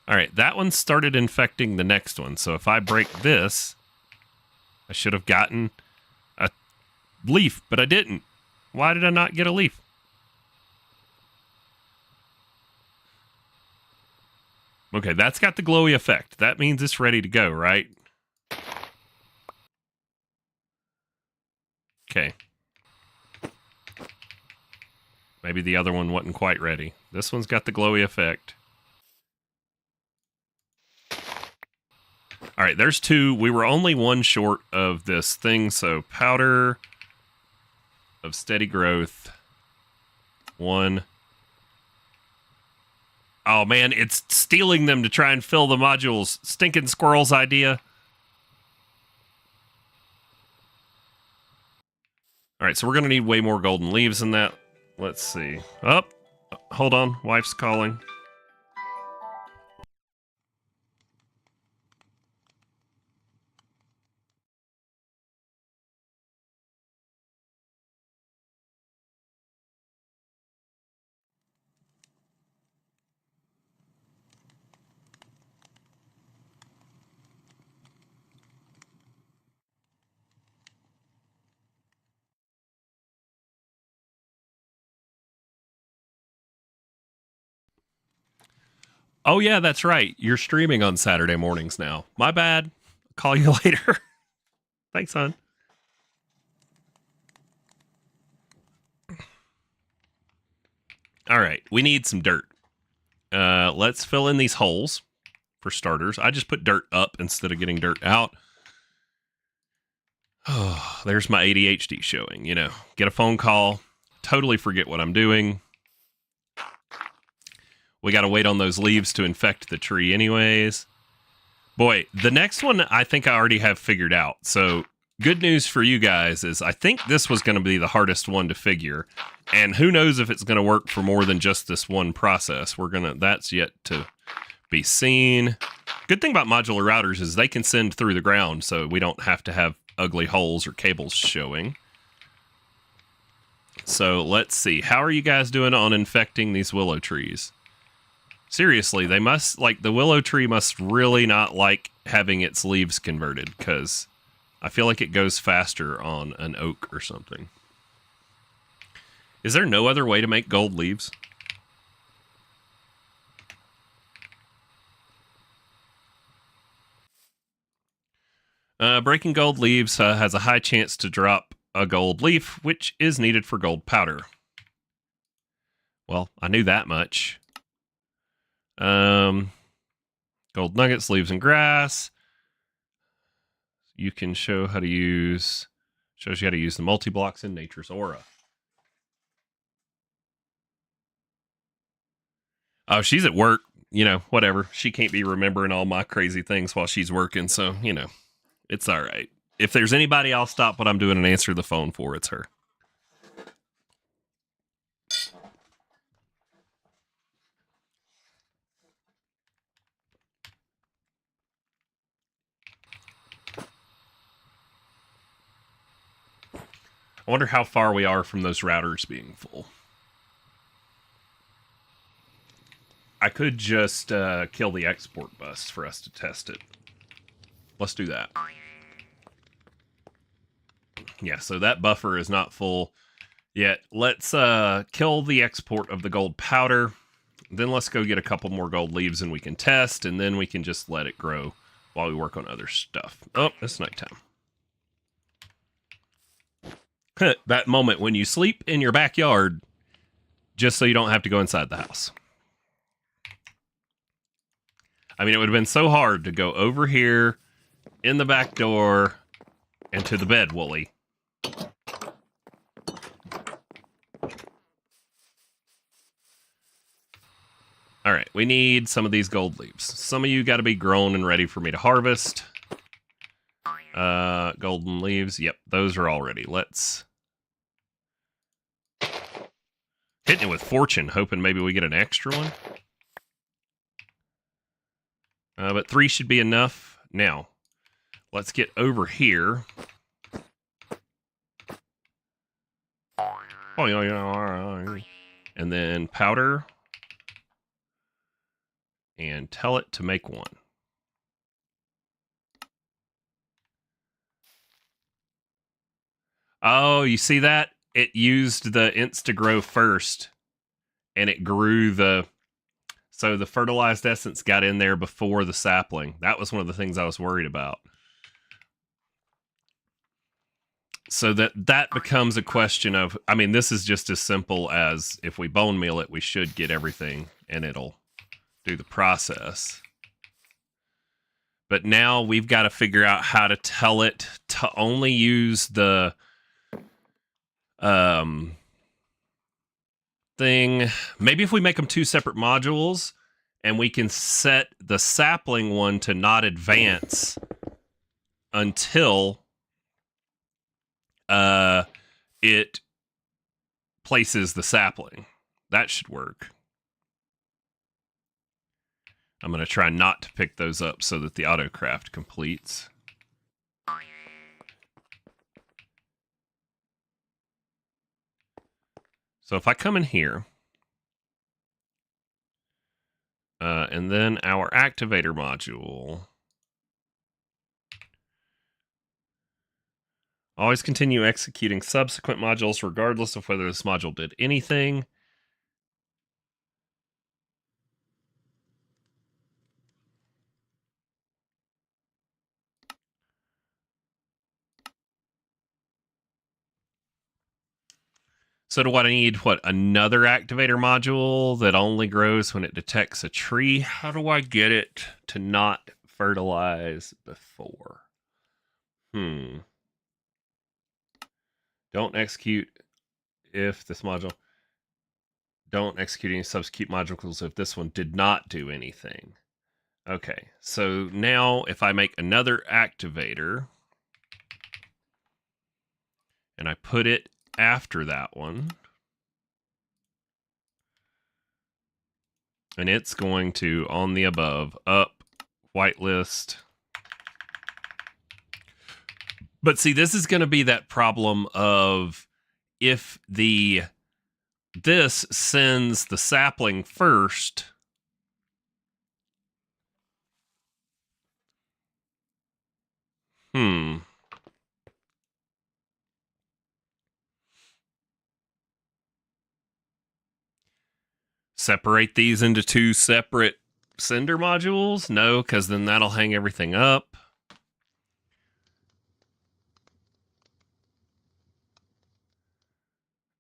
All right, that one started infecting the next one. So if I break this, I should have gotten a leaf, but I didn't. Why did I not get a leaf? Okay, that's got the glowy effect. That means it's ready to go, right? Okay. Maybe the other one wasn't quite ready. This one's got the glowy effect. All right, there's two. We were only one short of this thing, so powder of steady growth. One. Oh, man, it's stealing them to try and fill the modules. Stinking squirrel's idea. All right, so we're going to need way more golden leaves than that. Let's see. Oh, hold on. Wife's calling. Oh, yeah, that's right. You're streaming on Saturday mornings now. My bad. Call you later. Thanks, hon. All right, we need some dirt. Let's fill in these holes for starters. I just put dirt up instead of getting dirt out. Oh, there's my ADHD showing, you know. Get a phone call, totally forget what I'm doing. We got to wait on those leaves to infect the tree anyways. Boy, the next one I think I already have figured out. So good news for you guys is I think this was going to be the hardest one to figure. And who knows if it's going to work for more than just this one process. That's yet to be seen. Good thing about modular routers is they can send through the ground, so we don't have to have ugly holes or cables showing. So let's see. How are you guys doing on infecting these willow trees? Seriously, they must, like, the willow tree must really not like having its leaves converted, because I feel like it goes faster on an oak or something. Is there no other way to make gold leaves? Breaking gold leaves has a high chance to drop a gold leaf, which is needed for gold powder. Well, I knew that much. Gold nuggets, leaves, and grass. You can shows you how to use the multi-blocks in Nature's Aura. Oh, she's at work. Whatever. She can't be remembering all my crazy things while she's working, so, it's all right. If there's anybody I'll stop what I'm doing and answer the phone for, it's her. I wonder how far we are from those routers being full. I could just kill the export bus for us to test it. Let's do that. Yeah, so that buffer is not full yet. Let's kill the export of the gold powder. Then let's go get a couple more gold leaves and we can test, and then we can just let it grow while we work on other stuff. Oh, it's nighttime. That moment when you sleep in your backyard just so you don't have to go inside the house. I mean, it would have been so hard to go over here in the back door and to the bed, Wooly. All right, we need some of these gold leaves. Some of you got to be grown and ready for me to harvest. Golden leaves. Yep, those are all ready. Let's... Hitting it with fortune, hoping maybe we get an extra one. But 3 should be enough. Now, let's get over here. And then powder. And tell it to make one. Oh, you see that? It used the Instagrow first, and it grew so the fertilized essence got in there before the sapling. That was one of the things I was worried about. So that becomes a question of, I mean, this is just as simple as if we bone meal it, we should get everything, and it'll do the process. But now we've got to figure out how to tell it to only use the thing. Maybe if we make them 2 separate modules and we can set the sapling one to not advance until it places the sapling. That should work. I'm going to try not to pick those up so that the autocraft completes. So if I come in here, and then our activator module, always continue executing subsequent modules regardless of whether this module did anything. So do I need, another activator module that only grows when it detects a tree? How do I get it to not fertilize before? Don't execute if this module... Don't execute any substitute modules if this one did not do anything. Okay, so now if I make another activator and I put it after that one, and it's going to, on the above, up, whitelist. But see, this is going to be that problem of if this sends the sapling first, separate these into two separate sender modules? No, because then that'll hang everything up.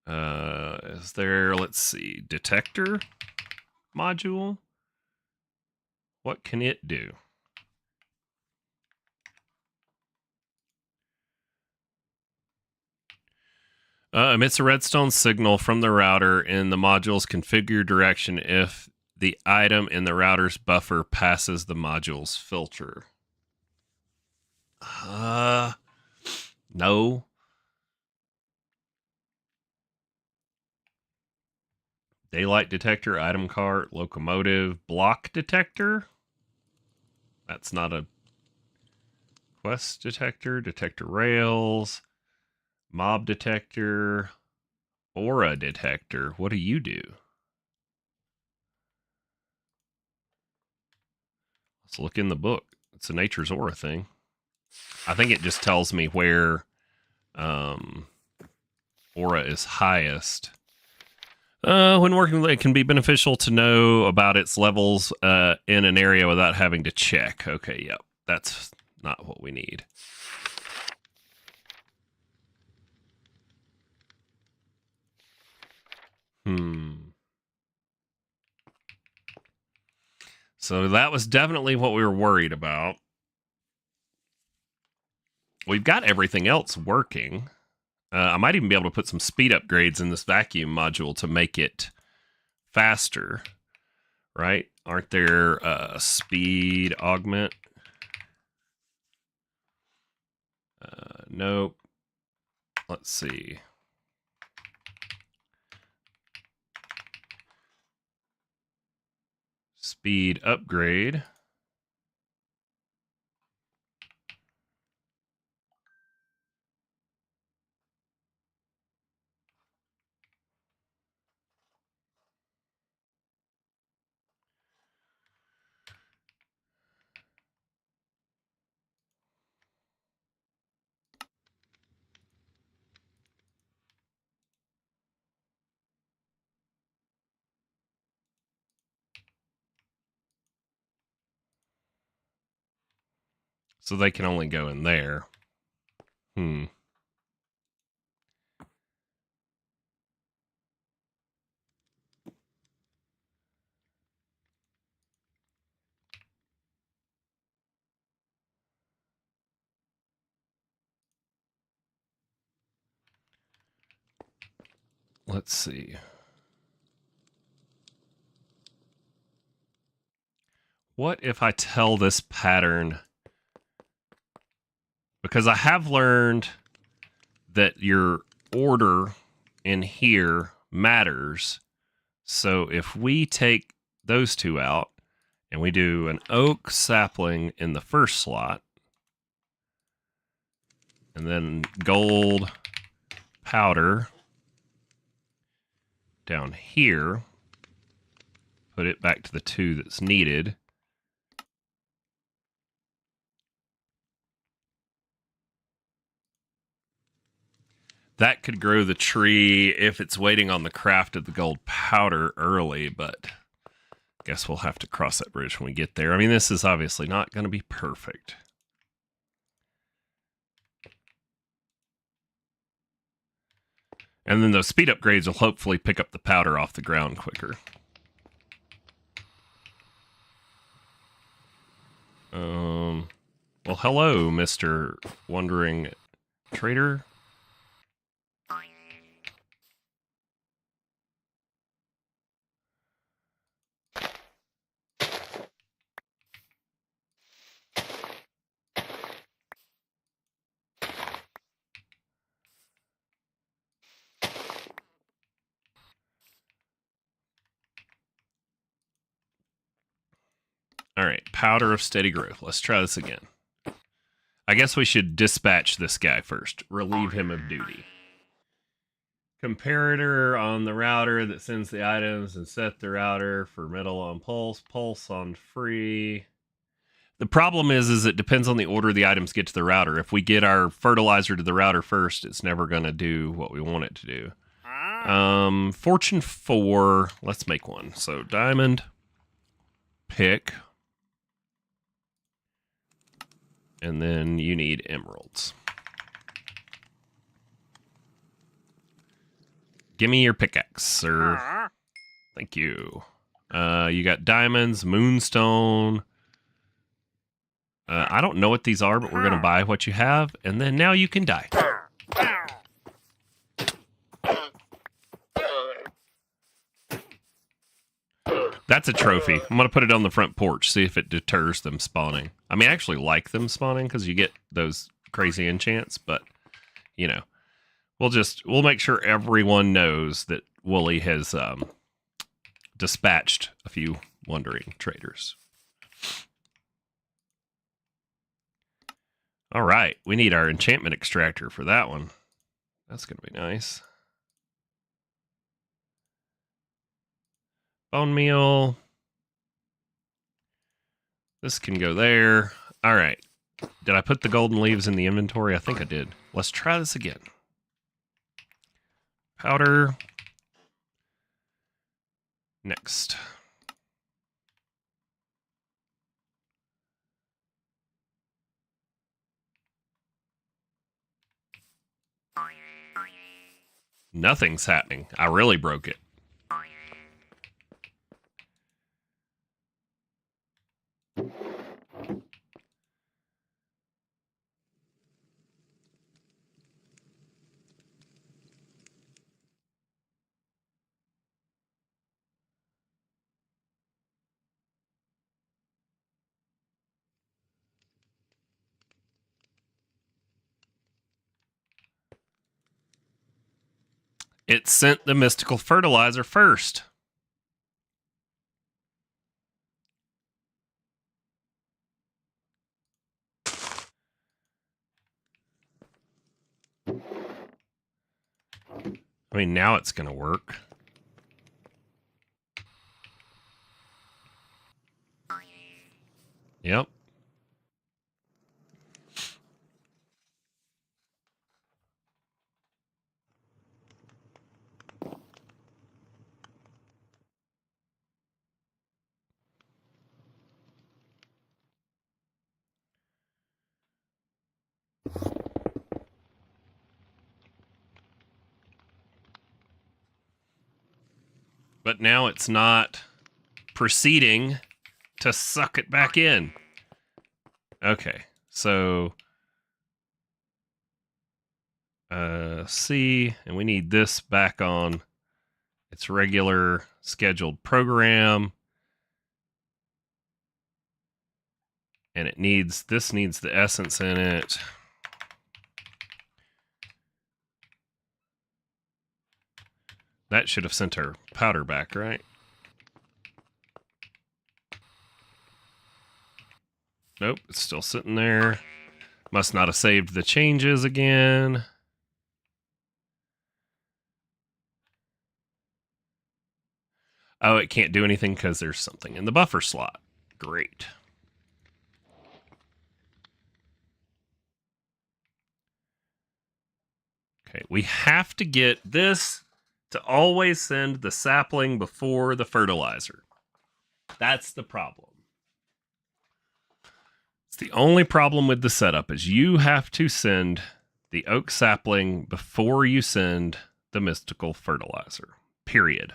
Is there, let's see, detector module? What can it do? Emits a redstone signal from the router in the module's configure direction if the item in the router's buffer passes the module's filter. No. Daylight detector, item cart, locomotive, block detector. That's not a quest detector. Detector rails, mob detector, aura detector. What do you do? Let's look in the book. It's a nature's aura thing. I think it just tells me where aura is highest. When working with it, can be beneficial to know about its levels in an area without having to check. Okay, yep. That's not what we need. So that was definitely what we were worried about. We've got everything else working. I might even be able to put some speed upgrades in this vacuum module to make it faster, right? Aren't there speed augment? Nope. Let's see. Speed upgrade. So they can only go in there. Let's see. What if I tell this pattern? Because I have learned that your order in here matters. So if we take those two out and we do an oak sapling in the first slot, and then gold powder down here, put it back to the 2 that's needed. That could grow the tree if it's waiting on the craft of the gold powder early, but guess we'll have to cross that bridge when we get there. I mean, this is obviously not going to be perfect. And then those speed upgrades will hopefully pick up the powder off the ground quicker. Well, hello, Mr. Wandering Trader. All right, powder of steady growth. Let's try this again. I guess we should dispatch this guy first. Relieve him of duty. Comparator on the router that sends the items and set the router for metal on pulse, pulse on free. The problem is it depends on the order the items get to the router. If we get our fertilizer to the router first, it's never going to do what we want it to do. Fortune 4. Let's make one. So diamond, pick, and then you need emeralds. Give me your pickaxe, sir. Thank you. You got diamonds, moonstone. I don't know what these are, but we're going to buy what you have, and then now you can die. That's a trophy. I'm going to put it on the front porch, see if it deters them spawning. I mean, I actually like them spawning because you get those crazy enchants, but, you know, we'll make sure everyone knows that Wooly has dispatched a few wandering traders. All right, we need our enchantment extractor for that one. That's going to be nice. Bone meal. This can go there. All right. Did I put the golden leaves in the inventory? I think I did. Let's try this again. Powder. Next. Nothing's happening. I really broke it. It sent the mystical fertilizer first. I mean, now it's going to work. Yep. But now it's not proceeding to suck it back in. Okay, so C, and we need this back on its regular scheduled program. And this needs the essence in it. That should have sent our powder back, right? Nope, it's still sitting there. Must not have saved the changes again. Oh, it can't do anything because there's something in the buffer slot. Great. Okay, we have to get this to always send the sapling before the fertilizer. That's the problem. It's the only problem with the setup is you have to send the oak sapling before you send the mystical fertilizer. Period.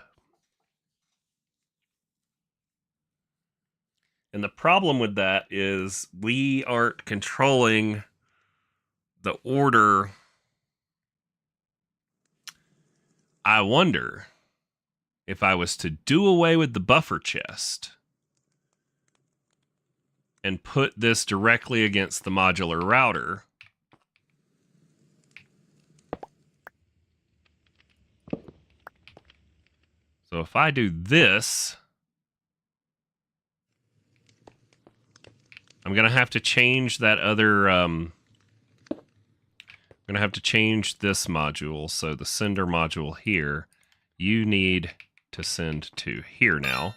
And the problem with that is we aren't controlling the order. I wonder if I was to do away with the buffer chest and put this directly against the modular router. So if I do this, I'm going to have to change that other... I'm going to have to change this module. So the sender module here, you need to send to here now,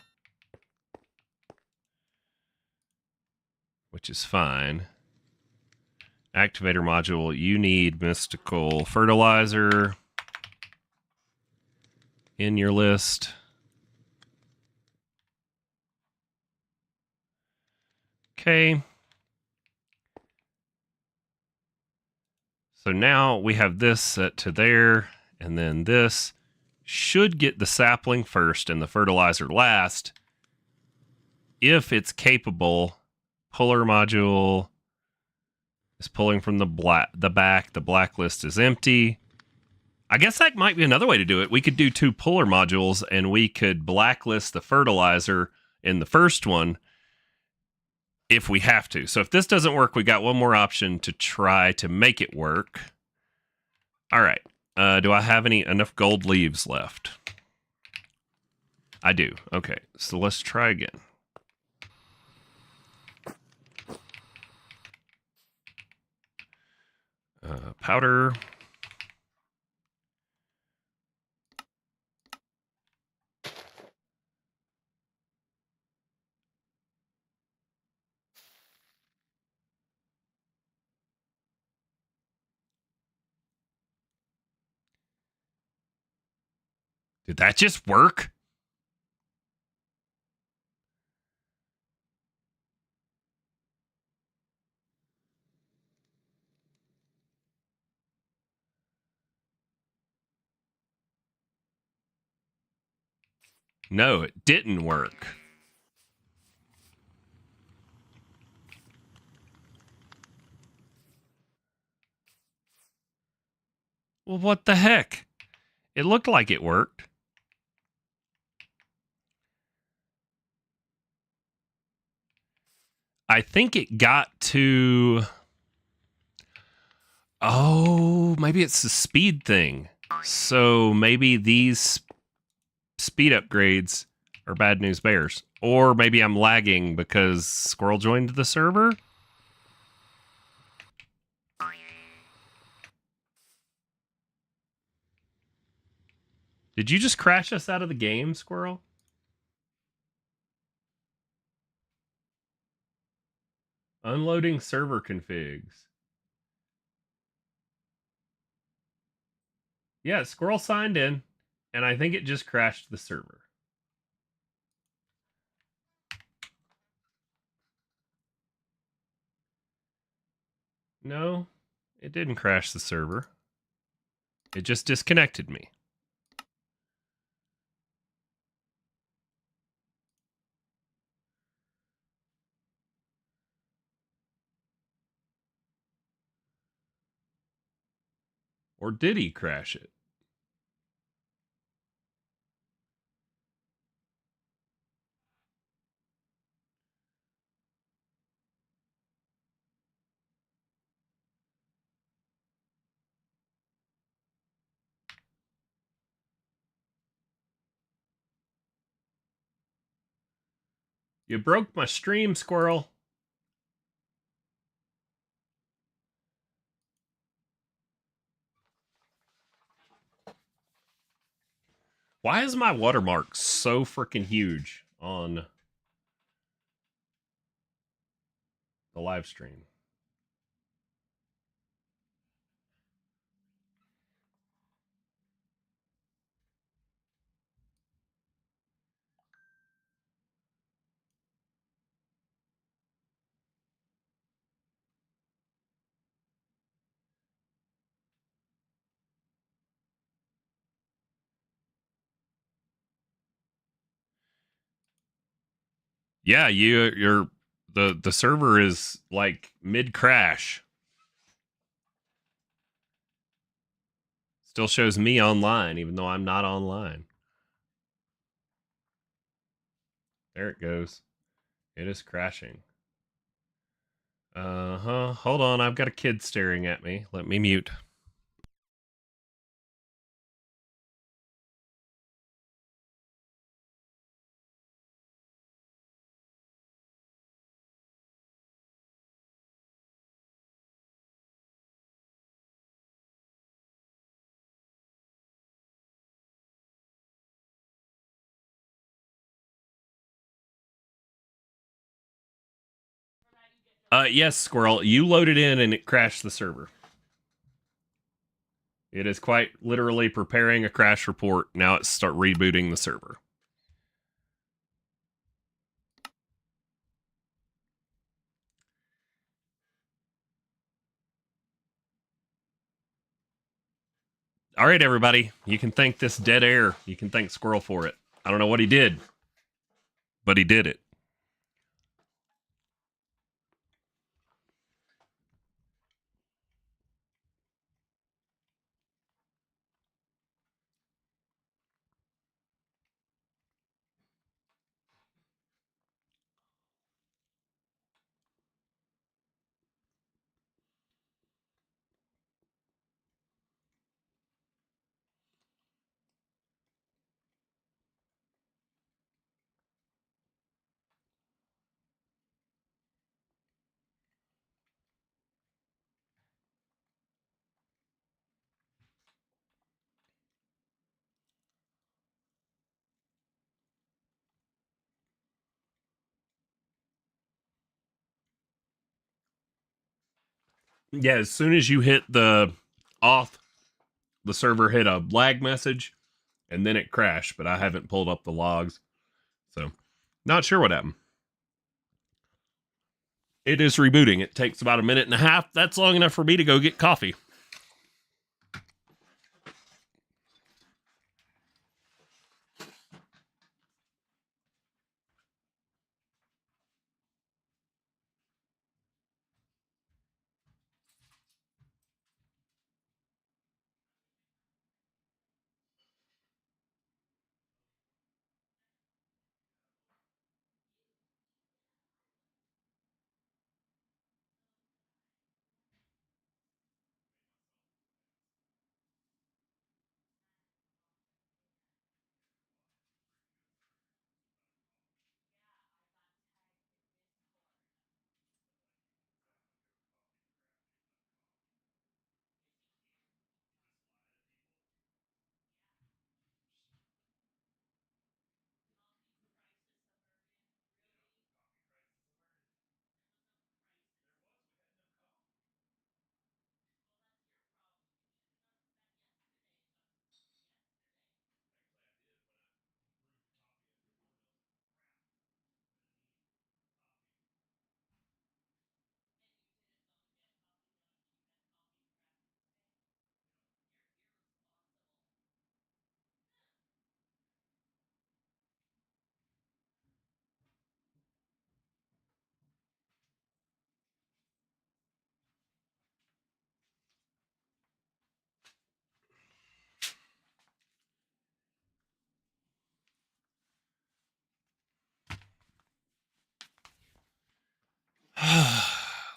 which is fine. Activator module, you need mystical fertilizer in your list. Okay. So now we have this set to there, and then this should get the sapling first and the fertilizer last. If it's capable, puller module is pulling from the back. The blacklist is empty. I guess that might be another way to do it. We could do 2 puller modules, and we could blacklist the fertilizer in the first one if we have to. So if this doesn't work, we got one more option to try to make it work. All right. Do I have enough gold leaves left? I do. Okay. So let's try again. Powder. Did that just work? No, it didn't work. Well, what the heck? It looked like it worked. I think it got to... Oh, maybe it's the speed thing. So maybe these speed upgrades are bad news bears. Or maybe I'm lagging because Squirrel joined the server? Did you just crash us out of the game, Squirrel? Unloading server configs. Yeah, Squirrel signed in, and I think it just crashed the server. No, it didn't crash the server. It just disconnected me. Or did he crash it? You broke my stream, Squirrel. Why is my watermark so freaking huge on the live stream? Yeah, you're the server is like mid crash. Still shows me online, even though I'm not online. There it goes. It is crashing. Uh-huh. Hold on, I've got a kid staring at me. Let me mute. Yes, Squirrel, you loaded in and it crashed the server. It is quite literally preparing a crash report. Now it's start rebooting the server. All right, everybody. You can thank this dead air. You can thank Squirrel for it. I don't know what he did, but he did it. Yeah, as soon as you hit the off, the server hit a lag message and then it crashed, but I haven't pulled up the logs. So, not sure what happened. It is rebooting. It takes about a minute and a half. That's long enough for me to go get coffee.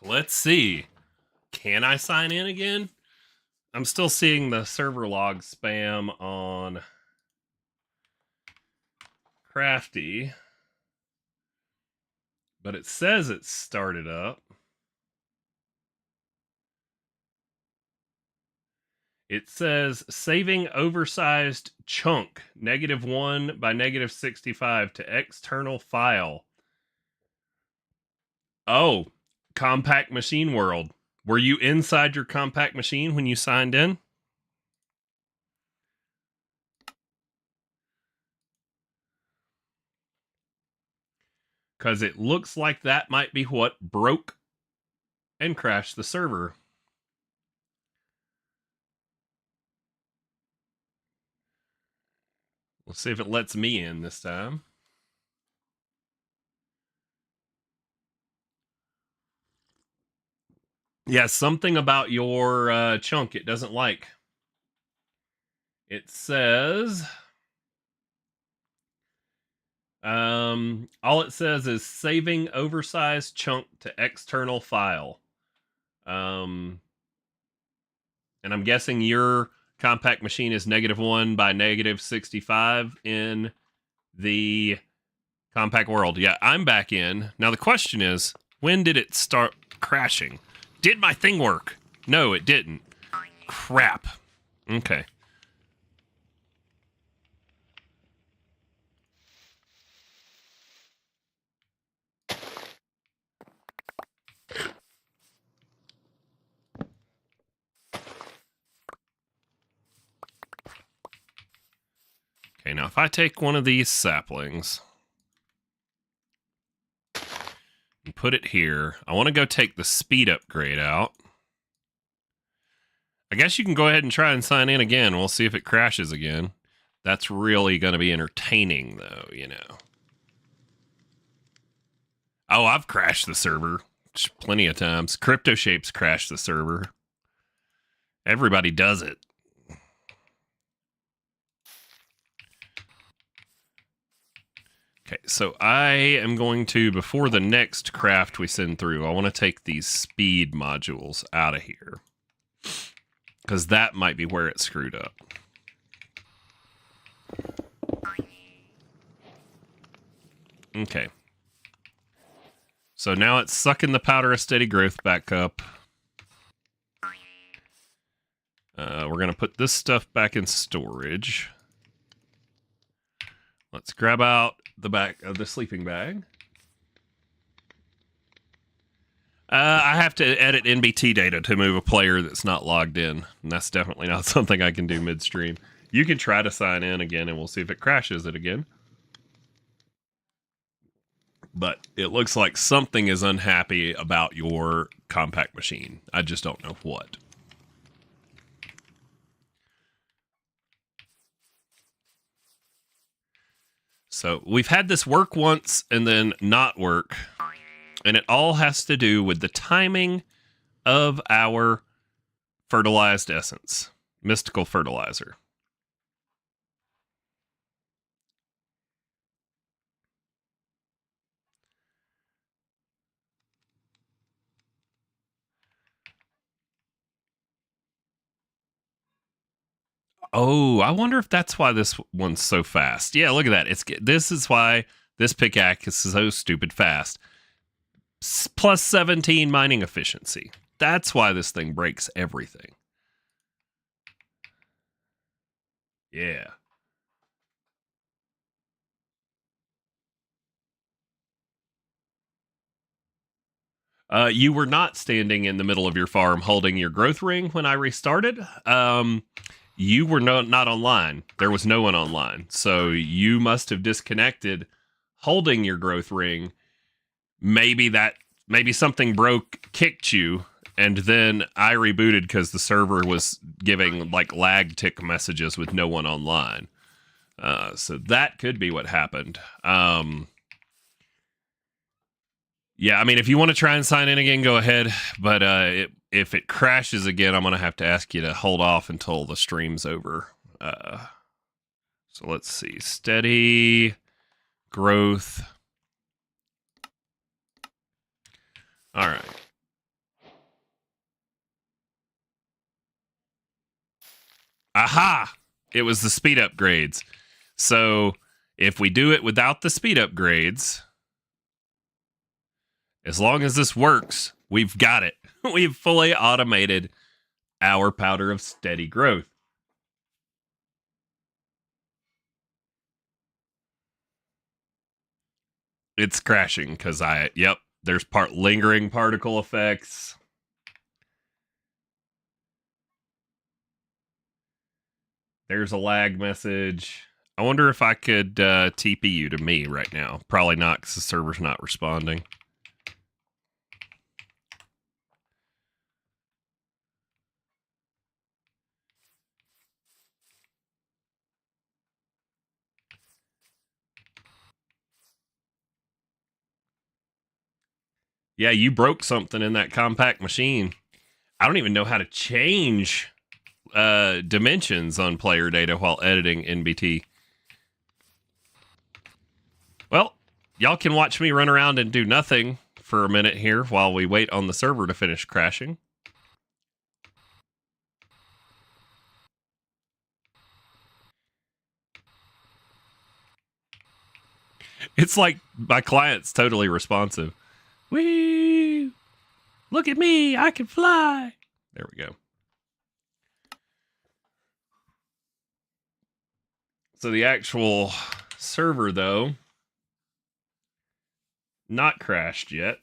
Let's see. Can I sign in again? I'm still seeing the server log spam on Crafty, but it says it's started up. It says saving oversized chunk -1 by -65 to external file. Oh, Compact Machine World. Were you inside your Compact Machine when you signed in? Because it looks like that might be what broke and crashed the server. Let's see if it lets me in this time. Yeah, something about your chunk it doesn't like. It says, all it says is saving oversized chunk to external file. And I'm guessing your compact machine is -1 by -65 in the compact world. Yeah, I'm back in. Now the question is, when did it start crashing? Did my thing work? No, it didn't. Crap. Okay. Okay, now if I take one of these saplings and put it here, I want to go take the speed upgrade out. I guess you can go ahead and try and sign in again. We'll see if it crashes again. That's really going to be entertaining, though, you know. Oh, I've crashed the server plenty of times. Crypto Shapes crashed the server. Everybody does it. Okay, so I am going to, before the next craft we send through, I want to take these speed modules out of here. Because that might be where it screwed up. Okay. So now it's sucking the powder of steady growth back up. We're going to put this stuff back in storage. Let's grab out the back of the sleeping bag. I have to edit NBT data to move a player that's not logged in, and that's definitely not something I can do midstream. You can try to sign in again, and we'll see if it crashes it again. But it looks like something is unhappy about your compact machine. I just don't know what. So we've had this work once and then not work. And it all has to do with the timing of our fertilized essence, mystical fertilizer. Oh, I wonder if that's why this one's so fast. Yeah, look at that. This is why this pickaxe is so stupid fast. Plus 17 mining efficiency. That's why this thing breaks everything. Yeah. You were not standing in the middle of your farm holding your growth ring when I restarted. You were not online. There was no one online. So you must have disconnected holding your growth ring. Maybe something broke, kicked you, and then I rebooted because the server was giving like lag tick messages with no one online. So that could be what happened. Yeah, I mean, if you want to try and sign in again, go ahead. But if it crashes again, I'm going to have to ask you to hold off until the stream's over. So let's see. Steady growth. All right. Aha! It was the speed upgrades. So if we do it without the speed upgrades, as long as this works, we've got it. We've fully automated our powder of steady growth. It's crashing because there's lingering particle effects. There's a lag message. I wonder if I could TP you to me right now. Probably not because the server's not responding. Yeah, you broke something in that compact machine. I don't even know how to change dimensions on player data while editing NBT. Well, y'all can watch me run around and do nothing for a minute here while we wait on the server to finish crashing. It's like my client's totally responsive. Whee! Look at me, I can fly. There we go. So the actual server, though, not crashed yet.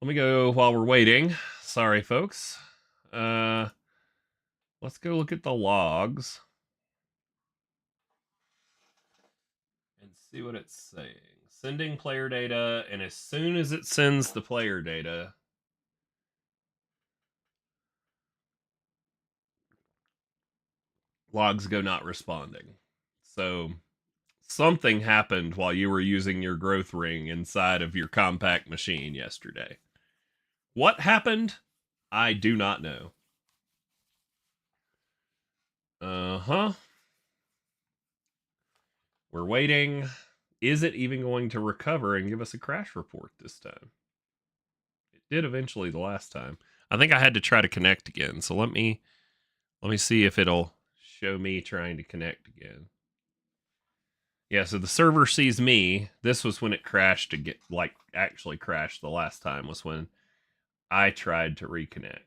Let me go while we're waiting. Sorry, folks. Let's go look at the logs and see what it's saying. Sending player data, and as soon as it sends the player data, logs go not responding. So something happened while you were using your growth ring inside of your compact machine yesterday. What happened? I do not know. Uh-huh. We're waiting. Is it even going to recover and give us a crash report this time? It did eventually the last time. I think I had to try to connect again. So let me see if it'll show me trying to connect again. Yeah, so the server sees me. This was when it crashed to get actually crashed the last time was when I tried to reconnect.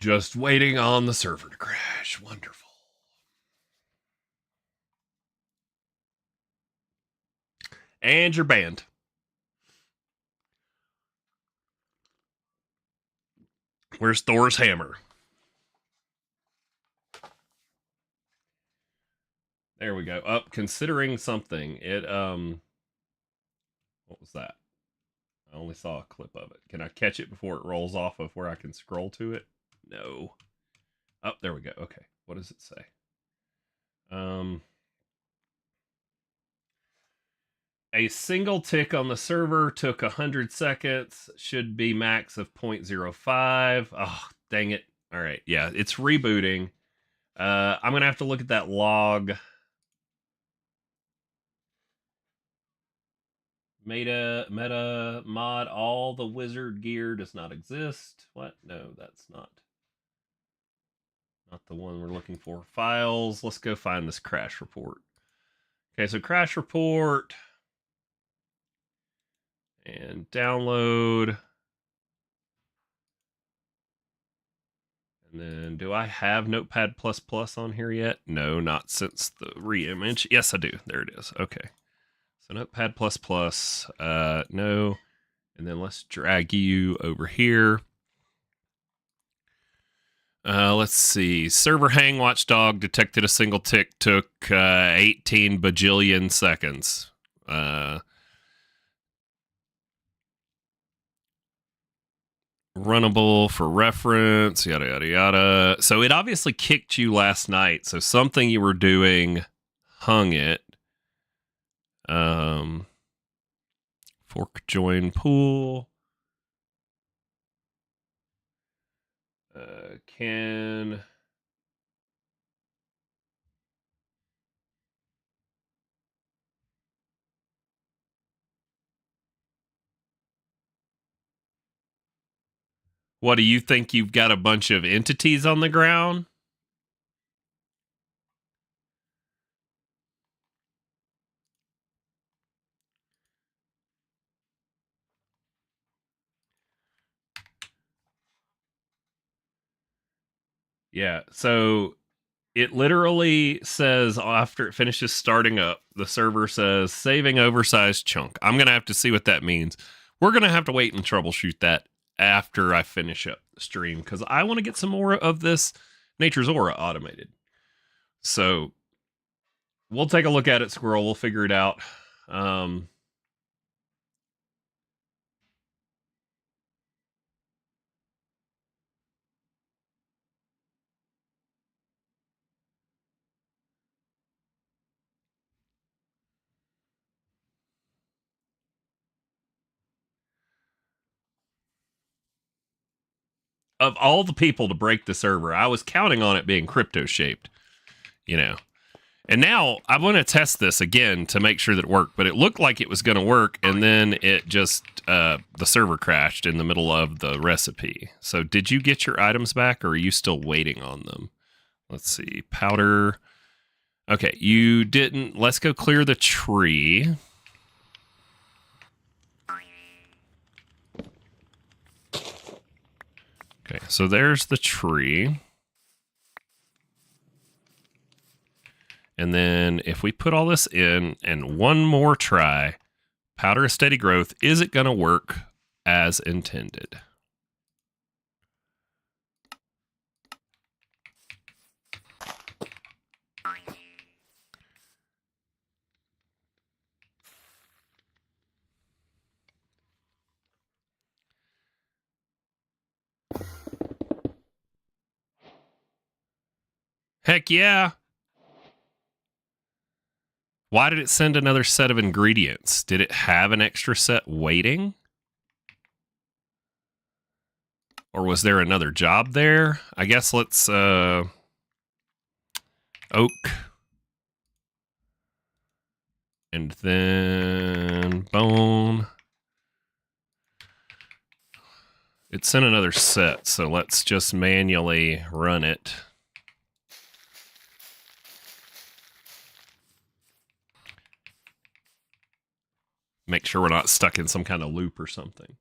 Just waiting on the server to crash. Wonderful. And you're banned. Where's Thor's hammer? There we go. Up, considering something. It what was that? I only saw a clip of it. Can I catch it before it rolls off of where I can scroll to it? No. Oh, there we go. Okay. What does it say? A single tick on the server took 100 seconds. Should be max of 0.05. Oh, dang it. All right. Yeah, it's rebooting. I'm going to have to look at that log. Meta mod, all the wizard gear does not exist. What? No, that's not the one we're looking for. Files. Let's go find this crash report. Okay, so crash report and download. And then do I have Notepad++ on here yet? No, not since the reimage. Yes, I do. There it is. Okay. So Notepad++, no. And then let's drag you over here. Let's see. Server hang watchdog detected a single tick, took 18 bajillion seconds. Runnable for reference, yada, yada, yada. So it obviously kicked you last night. So something you were doing hung it. Fork join pool. Can what do you think? You've got a bunch of entities on the ground? Yeah. So it literally says after it finishes starting up, the server says saving oversized chunk. I'm going to have to see what that means. We're going to have to wait and troubleshoot that after I finish up the stream because I want to get some more of this Nature's Aura automated. So we'll take a look at it, Squirrel. We'll figure it out. Of all the people to break the server, I was counting on it being crypto shaped, you know. And now I want to test this again to make sure that it worked, but it looked like it was going to work, and then it just the server crashed in the middle of the recipe. So did you get your items back, or are you still waiting on them? Let's see, powder. Okay, you didn't. Let's go clear the tree. Okay, so there's the tree. And then if we put all this in and one more try, powder of steady growth, is it going to work as intended? Heck yeah. Why did it send another set of ingredients? Did it have an extra set waiting? Or was there another job there? I guess let's oak. And then bone. It sent another set, so let's just manually run it. Make sure we're not stuck in some kind of loop or something.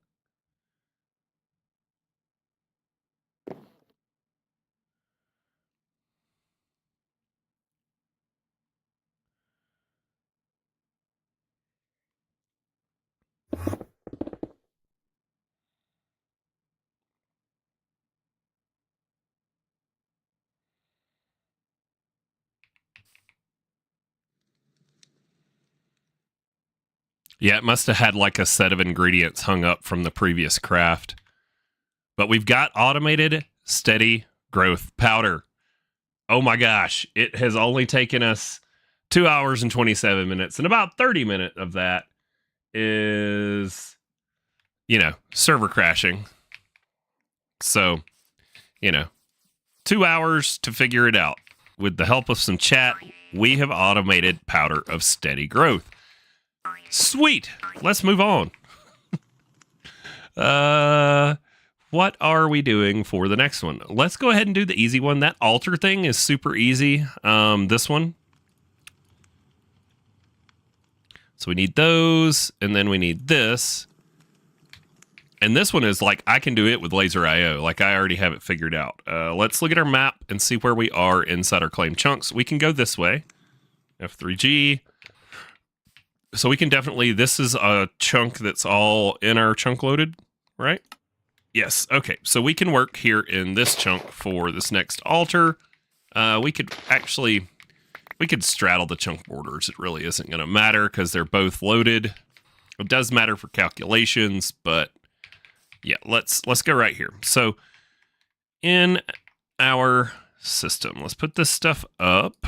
Yeah, it must have had like a set of ingredients hung up from the previous craft. But we've got automated steady growth powder. Oh my gosh, it has only taken us 2 hours and 27 minutes. And about 30 minutes of that is, server crashing. So, 2 hours to figure it out. With the help of some chat, we have automated powder of steady growth. Sweet. Let's move on. What are we doing for the next one? Let's go ahead and do the easy one. That altar thing is super easy. This one. So we need those, and then we need this. And this one is like, I can do it with laser IO. Like, I already have it figured out. Let's look at our map and see where we are inside our claim chunks. We can go this way. F3G. So we can definitely, this is a chunk that's all in our chunk loaded, right? Yes. Okay. So we can work here in this chunk for this next altar. We could straddle the chunk borders. It really isn't going to matter because they're both loaded. It does matter for calculations, but yeah, let's go right here. So in our system, let's put this stuff up.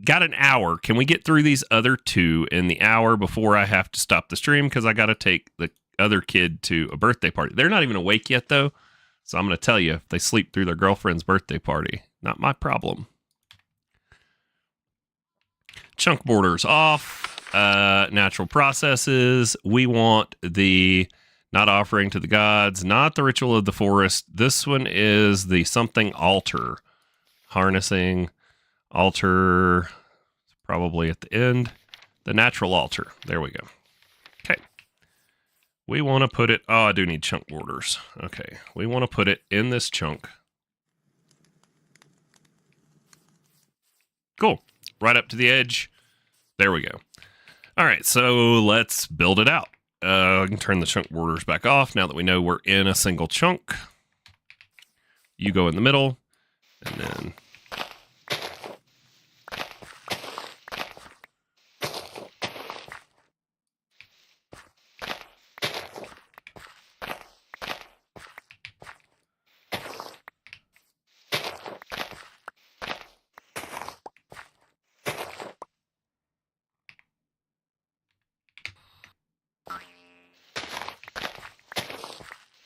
Got an hour. Can we get through these other two in the hour before I have to stop the stream? Because I got to take the other kid to a birthday party. They're not even awake yet, though. So I'm going to tell you, if they sleep through their girlfriend's birthday party, not my problem. Chunk borders off. Natural processes. We want the not offering to the gods, not the ritual of the forest. This one is the something altar. Harnessing. Altar, probably at the end. The natural altar. There we go. Okay. We want to put it... Oh, I do need chunk borders. Okay. We want to put it in this chunk. Cool. Right up to the edge. There we go. All right, so let's build it out. I can turn the chunk borders back off now that we know we're in a single chunk. You go in the middle, and then...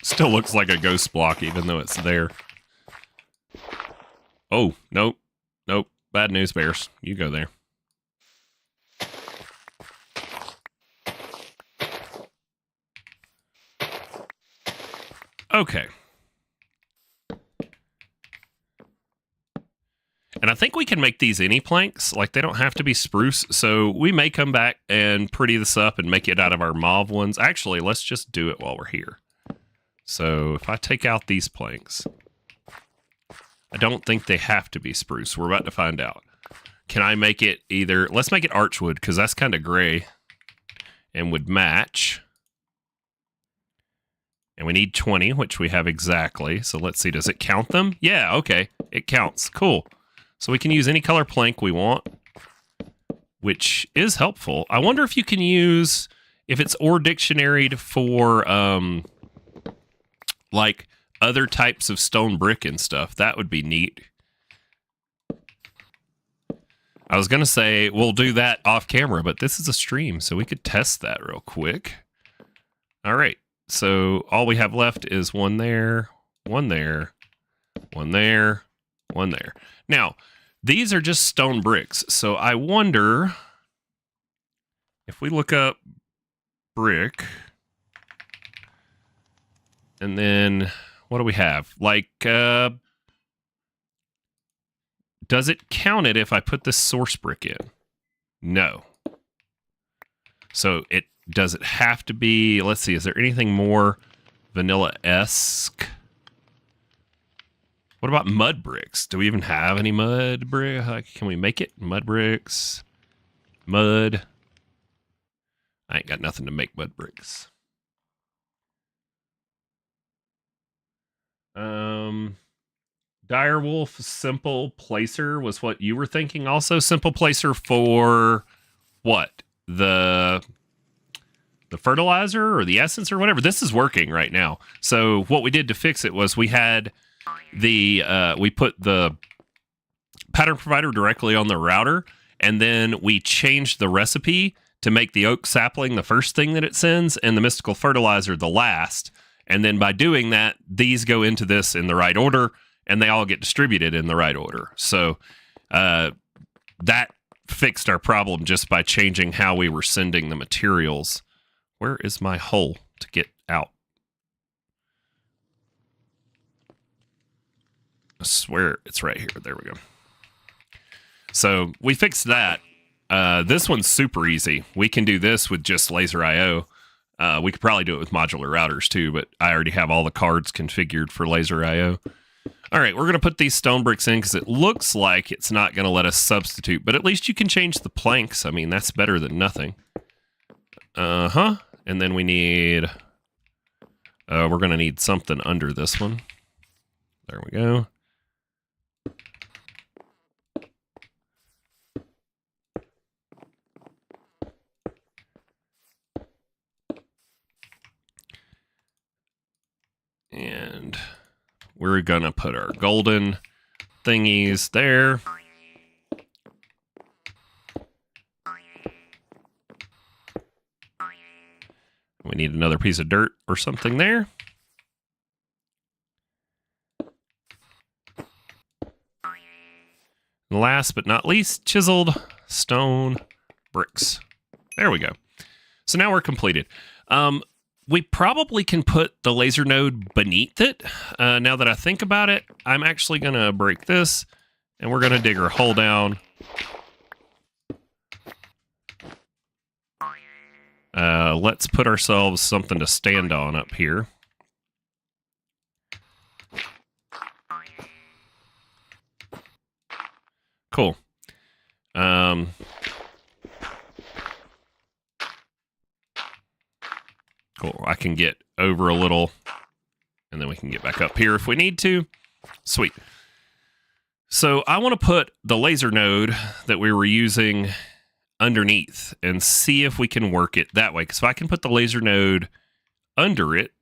Still looks like a ghost block, even though it's there. Oh, nope. Nope. Bad news, bears. You go there. Okay. And I think we can make these any planks. Like, they don't have to be spruce. So we may come back and pretty this up and make it out of our mauve ones. Actually, let's just do it while we're here. So if I take out these planks, I don't think they have to be spruce. We're about to find out. Can I make it either... Let's make it archwood, because that's kind of gray and would match. And we need 20, which we have exactly. So let's see, does it count them? Yeah, okay. It counts. Cool. So we can use any color plank we want, which is helpful. I wonder if you can use... If it's or dictionaried for, like, other types of stone brick and stuff, that would be neat. I was going to say we'll do that off camera, but this is a stream, so we could test that real quick. All right, so all we have left is one there, one there, one there, one there. Now, these are just stone bricks, so I wonder if we look up brick, and then what do we have? Like, does it count it if I put this source brick in? No. So does it have to be, let's see, is there anything more vanilla-esque? What about mud bricks? Do we even have any mud brick? Can we make it? Mud bricks, mud. I ain't got nothing to make mud bricks. Direwolf simple placer was what you were thinking also. Simple placer for what? The fertilizer or the essence or whatever. This is working right now. So what we did to fix it was we had we put the pattern provider directly on the router, and then we changed the recipe to make the oak sapling the first thing that it sends and the mystical fertilizer the last. And then by doing that, these go into this in the right order, and they all get distributed in the right order. So that fixed our problem just by changing how we were sending the materials. Where is my hole to get out? I swear it's right here. There we go. So we fixed that. This one's super easy. We can do this with just laser IO. We could probably do it with modular routers too, but I already have all the cards configured for laser IO. All right, we're going to put these stone bricks in because it looks like it's not going to let us substitute, but at least you can change the planks. I mean, that's better than nothing. And then we need... we're going to need something under this one. There we go. And we're going to put our golden thingies there. We need another piece of dirt or something there. And last but not least, chiseled stone bricks. There we go. So now we're completed. We probably can put the laser node beneath it. Now that I think about it, I'm actually going to break this, and we're going to dig our hole down. Let's put ourselves something to stand on up here. Cool. Cool. I can get over a little, and then we can get back up here if we need to. Sweet. So I want to put the laser node that we were using underneath and see if we can work it that way. Because if I can put the laser node under it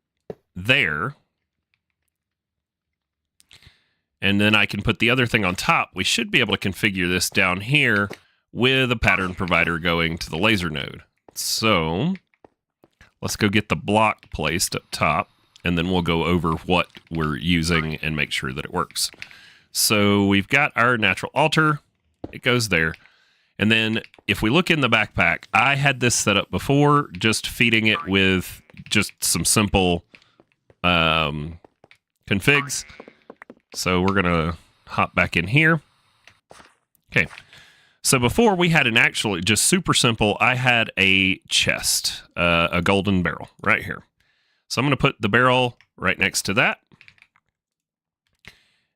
there, and then I can put the other thing on top, we should be able to configure this down here with a pattern provider going to the laser node. So let's go get the block placed up top, and then we'll go over what we're using and make sure that it works. So we've got our natural altar. It goes there. And then if we look in the backpack, I had this set up before, just feeding it with just some simple configs. So we're going to hop back in here. Okay. So before we had an actual, just super simple, I had a chest, a golden barrel right here. So I'm going to put the barrel right next to that.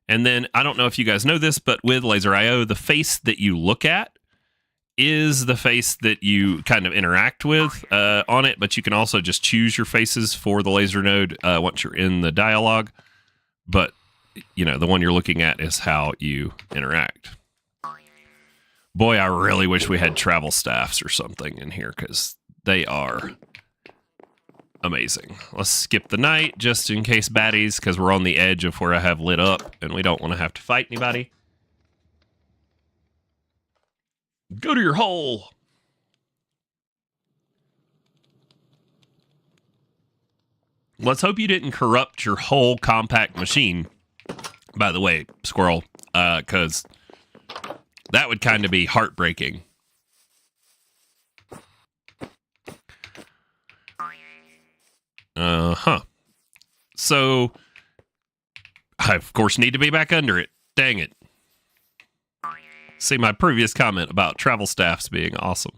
And then I don't know if you guys know this, but with Laser IO, the face that you look at is the face that you kind of interact with on it, but you can also just choose your faces for the laser node once you're in the dialogue. But, you know, the one you're looking at is how you interact. Boy, I really wish we had travel staffs or something in here because they are amazing. Let's skip the night just in case baddies, because we're on the edge of where I have lit up and we don't want to have to fight anybody. Go to your hole. Let's hope you didn't corrupt your whole compact machine, by the way, Squirrel, because that would kind of be heartbreaking. So, I, of course, need to be back under it. Dang it. See my previous comment about travel staffs being awesome.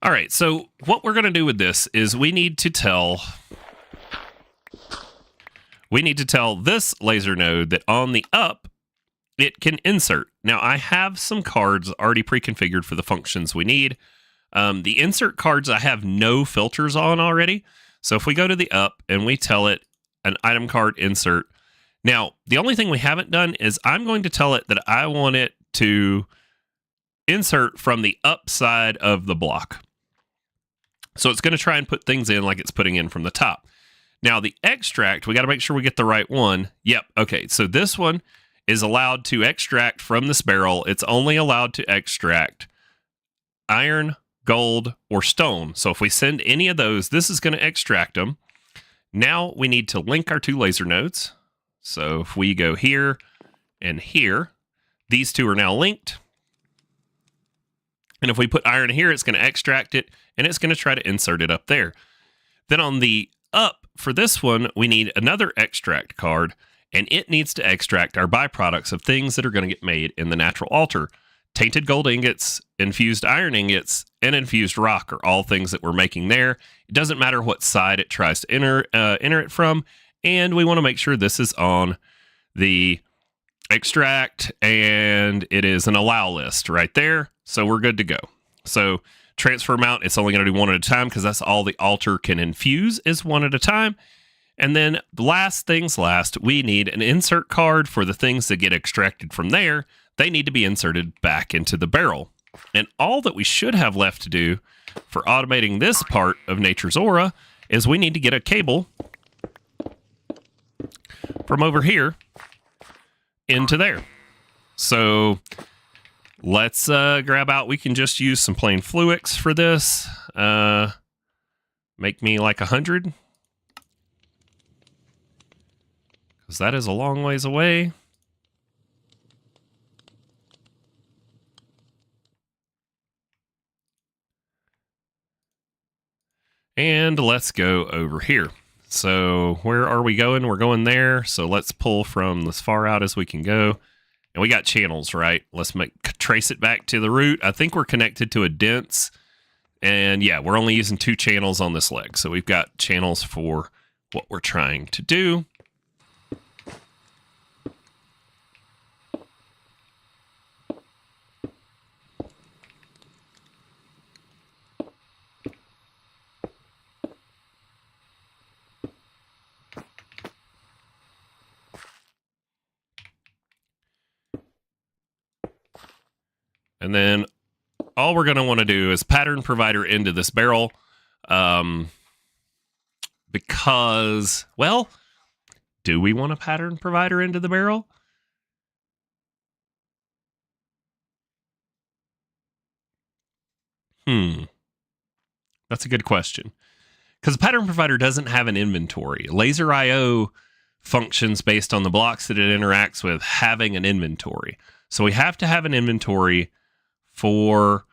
All right, so what we're going to do with this is we need to tell this laser node that on the up, it can insert. Now, I have some cards already pre-configured for the functions we need. The insert cards, I have no filters on already. So if we go to the up and we tell it an item card insert. Now, the only thing we haven't done is I'm going to tell it that I want it to insert from the up side of the block. So it's going to try and put things in like it's putting in from the top. Now, the extract, we got to make sure we get the right one. Yep. Okay. So this one is allowed to extract from this barrel. It's only allowed to extract iron, gold, or stone. So if we send any of those, this is going to extract them. Now we need to link our two laser nodes. So if we go here and here, these two are now linked. And if we put iron here, it's going to extract it, and it's going to try to insert it up there. Then on the up for this one, we need another extract card, and it needs to extract our byproducts of things that are going to get made in the natural altar. Tainted gold ingots, infused iron ingots, and infused rock are all things that we're making there. It doesn't matter what side it tries to enter it from, and we want to make sure this is on the extract, and it is an allow list right there, so we're good to go. So transfer amount, it's only going to do one at a time because that's all the altar can infuse is one at a time. And then last things last, we need an insert card for the things that get extracted from there. They need to be inserted back into the barrel. And all that we should have left to do for automating this part of Nature's Aura is we need to get a cable from over here into there. So let's grab out, we can just use some plain Fluix for this. Make me like 100. Because that is a long ways away. And let's go over here. So where are we going? We're going there. So let's pull from as far out as we can go. And we got channels, right? Let's trace it back to the root. I think we're connected to a dense. And yeah, we're only using 2 channels on this leg. So we've got channels for what we're trying to do. And then all we're going to want to do is pattern provider into this barrel. Because, well, do we want a pattern provider into the barrel? That's a good question. Because a pattern provider doesn't have an inventory. Laser IO functions based on the blocks that it interacts with having an inventory. So we have to have an inventory for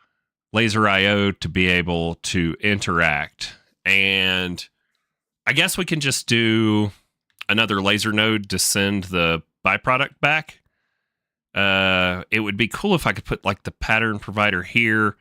Laser IO to be able to interact. And I guess we can just do another laser node to send the byproduct back. It would be cool if I could put like the pattern provider here.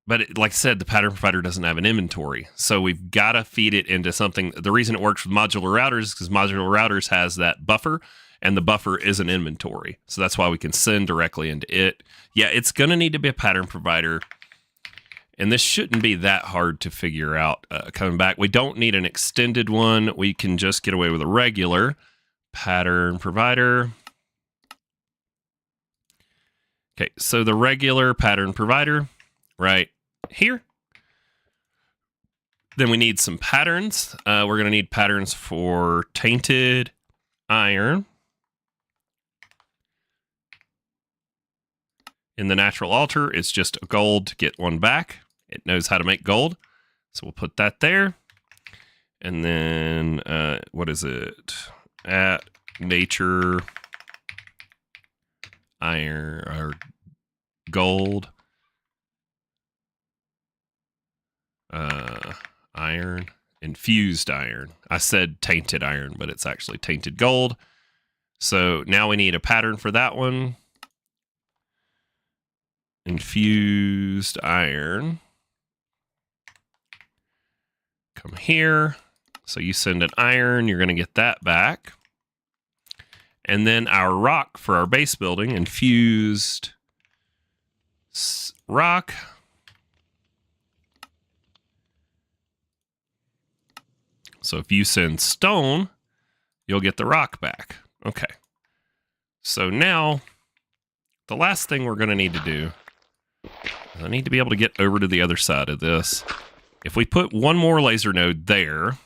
But like I said, the pattern provider doesn't have an inventory. So we've got to feed it into something. The reason it works with modular routers is because modular routers has that buffer, and the buffer is an inventory. So that's why we can send directly into it. Yeah, it's going to need to be a pattern provider. And this shouldn't be that hard to figure out coming back. We don't need an extended one. We can just get away with a regular pattern provider. Okay, so the regular pattern provider right here. Then we need some patterns. We're going to need patterns for tainted iron. In the natural altar, it's just gold to get one back. It knows how to make gold. So we'll put that there. And then, what is it? At nature iron or gold. Iron, infused iron. I said tainted iron, but it's actually tainted gold. So now we need a pattern for that one. Infused iron. Come here. So you send an iron, you're going to get that back. And then our rock for our base building, infused rock. So if you send stone, you'll get the rock back. Okay. So now, the last thing we're going to need to do, I need to be able to get over to the other side of this. If we put one more laser node there,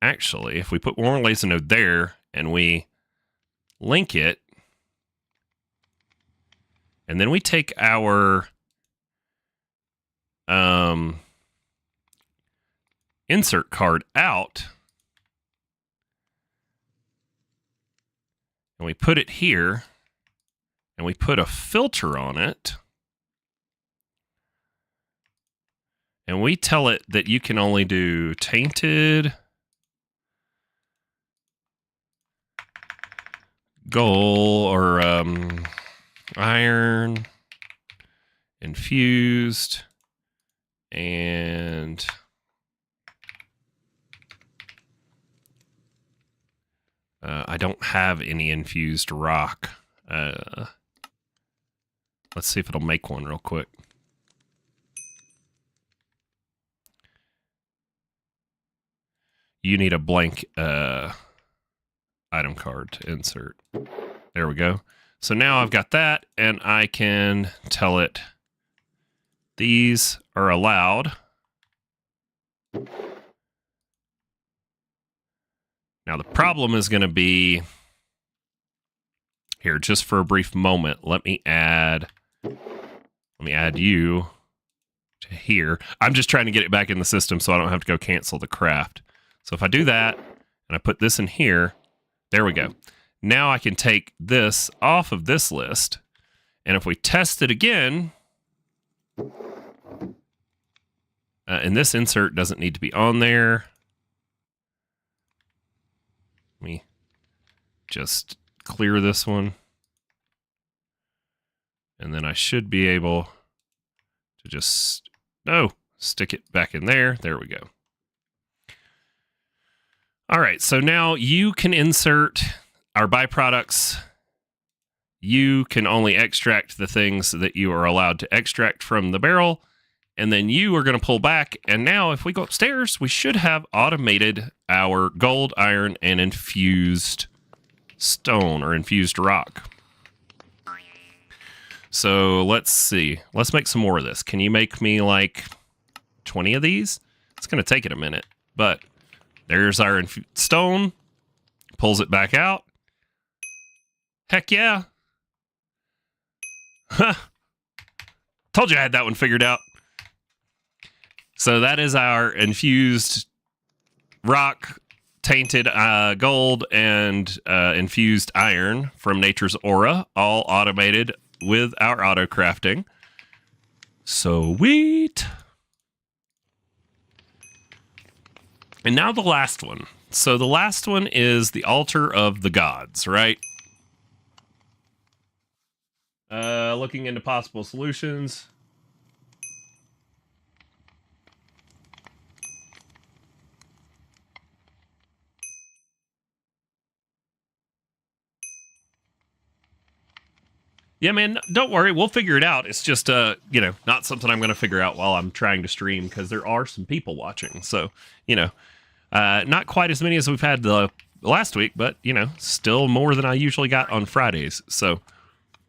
actually, if we put one more laser node there and we link it, and then we take our insert card out, and we put it here, and we put a filter on it, and we tell it that you can only do tainted gold or iron, infused, and I don't have any infused rock. Let's see if it'll make one real quick. You need a blank item card to insert. There we go. So now I've got that, and I can tell it these are allowed. Now the problem is going to be here, just for a brief moment. Let me add you to here. I'm just trying to get it back in the system so I don't have to go cancel the craft. So if I do that and I put this in here, there we go. Now I can take this off of this list, and if we test it again, and this insert doesn't need to be on there. Let me just clear this one, and then I should be able to just, stick it back in there. There we go. All right, so now you can insert our byproducts. You can only extract the things that you are allowed to extract from the barrel, and then you are going to pull back. And now if we go upstairs, we should have automated our gold, iron, and infused stone or infused rock. So let's see. Let's make some more of this. Can you make me like 20 of these? It's going to take it a minute, but there's our stone. Pulls it back out. Heck yeah. Huh. Told you I had that one figured out. So that is our infused rock, tainted gold, and infused iron from Nature's Aura, all automated with our auto crafting. Sweet. And now the last one. So the last one is the altar of the gods, right? Looking into possible solutions. Yeah, man, don't worry. We'll figure it out. It's just, not something I'm going to figure out while I'm trying to stream because there are some people watching. So, not quite as many as we've had the last week, but, still more than I usually got on Fridays. So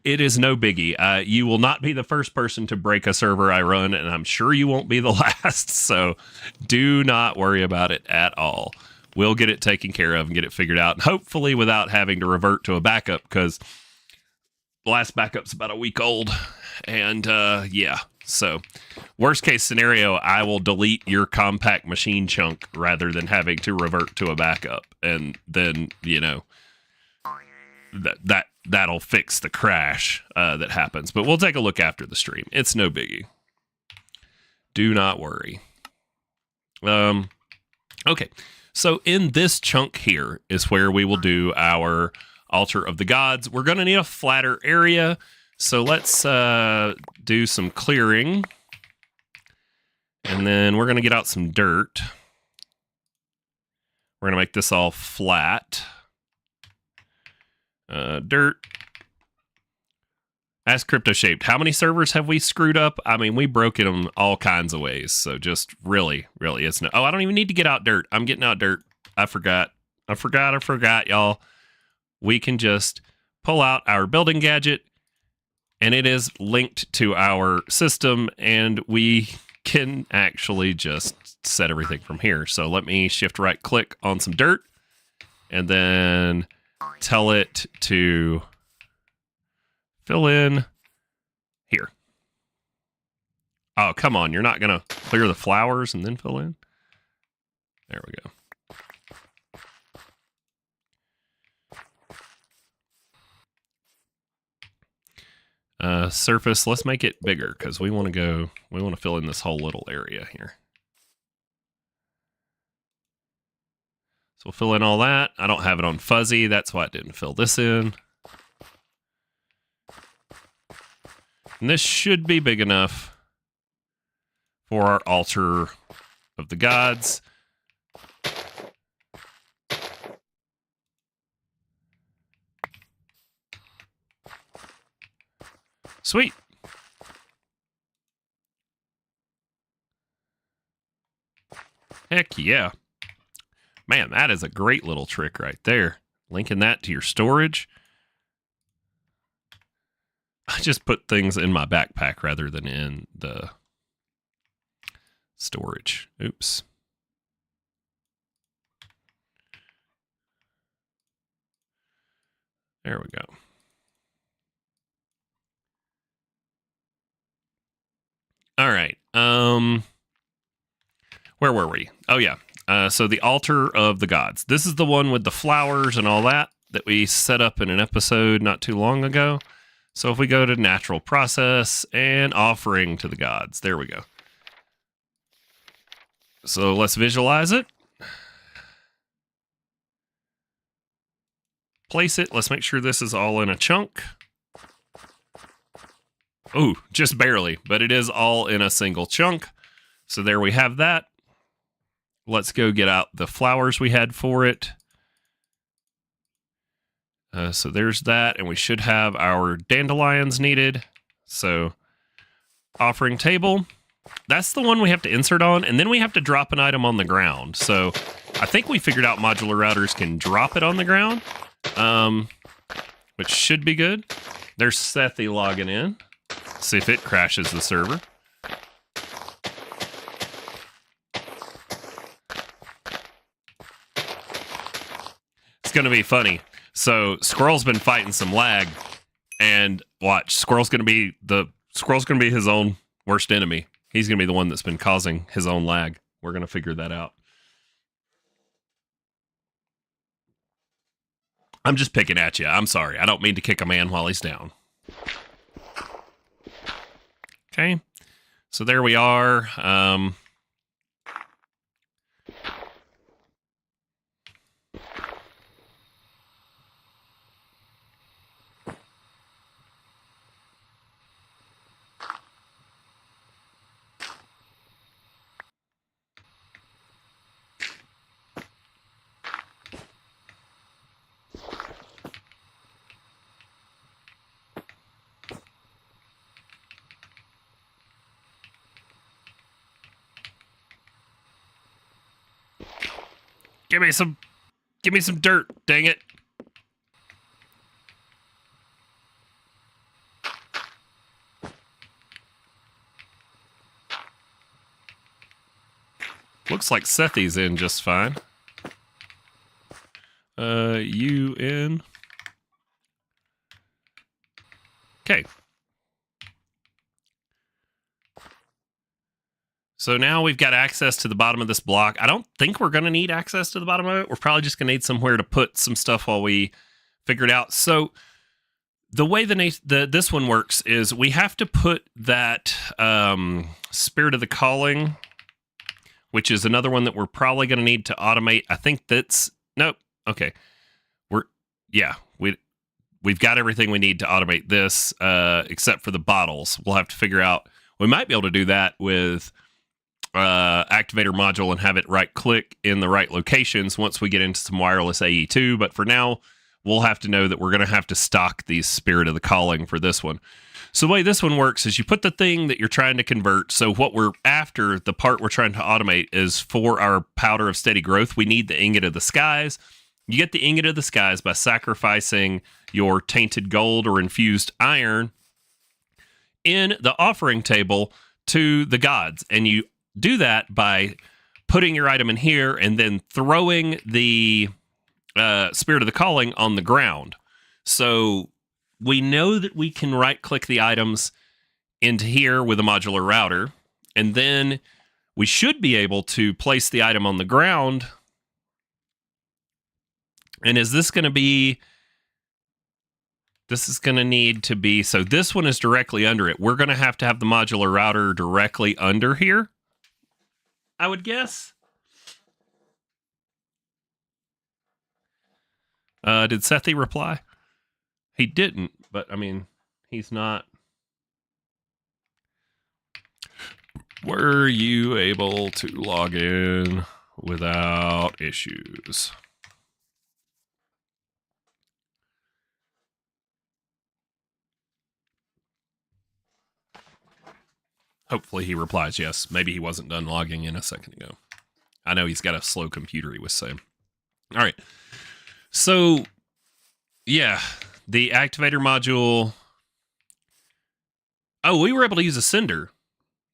it is no biggie. You will not be the first person to break a server I run, and I'm sure you won't be the last. So do not worry about it at all. We'll get it taken care of and get it figured out. And hopefully without having to revert to a backup because the last backup's about a week old. And so worst case scenario, I will delete your compact machine chunk rather than having to revert to a backup. And then, that'll fix the crash that happens. But we'll take a look after the stream. It's no biggie. Do not worry. Okay. So in this chunk here is where we will do our altar of the gods. We're going to need a flatter area. So let's do some clearing. And then we're going to get out some dirt. We're going to make this all flat. Dirt. As Crypto Shaped, how many servers have we screwed up? I mean, we broke them all kinds of ways. So just really, it's no. Oh, I don't even need to get out dirt. I'm getting out dirt. I forgot, y'all. We can just pull out our building gadget, and it is linked to our system, and we can actually just set everything from here. So let me shift right click on some dirt, and then tell it to fill in here. Oh, come on. You're not going to clear the flowers and then fill in? There we go. Surface, let's make it bigger because we want to fill in this whole little area here. So we'll fill in all that. I don't have it on fuzzy. That's why it didn't fill this in. And this should be big enough for our altar of the gods. Sweet. Heck yeah. Man, that is a great little trick right there. Linking that to your storage. I just put things in my backpack rather than in the storage. Oops. There we go. All right. Where were we? Oh, yeah. So the altar of the gods. This is the one with the flowers and all that we set up in an episode not too long ago. So if we go to natural process and offering to the gods, there we go. So let's visualize it. Place it. Let's make sure this is all in a chunk. Ooh, just barely, but it is all in a single chunk. So there we have that. Let's go get out the flowers we had for it. So there's that, and we should have our dandelions needed. So offering table. That's the one we have to insert on, and then we have to drop an item on the ground. So I think we figured out modular routers can drop it on the ground, which should be good. There's Sethi logging in. See if it crashes the server. It's going to be funny. So Squirrel's been fighting some lag, and watch, Squirrel's going to be his own worst enemy. He's going to be the one that's been causing his own lag. We're going to figure that out. I'm just picking at you. I'm sorry. I don't mean to kick a man while he's down. Okay. So there we are. Give me some dirt, dang it. Looks like Sethi's in just fine. You in. Okay. So now we've got access to the bottom of this block. I don't think we're going to need access to the bottom of it. We're probably just going to need somewhere to put some stuff while we figure it out. So the way this one works is we have to put that Spirit of the Calling, which is another one that we're probably going to need to automate. I think that's... Nope. Okay. We've got everything we need to automate this, except for the bottles. We'll have to figure out... We might be able to do that with... activator module and have it right click in the right locations once we get into some wireless AE2, but for now we'll have to know that we're going to have to stock the Spirit of the Calling for this one. So the way this one works is you put the thing that you're trying to convert. So what we're after, the part we're trying to automate, is for our Powder of Steady Growth, we need the Ingot of the Skies. You get the Ingot of the Skies by sacrificing your tainted gold or infused iron in the offering table to the gods, and you do that by putting your item in here and then throwing the Spirit of the Calling on the ground. So we know that we can right-click the items into here with a modular router, and then we should be able to place the item on the ground. And is this going to be... This is going to need to be... So this one is directly under it. We're going to have the modular router directly under here, I would guess. Did Sethi reply? He didn't, but I mean, he's not. Were you able to log in without issues? Hopefully he replies yes. Maybe he wasn't done logging in a second ago. I know he's got a slow computer, he was saying. All right. So, yeah, the activator module. Oh, we were able to use a sender.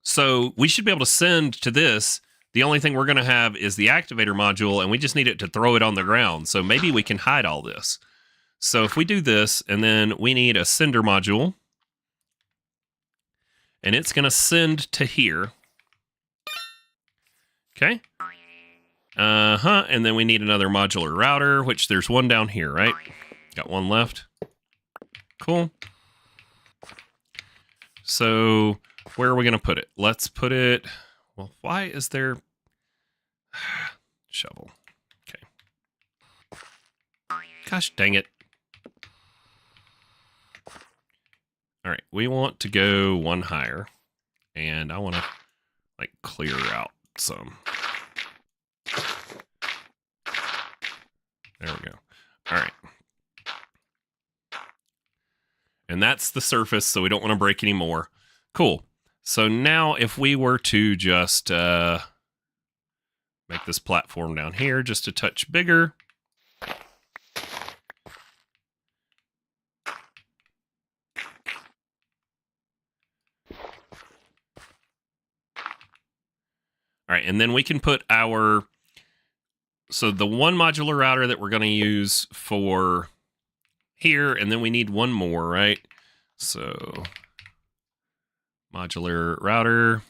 So we should be able to send to this. The only thing we're going to have is the activator module, and we just need it to throw it on the ground. So maybe we can hide all this. So if we do this, and then we need a sender module, and it's going to send to here. Okay. And then we need another modular router, which there's one down here, right? Got one left. Cool. So where are we going to put it? Let's put it... Well, why is there... Shovel. Okay. Gosh dang it. All right, we want to go one higher, and I want to, like, clear out some. There we go. All right. And that's the surface, so we don't want to break any more. Cool. So now if we were to just make this platform down here just a touch bigger. All right, and then we can put our... So the one modular router that we're going to use for here, and then we need one more, right? So modular router.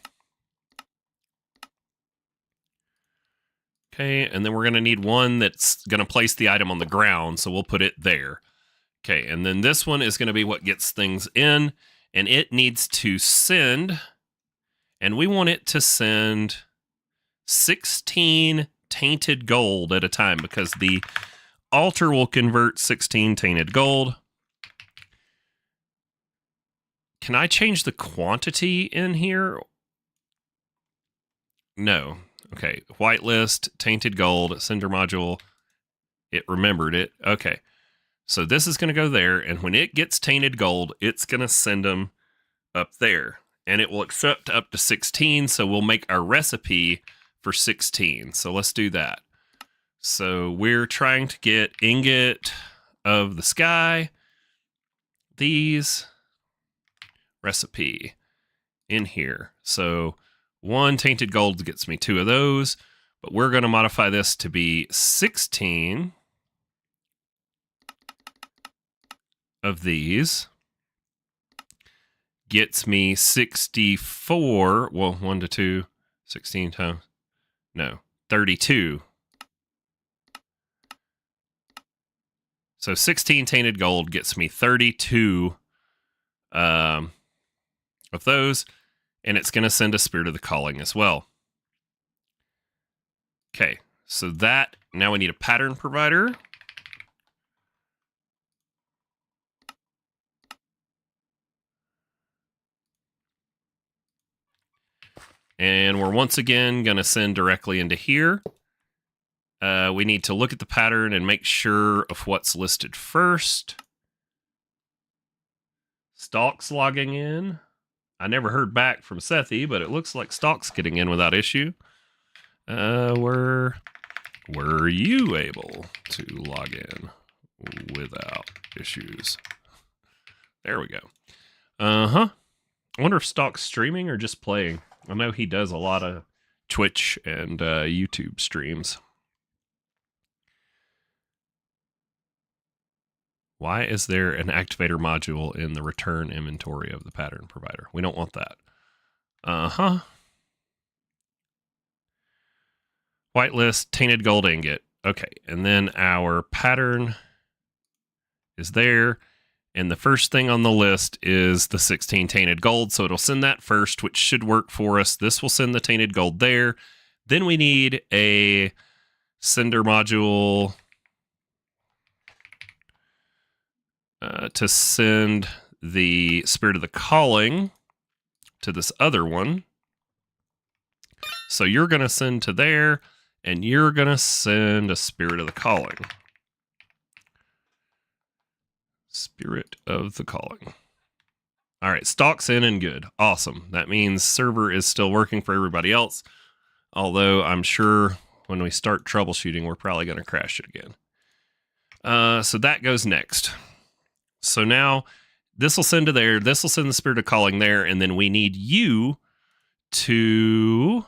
Okay, and then we're going to need one that's going to place the item on the ground, so we'll put it there. Okay, and then this one is going to be what gets things in, and it needs to send, and we want it to send 16 tainted gold at a time, because the altar will convert 16 tainted gold. Can I change the quantity in here? No. Okay. Whitelist, tainted gold, sender module. It remembered it. Okay. So this is going to go there, and when it gets tainted gold, it's going to send them up there, and it will accept up to 16, so we'll make our recipe for 16. So let's do that. So we're trying to get ingot of the sky. These recipe in here. So 1 tainted gold gets me 2 of those, but we're going to modify this to be 16 of these. Gets me 64. Well, 1 to 2, 16 times. No, 32. So 16 tainted gold gets me 32 of those, and it's going to send a Spirit of the Calling as well. Okay, so that, now we need a pattern provider. And we're once again going to send directly into here. We need to look at the pattern and make sure of what's listed first. Stalk's logging in. I never heard back from Sethi, but it looks like Stalk's getting in without issue. Were you able to log in without issues? There we go. I wonder if Stalk's streaming or just playing. I know he does a lot of Twitch and YouTube streams. Why is there an activator module in the return inventory of the pattern provider? We don't want that. Whitelist, tainted gold ingot. Okay, and then our pattern is there. And the first thing on the list is the 16 tainted gold. So it'll send that first, which should work for us. This will send the tainted gold there. Then we need a sender module to send the Spirit of the Calling to this other one. So you're going to send to there, and you're going to send a Spirit of the Calling. Spirit of the Calling. All right, Stalk's in and good. Awesome. That means server is still working for everybody else, although I'm sure when we start troubleshooting, we're probably going to crash it again. So that goes next. So now this will send to there. This will send the Spirit of Calling there, and then we need you to,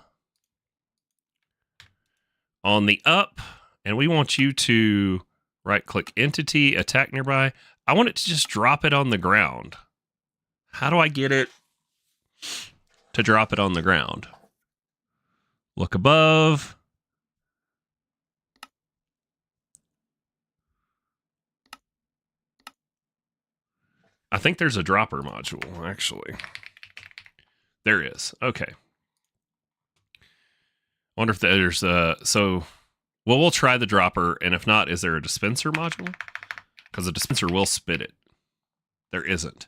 on the up, and we want you to right-click Entity, Attack Nearby. I want it to just drop it on the ground. How do I get it to drop it on the ground? Look above. I think there's a dropper module, actually. There is. Okay. Wonder if there's so, well, we'll try the dropper, and if not, is there a dispenser module? Because a dispenser will spit it. There isn't.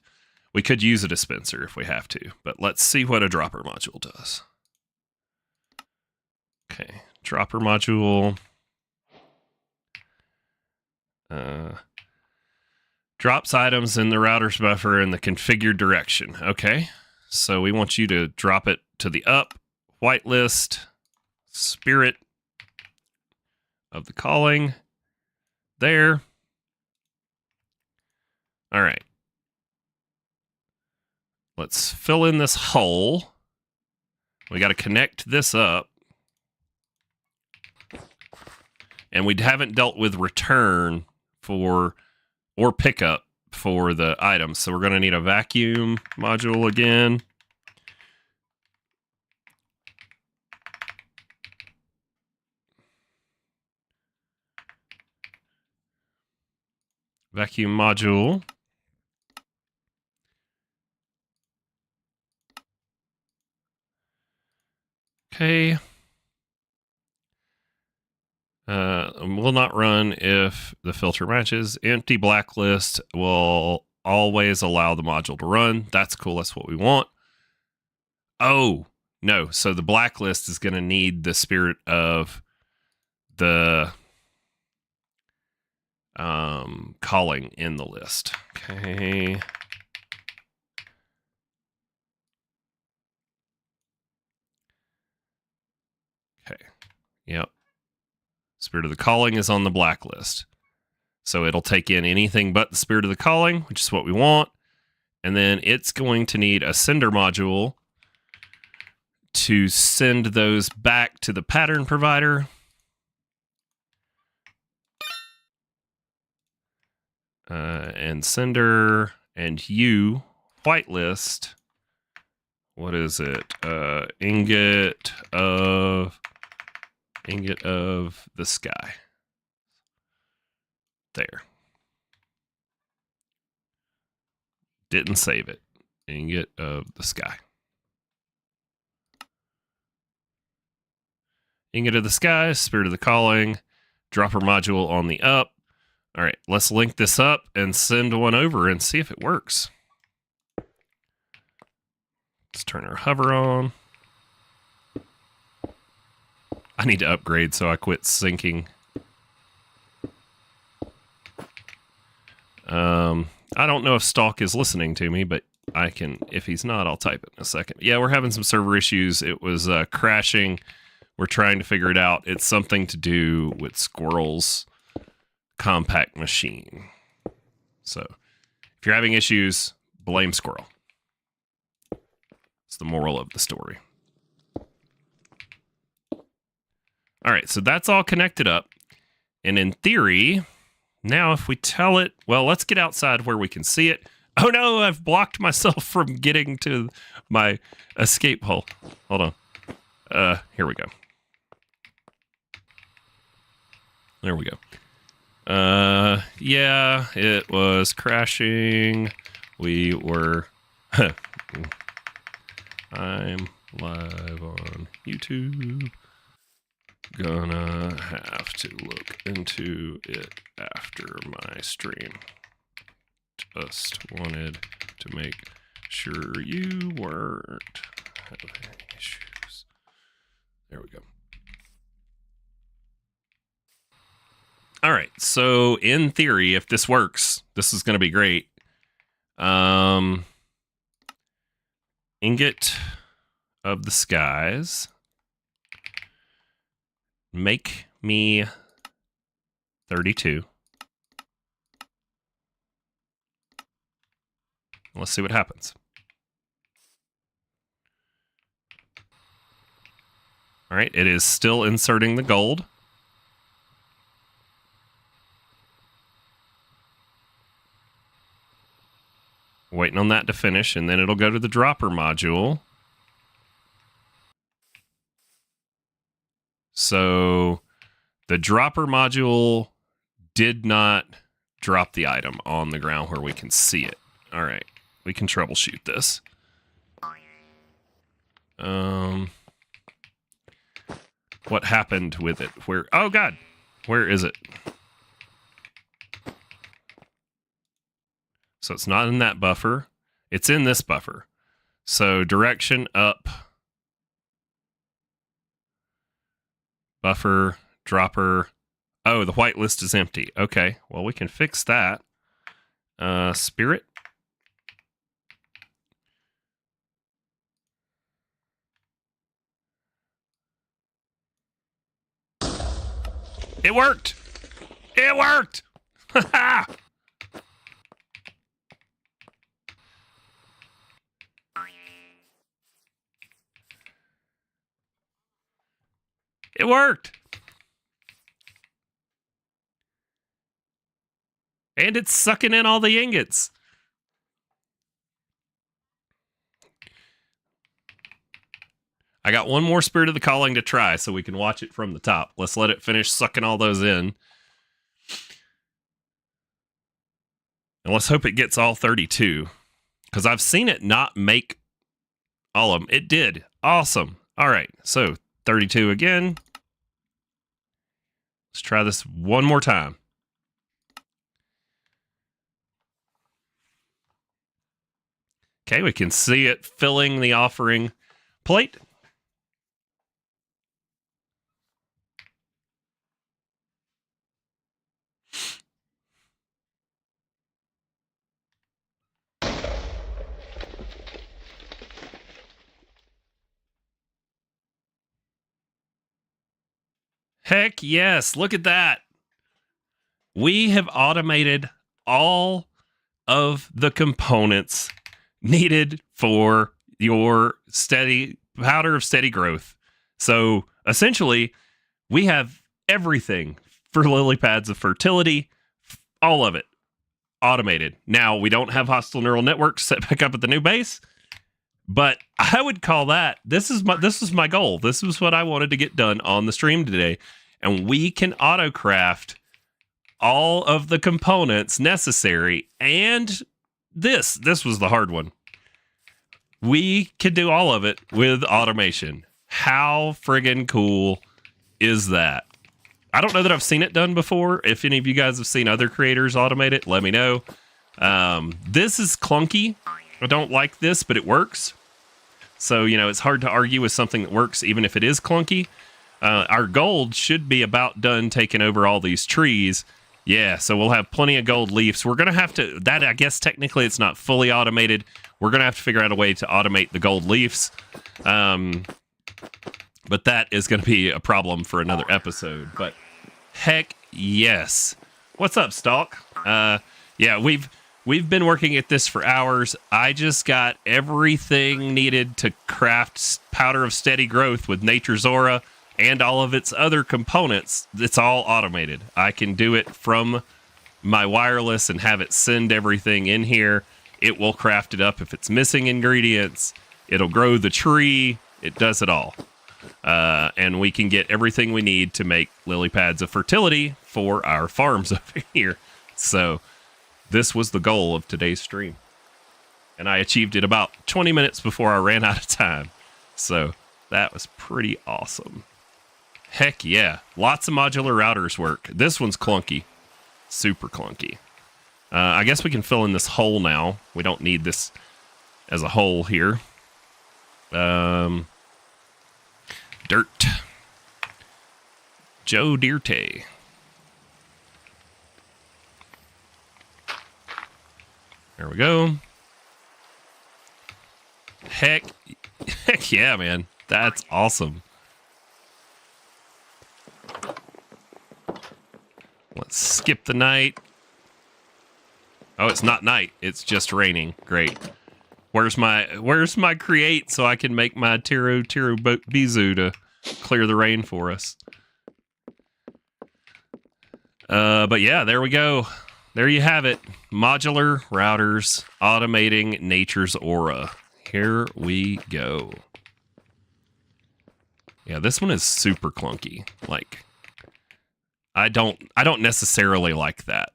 We could use a dispenser if we have to, but let's see what a dropper module does. Okay, dropper module. Drops items in the router's buffer in the configured direction. Okay, so we want you to drop it to the up, whitelist, Spirit of the Calling, there. All right. Let's fill in this hole. We got to connect this up. And we haven't dealt with return for, or pickup for the items. So we're going to need a vacuum module again. Vacuum module. Okay. Will not run if the filter matches. Empty blacklist will always allow the module to run. That's cool. That's what we want. Oh, no. So the blacklist is going to need the Spirit of the Calling in the list. Okay. Okay. Yep. Spirit of the Calling is on the blacklist. So it'll take in anything but the Spirit of the Calling, which is what we want. And then it's going to need a sender module to send those back to the pattern provider. And sender and you whitelist. What is it? Ingot of the sky. There. Didn't save it. Ingot of the sky. Ingot of the sky, Spirit of the Calling, dropper module on the up. All right, let's link this up and send one over and see if it works. Let's turn our hover on. I need to upgrade, so I quit syncing. I don't know if Stalk is listening to me, but I can, if he's not, I'll type it in a second. Yeah, we're having some server issues. It was crashing. We're trying to figure it out. It's something to do with Squirrel's compact machine. So if you're having issues, blame Squirrel. It's the moral of the story. All right, so that's all connected up. And in theory, now if we tell it, well, let's get outside where we can see it. Oh no, I've blocked myself from getting to my escape hole. Hold on. Here we go. There we go. Yeah, it was crashing. We were... I'm live on YouTube. Gonna have to look into it after my stream. Just wanted to make sure you weren't having issues. There we go. All right, so in theory, if this works, this is going to be great. Ingot of the skies. Make me 32. Let's see what happens. All right, it is still inserting the gold. Waiting on that to finish, and then it'll go to the dropper module. So the dropper module did not drop the item on the ground where we can see it. All right, we can troubleshoot this. What happened with it? Where? Oh God, where is it? So it's not in that buffer. It's in this buffer. So direction up. Buffer, dropper. Oh, the whitelist is empty. Okay, well, we can fix that. Spirit. It worked! It worked! Ha It worked! And it's sucking in all the ingots. I got one more Spirit of the Calling to try so we can watch it from the top. Let's let it finish sucking all those in. And let's hope it gets all 32. Because I've seen it not make all of them. It did. Awesome. All right. So 32 again. Let's try this one more time. Okay, we can see it filling the offering plate. Heck yes. Look at that. We have automated all of the components needed for your steady powder of steady growth. So essentially, we have everything for lily pads of fertility, all of it automated. Now, we don't have hostile neural networks set back up at the new base, but I would call that this is my goal. This was what I wanted to get done on the stream today. And we can autocraft all of the components necessary. And this was the hard one. We can do all of it with automation. How friggin' cool is that? I don't know that I've seen it done before. If any of you guys have seen other creators automate it, let me know. This is clunky. I don't like this, but it works. So, it's hard to argue with something that works, even if it is clunky. Our gold should be about done taking over all these trees. Yeah, so we'll have plenty of gold leaves. We're going to have to, that I guess technically it's not fully automated. We're going to have to figure out a way to automate the gold leaves. But that is going to be a problem for another episode. But heck yes. What's up, Stalk? Yeah, we've been working at this for hours. I just got everything needed to craft powder of steady growth with Nature's Aura and all of its other components. It's all automated. I can do it from my wireless and have it send everything in here. It will craft it up if it's missing ingredients. It'll grow the tree. It does it all. And we can get everything we need to make lily pads of fertility for our farms over here. So this was the goal of today's stream. And I achieved it about 20 minutes before I ran out of time. So that was pretty awesome. Heck yeah. Lots of modular routers work. This one's clunky. Super clunky. I guess we can fill in this hole now. We don't need this as a hole here. Dirt. Joe Dirte. There we go. Heck yeah, man. That's awesome. Let's skip the night. Oh, it's not night. It's just raining. Great. Where's my create so I can make my Tiru Bizu to clear the rain for us? But yeah, there we go. There you have it. Modular routers automating Nature's Aura. Here we go. Yeah, this one is super clunky. Like, I don't necessarily like that,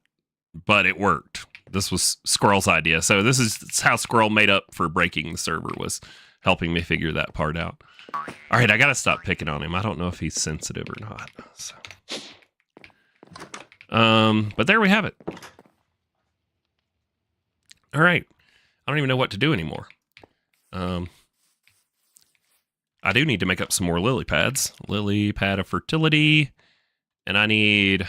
but it worked. This was Squirrel's idea. So this is how Squirrel made up for breaking the server, was helping me figure that part out. All right, I got to stop picking on him. I don't know if he's sensitive or not. So. But there we have it. All right. I don't even know what to do anymore. I do need to make up some more lily pads. Lily pad of fertility. And I need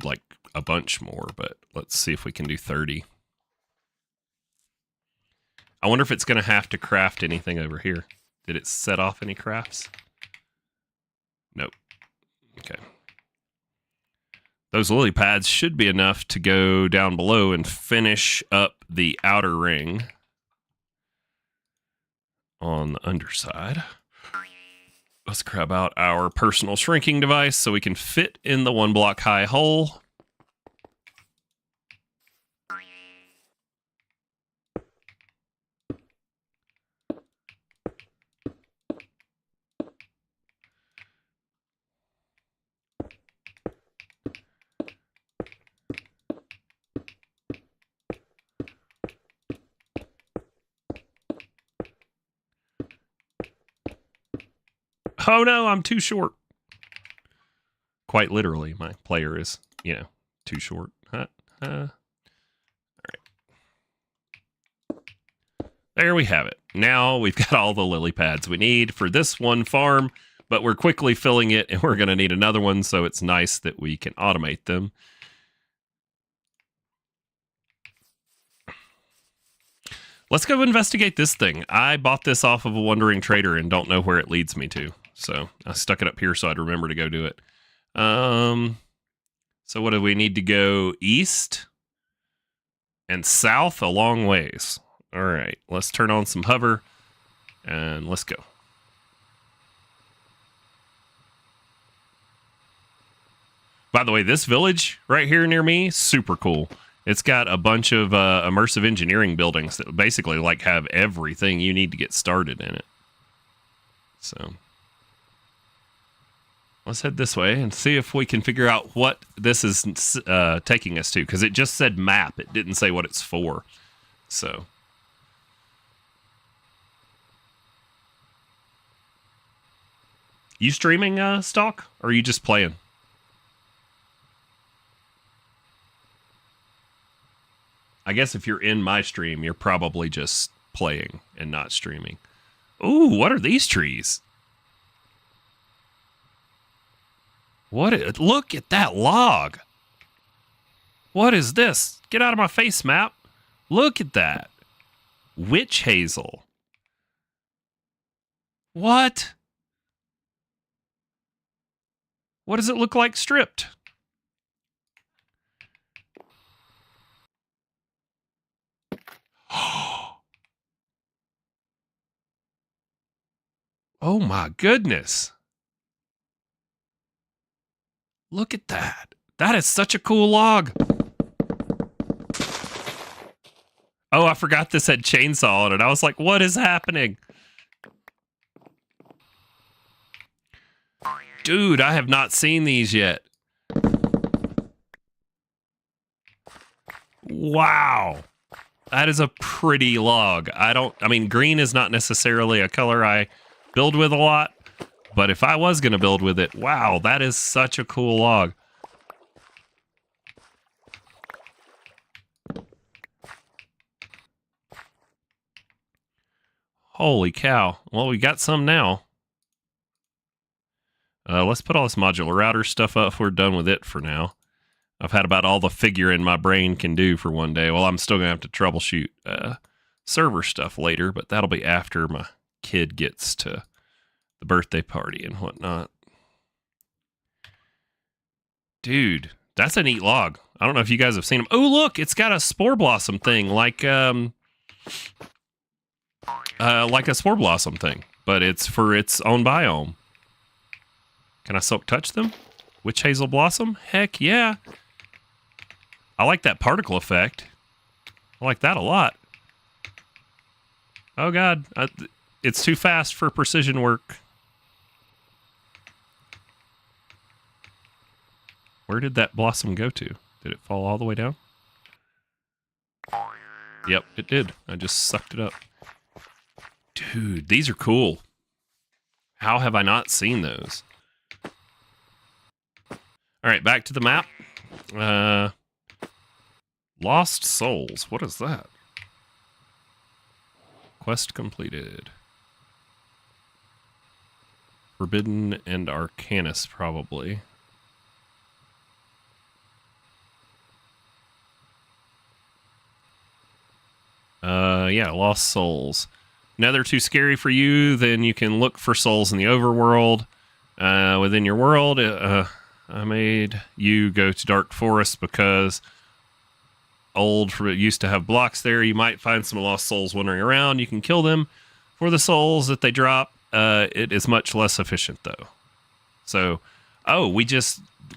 like a bunch more, but let's see if we can do 30. I wonder if it's going to have to craft anything over here. Did it set off any crafts? Nope. Okay. Those lily pads should be enough to go down below and finish up the outer ring on the underside. Let's grab out our personal shrinking device so we can fit in the 1 block high hole. Oh no, I'm too short. Quite literally, my player is, too short. All right. There we have it. Now we've got all the lily pads we need for this one farm, but we're quickly filling it and we're going to need another one, so it's nice that we can automate them. Let's go investigate this thing. I bought this off of a wandering trader and don't know where it leads me to. So I stuck it up here so I'd remember to go do it. So what do we need to go east and south a long ways? All right, let's turn on some hover and let's go. By the way, this village right here near me, super cool. It's got a bunch of immersive engineering buildings that basically like have everything you need to get started in it. So let's head this way and see if we can figure out what this is taking us to, because it just said map. It didn't say what it's for. So you streaming Stock, or are you just playing? I guess if you're in my stream, you're probably just playing and not streaming. Ooh, what are these trees? Look at that log. What is this? Get out of my face, map. Look at that. Witch hazel. What? What does it look like stripped? Oh my goodness. Look at that. That is such a cool log. Oh, I forgot this had chainsaw on it. I was like, what is happening? Dude, I have not seen these yet. Wow. That is a pretty log. I mean, green is not necessarily a color I build with a lot, but if I was going to build with it, wow, that is such a cool log. Holy cow. Well, we got some now. Let's put all this modular router stuff up. We're done with it for now. I've had about all the figuring my brain can do for one day. Well, I'm still going to have to troubleshoot server stuff later, but that'll be after my kid gets to the birthday party and whatnot. Dude, that's a neat log. I don't know if you guys have seen them. Oh, look, it's got a spore blossom thing, like a spore blossom thing, but it's for its own biome. Can I silk touch them? Witch hazel blossom? Heck yeah. I like that particle effect. I like that a lot. Oh god, it's too fast for precision work. Where did that blossom go to? Did it fall all the way down? Yep, it did. I just sucked it up. Dude, these are cool. How have I not seen those? All right, back to the map. Lost Souls. What is that? Quest completed. Forbidden and Arcanus, probably. Yeah, Lost Souls. Now they're too scary for you, then you can look for souls in the overworld. Within your world, I made you go to Dark Forest because used to have blocks there. You might find some lost souls wandering around. You can kill them for the souls that they drop. It is much less efficient, though. So,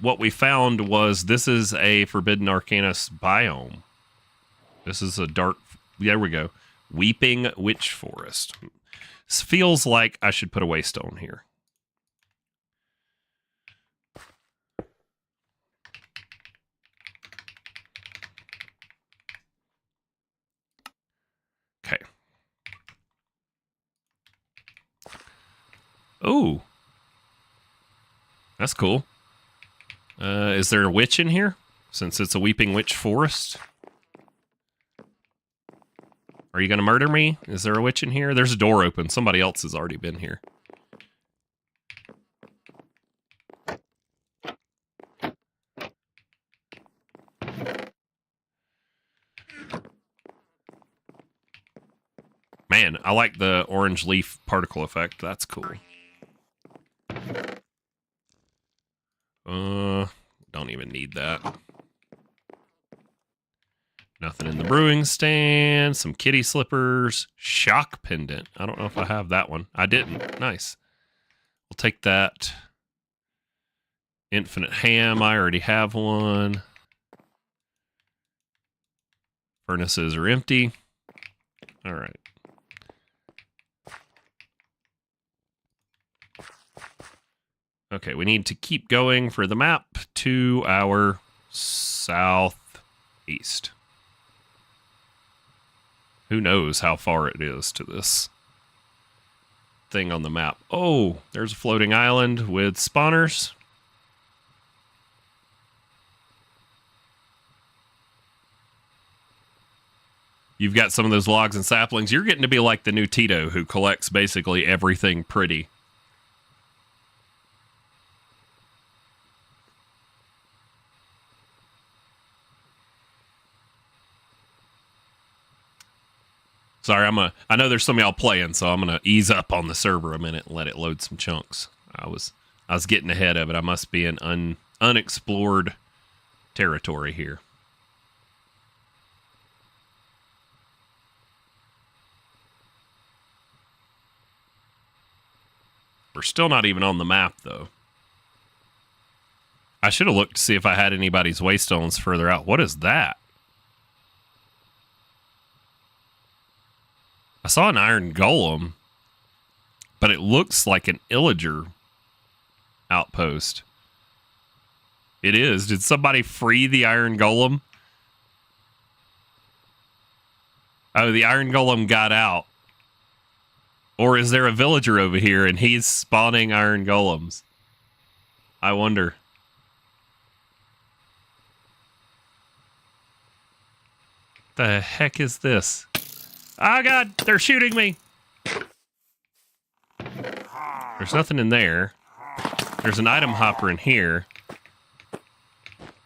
what we found was this is a Forbidden Arcanus biome. This is a there we go. Weeping Witch Forest. This feels like I should put a waystone here. Okay. Oh. That's cool. Is there a witch in here? Since it's a Weeping Witch Forest? Are you going to murder me? Is there a witch in here? There's a door open. Somebody else has already been here. Man, I like the orange leaf particle effect. That's cool. Don't even need that. Nothing in the brewing stand. Some kitty slippers. Shock pendant. I don't know if I have that one. I didn't. Nice. We'll take that. Infinite ham. I already have one. Furnaces are empty. All right. Okay, we need to keep going for the map to our southeast. Who knows how far it is to this thing on the map. Oh, there's a floating island with spawners. You've got some of those logs and saplings. You're getting to be like the new Tito who collects basically everything pretty. Sorry, I know there's some of y'all playing, so I'm gonna ease up on the server a minute and let it load some chunks. I was getting ahead of it. I must be in unexplored territory here. We're still not even on the map, though. I should have looked to see if I had anybody's waystones further out. What is that? I saw an iron golem, but it looks like an illager outpost. It is. Did somebody free the iron golem? Oh, the iron golem got out. Or is there a villager over here and he's spawning iron golems? I wonder. The heck is this? Oh god, they're shooting me. There's nothing in there. There's an item hopper in here.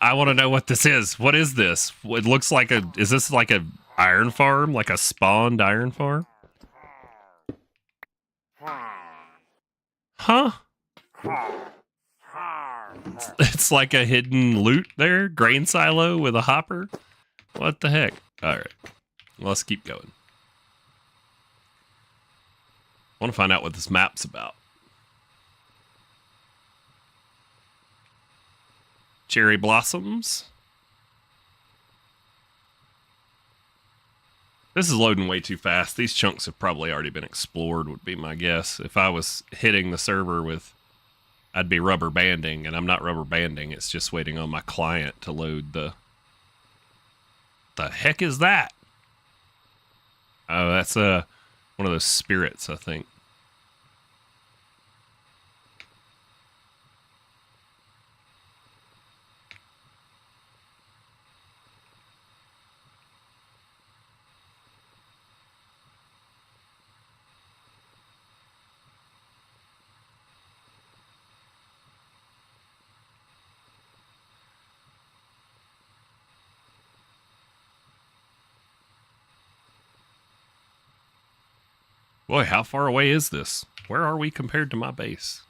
I want to know what this is. What is this? It looks like is this like a iron farm? Like a spawned iron farm? Huh? It's like a hidden loot there. Grain silo with a hopper. What the heck? All right. Let's keep going. I want to find out what this map's about. Cherry blossoms. This is loading way too fast. These chunks have probably already been explored, would be my guess. If I was hitting the server with, I'd be rubber banding, and I'm not rubber banding. It's just waiting on my client to load the heck is that? Oh, that's one of those spirits, I think. Boy, how far away is this? Where are we compared to my base?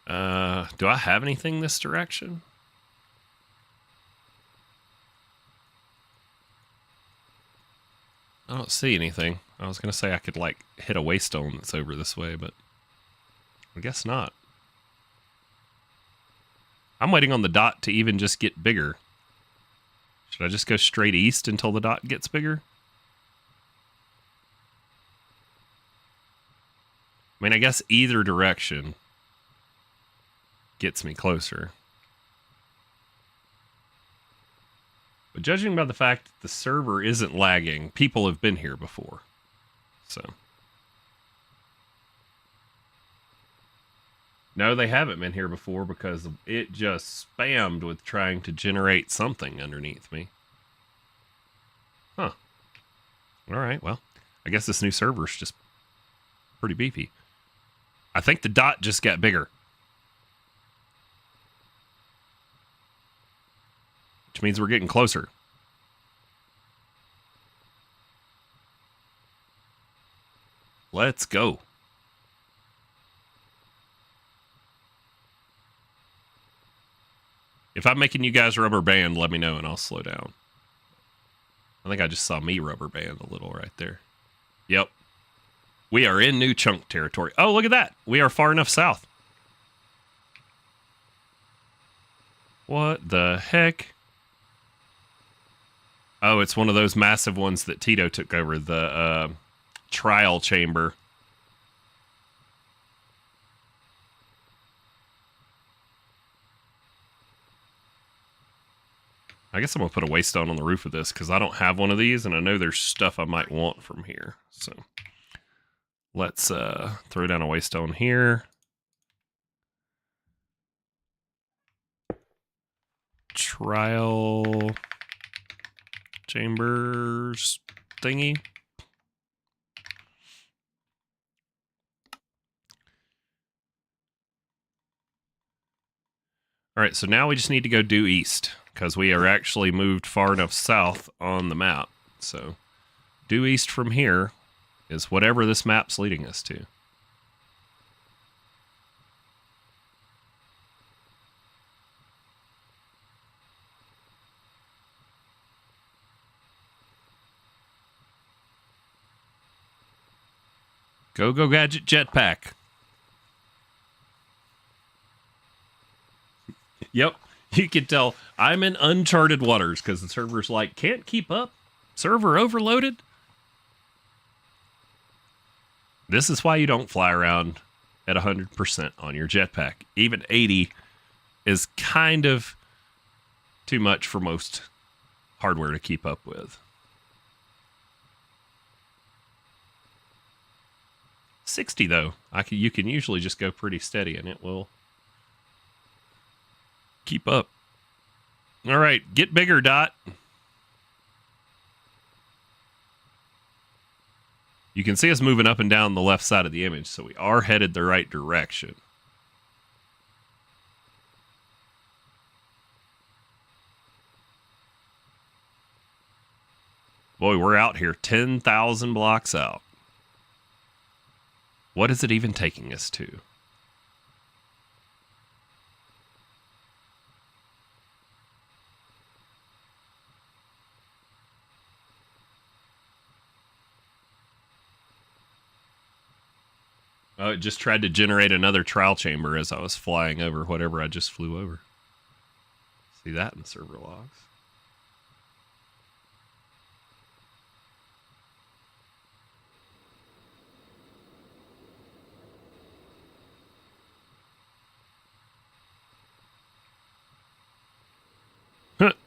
Do I have anything this direction? I don't see anything. I was going to say I could, like, hit a waystone that's over this way, but I guess not. I'm waiting on the dot to even just get bigger. Should I just go straight east until the dot gets bigger? I mean, I guess either direction gets me closer. But judging by the fact that the server isn't lagging, people have been here before. So. No, they haven't been here before because it just spammed with trying to generate something underneath me. Huh. Alright, well, I guess this new server's just pretty beefy. I think the dot just got bigger. Which means we're getting closer. Let's go. If I'm making you guys rubber band, let me know and I'll slow down. I think I just saw me rubber band a little right there. Yep. We are in new chunk territory. Oh, look at that. We are far enough south. What the heck? Oh, it's one of those massive ones that Tito took over, the trial chamber. I guess I'm going to put a waystone on the roof of this because I don't have one of these, and I know there's stuff I might want from here. So let's throw down a waystone here. Trial chambers thingy. All right, so now we just need to go due east because we are actually moved far enough south on the map. So due east from here is whatever this map's leading us to. Go, go, gadget jetpack. Yep, you can tell I'm in uncharted waters because the server's like, can't keep up. Server overloaded. This is why you don't fly around at 100% on your jetpack. Even 80 is kind of too much for most hardware to keep up with. 60 though, you can usually just go pretty steady and it will keep up. All right, get bigger, Dot. You can see us moving up and down the left side of the image, so we are headed the right direction. Boy, we're out here 10,000 blocks out. What is it even taking us to? Oh, it just tried to generate another trial chamber as I was flying over whatever I just flew over. See that in the server logs.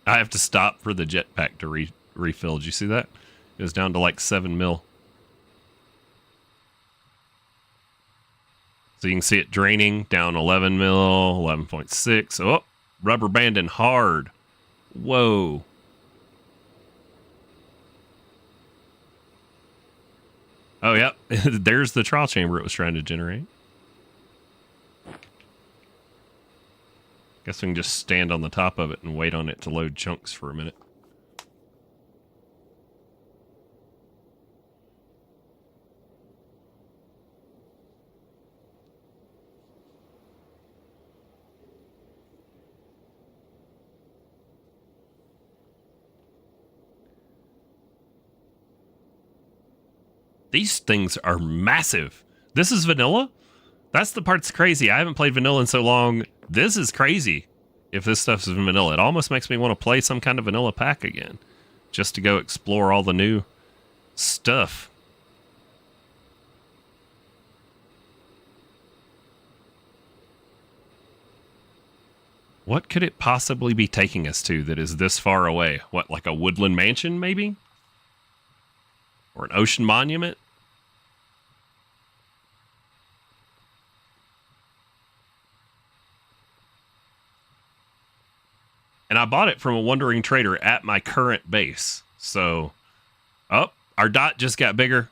I have to stop for the jetpack to refill. Did you see that? It was down to like 7 mil. So you can see it draining down 11 mil, 11.6. Oh, rubber banding hard. Whoa. Oh, yeah. There's the trial chamber it was trying to generate. Guess we can just stand on the top of it and wait on it to load chunks for a minute. These things are massive. This is vanilla? That's the part that's crazy. I haven't played vanilla in so long. This is crazy. If this stuff's in vanilla, it almost makes me want to play some kind of vanilla pack again. Just to go explore all the new stuff. What could it possibly be taking us to that is this far away? What, like a woodland mansion, maybe? Or an ocean monument? And I bought it from a wandering trader at my current base. So, oh, our dot just got bigger.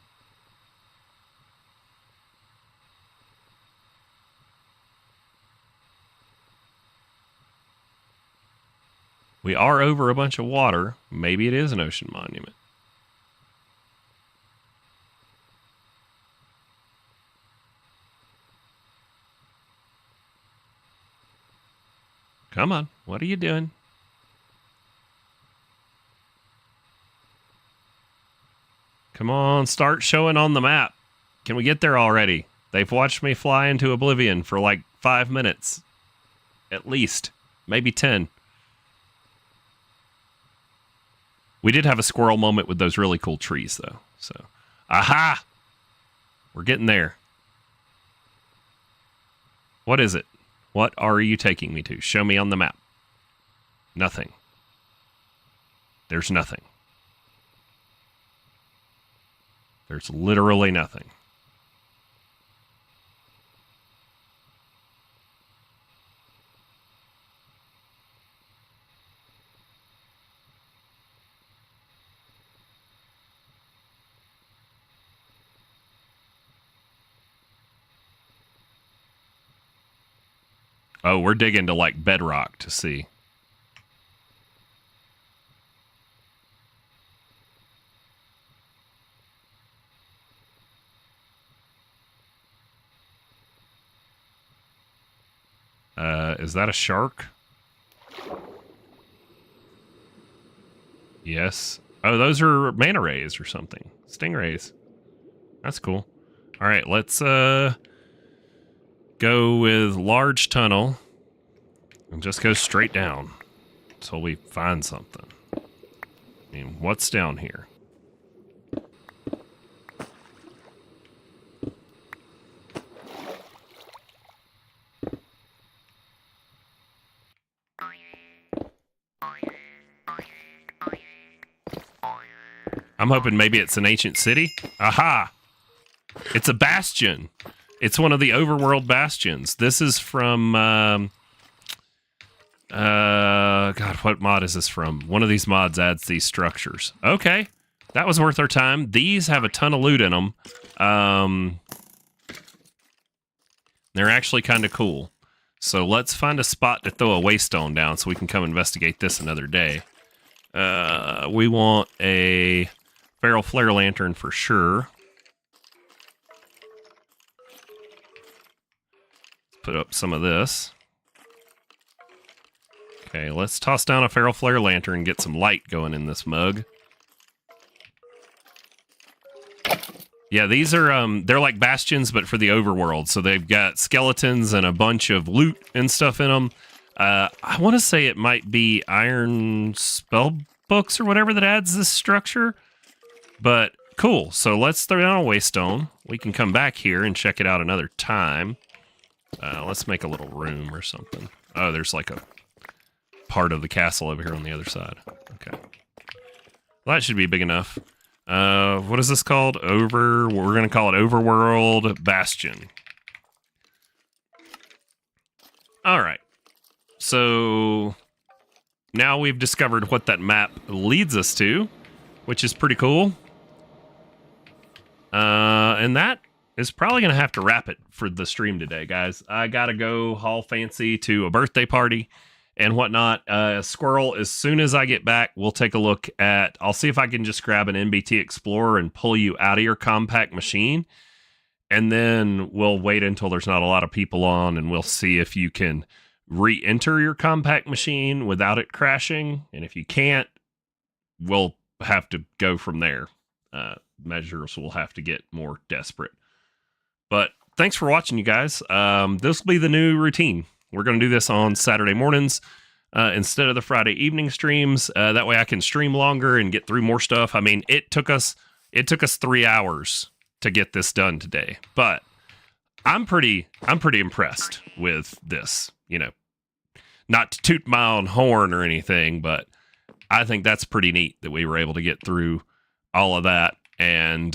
We are over a bunch of water. Maybe it is an ocean monument. Come on. What are you doing? Come on, start showing on the map. Can we get there already? They've watched me fly into oblivion for like 5 minutes. At least. Maybe 10. We did have a squirrel moment with those really cool trees, though. So, aha! We're getting there. What is it? What are you taking me to? Show me on the map. Nothing. There's nothing. There's literally nothing. Oh, we're digging to like bedrock to see. Is that a shark? Yes. Oh, those are manta rays or something. Stingrays. That's cool. All right, let's go with large tunnel and just go straight down until we find something. I mean, what's down here? I'm hoping maybe it's an ancient city. Aha! It's a bastion. It's one of the overworld bastions. This is from, God, what mod is this from? One of these mods adds these structures. Okay, that was worth our time. These have a ton of loot in them. They're actually kind of cool. So let's find a spot to throw a waystone down so we can come investigate this another day. We want a feral flare lantern for sure. Put up some of this. Okay, let's toss down a feral flare lantern and get some light going in this mug. Yeah, these are they're like bastions, but for the overworld. So they've got skeletons and a bunch of loot and stuff in them. I want to say it might be iron spell books or whatever that adds this structure. But cool. So let's throw down a waystone. We can come back here and check it out another time. Let's make a little room or something. Oh, there's like a part of the castle over here on the other side. Okay. Well, that should be big enough. What is this called? We're going to call it Overworld Bastion. All right. So now we've discovered what that map leads us to, which is pretty cool. And that is probably going to have to wrap it for the stream today, guys. I got to go haul fancy to a birthday party and whatnot. Squirrel, as soon as I get back, we'll take a look at... I'll see if I can just grab an NBT Explorer and pull you out of your compact machine. And then we'll wait until there's not a lot of people on, and we'll see if you can re-enter your compact machine without it crashing. And if you can't, we'll have to go from there. Measures will have to get more desperate. But thanks for watching, you guys. This will be the new routine. We're going to do this on Saturday mornings instead of the Friday evening streams. That way I can stream longer and get through more stuff. I mean, it took us 3 hours to get this done today, but I'm pretty impressed with this. You know, not to toot my own horn or anything, but I think that's pretty neat that we were able to get through all of that and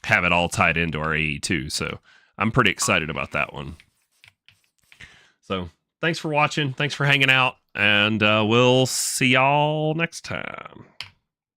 have it all tied into our AE2. So I'm pretty excited about that one. So thanks for watching. Thanks for hanging out. And we'll see y'all next time.